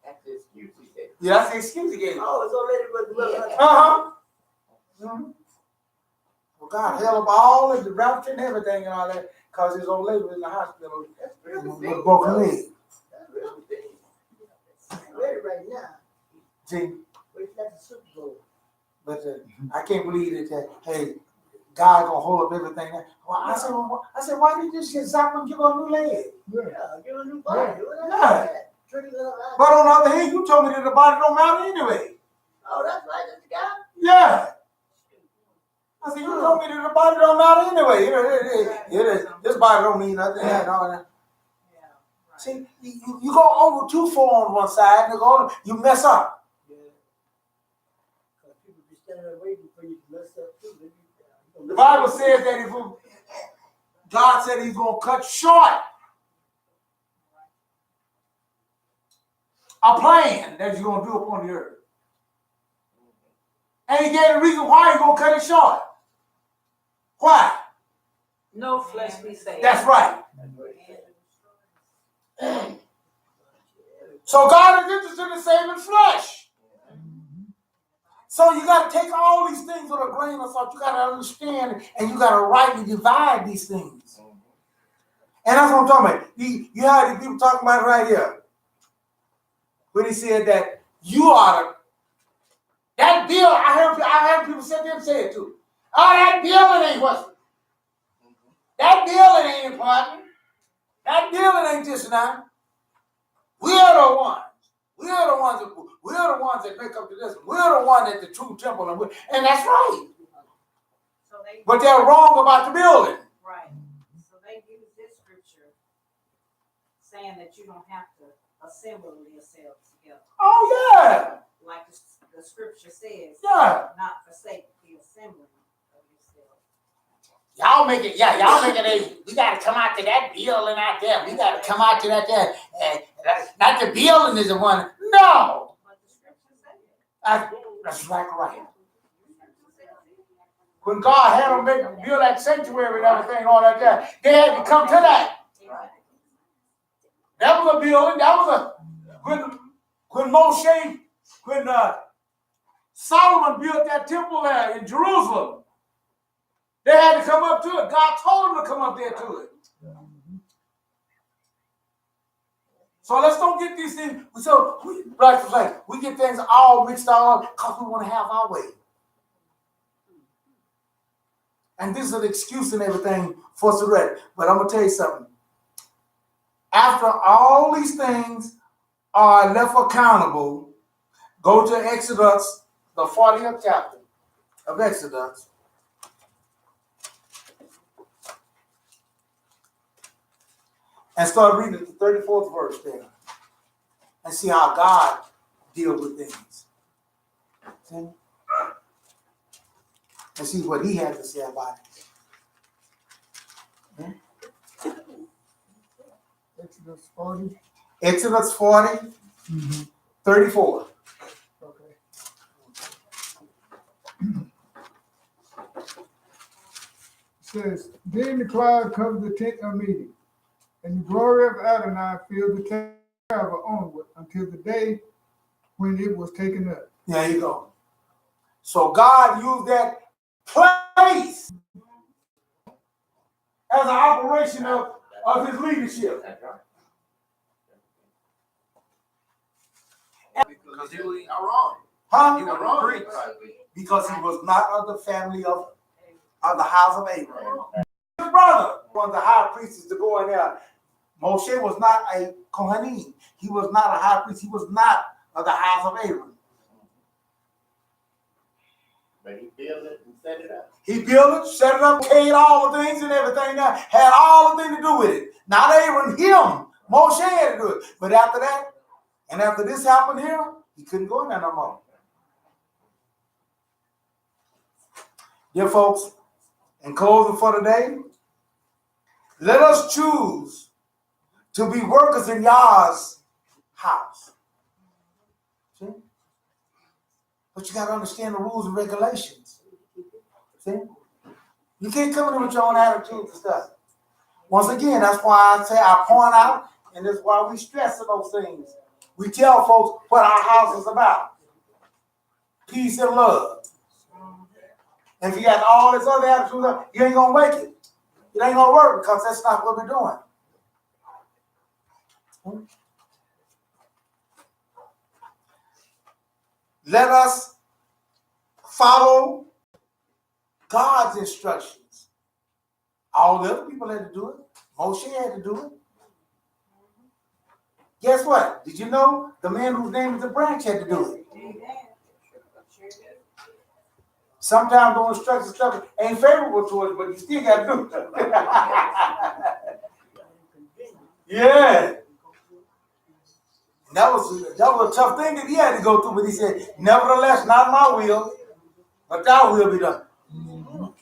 That's the excuse he said. Yeah, that's the excuse again. Oh, it's already with Mm-hmm. Well, God held up all of the rapture and everything and all that because his old lady was in the hospital with a broken leg. That's really big. Ready right now. See, Wait till the Super Bowl. but I can't believe that. Hey, God gonna hold up everything. Well, I said, why didn't you just get zapped and give her a new leg? Yeah, give a new body. Yeah. But on the other hand, you told me that the body don't matter anyway. Oh, that's right, that's the guy? Yeah. I said, you told me that the body don't matter anyway. This body don't mean nothing. And all that. See, you go over too far on one side, and you mess up. Yeah. Because people be standing there waiting for you to mess up too. The Bible says that if God said he's going to cut short a plan that he's going to do upon the earth. And he gave the reason why he's going to cut it short. Why? No flesh be saved. That's right. So God is interested in saving flesh. So you got to take all these things with a grain of salt. You got to understand, and you got to rightly divide these things. And that's what I'm talking about. You heard the people talking about it right here. When he said that you are the, that bill, I heard people say it too. Oh, that bill, it ain't what's, that bill, it ain't important. That bill, it ain't just now. We're the ones. We're the ones that make up to this. We're the ones at the true temple, and that's right. So But they're wrong about the building. right. So they use this scripture saying that you don't have to assemble yourselves together. Oh yeah. Like the scripture says, Yeah. not forsake the assembling of yourselves. Y'all make it, we got to come out to that building out there. We got to come out to that there. And not the building is the one. No. But the scripture says it. That's right. when God had them build that sanctuary and everything, all that there, they had to come to that. That was a building. That was a when Moshe, when Solomon built that temple there in Jerusalem, they had to come up to it. God told them to come up there to it. So let's don't get these things. So we get things all mixed up because we want to have our way. And this is an excuse and everything for surrender. But I'm going to tell you something. After all these things are left accountable, go to Exodus, the 40th chapter of Exodus. And start reading the 34th verse there. And see how God deals with things. See? And see what he had to say about it. Hmm? Exodus 40. Exodus 40, 34. Okay. It says, then the cloud covered the tent of meeting, and the glory of Adonai filled the tabernacle onward until the day when it was taken up. There you go. So God used that place as an operation of his leadership. Because he was wrong. Huh? he was a priest. Because he was not of the family of the house of Abraham. His brother, one of the high priests, to go in there. Moshe was not a Kohanim. He was not a high priest. He was not of the house of Abraham. But he built it and set it up. He built it, set it up, paid all the things and everything there, had all the things to do with it. Not Aaron, him. Moshe had to do it. But after that, and after this happened here, he couldn't go in there no more. Dear folks, in closing for today, let us choose to be workers in Yah's house. See? But you got to understand the rules and regulations. See? You can't come in with your own attitudes and stuff. Once again, that's why I say I point out, and that's why we stress those things. We tell folks what our house is about. Peace and love. And if you got all this other attitude, you ain't going to make it. It ain't going to work because that's not what we're doing. Let us follow God's instructions. All the other people had to do it. Moshe had to do it. Guess what? Did you know the man whose name is the branch had to do it? Sometimes those instructions stuff ain't favorable to us, but you still got to do it. Yeah. And that was a tough thing that he had to go through, but he said, nevertheless, not my will, but thy will be done.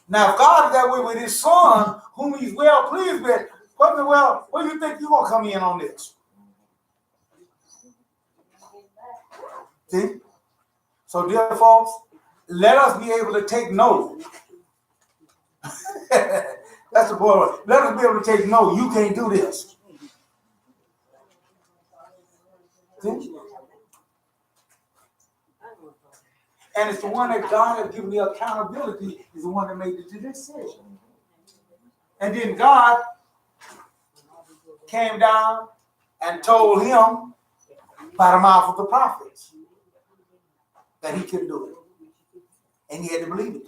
Now, if God is that way with his son, whom he's well pleased with, what do you think you're going to come in on this? See? So, dear folks, let us be able to take note. That's the point. Let us be able to take note. You can't do this. See? And it's the one that God has given the accountability is the one that made the decision. And then God came down and told him by the mouth of the prophets that he couldn't do it. And he had to believe it.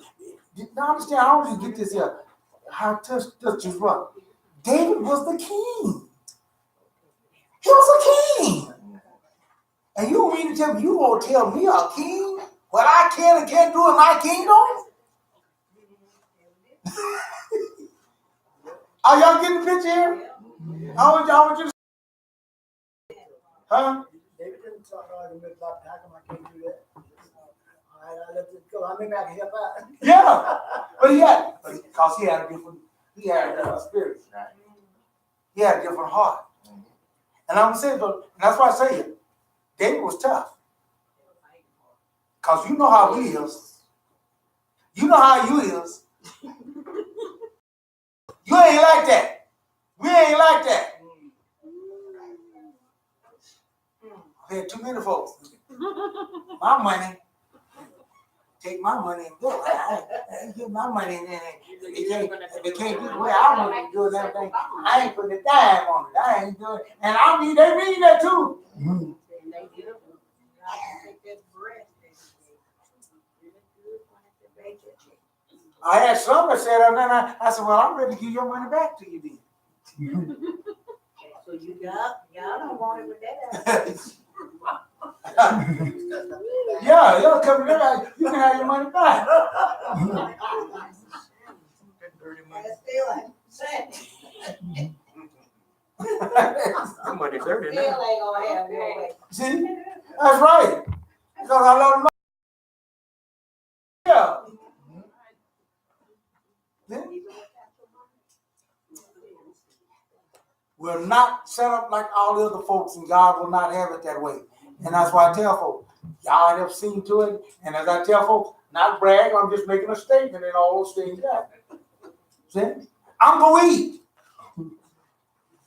Now understand, I don't just get this here. How touch is right. David was the king. He was a king. And you mean to tell me, you won't tell me a king what I can and can't do in my kingdom? Are y'all getting the picture here? I want you to. Huh? David didn't talk argument about how come I can't do that. All right, I let it go. I mean, I can help out. Yeah, but because he had a different spirit. He had a different heart. And I'm saying, and that's why I say it. David was tough. Because you know how he is. You know how you is. You ain't like that. We ain't like that. I had too many folks. My money. Take my money and go. I get my money and then they can't do the way I want to do it and everything. I ain't putting a dime on it. I ain't doing it. And they mean that too. I had some that said, and then I said, well, I'm ready to give your money back to you then. So y'all don't want it with that. Yeah, you'll come here. You can have your money back. That's still ain't saying. That money dirty Still now. ain't gonna have your way. See, that's right. Because I let them know. Yeah. We're not set up like all the other folks, and God will not have it that way. And that's why I tell folks, y'all have seen to it. And as I tell folks, not brag, I'm just making a statement and all those things. Yeah. See? I'm going to eat.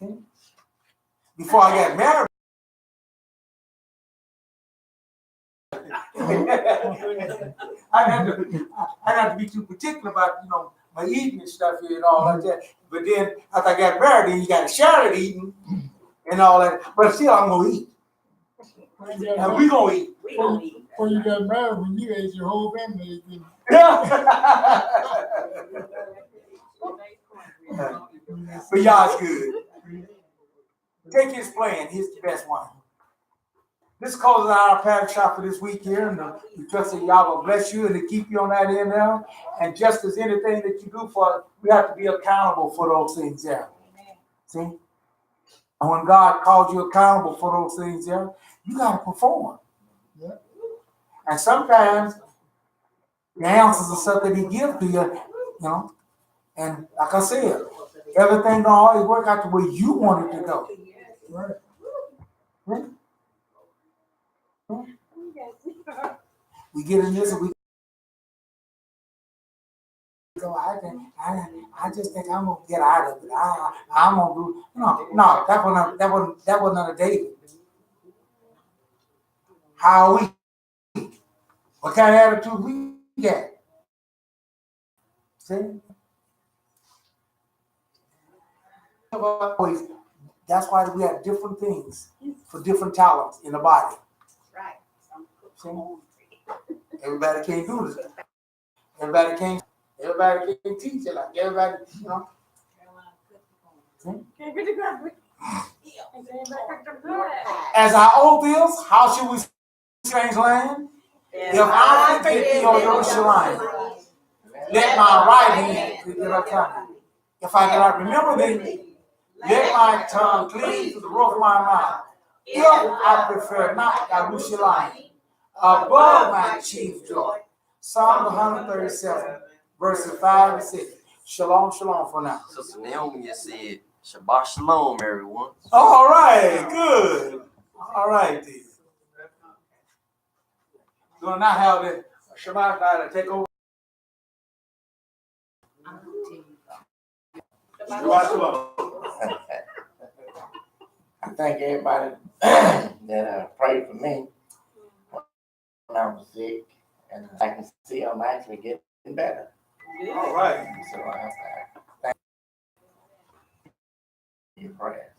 See? Before I got married, I got to be too particular about, my eating and stuff here and all like that. But then after I got married, then you got to share it eating and all that. But still, I'm going to eat. And we going to eat. We gonna eat. Before you got married, when you ate, your whole family ate. Yeah. But y'all's good. Take his plan. He's the best one. This closes our Parashah for this week here, and we trust that y'all will bless you and to keep you on that end now. And just as anything that you do for us, we have to be accountable for those things there. See? And when God calls you accountable for those things there, you got to perform. Yeah. And sometimes the answers are stuff that He gives to you, and like I said, everything don't always work out the way you want it to go. Right. Hmm? We get in this and we go, I just think I'm gonna get out of it. I'm gonna do no, that wasn't a David. How are we? What kind of attitude we got? See? That's why we have different things for different talents in the body. Right. See? Everybody can't do this. Everybody can't teach it like everybody, As our oath is, how should we strange land? If I forget thee, O Yerushalayim, let my right hand forget our tongue. If I cannot remember thee, let my tongue cleave to the roof of my mouth. If I prefer not Yerushalayim above my chief joy. Psalm 137, verses 5 and 6. Shalom, shalom for now. Sister Naomi just said, Shabbat Shalom, everyone. All right, good. All right, then. We'll not have the Shabbat guy to take over. Shabbat shalom. I thank everybody that prayed for me when I was sick, and I can see I'm actually getting better. All right. So I thank you for your prayers.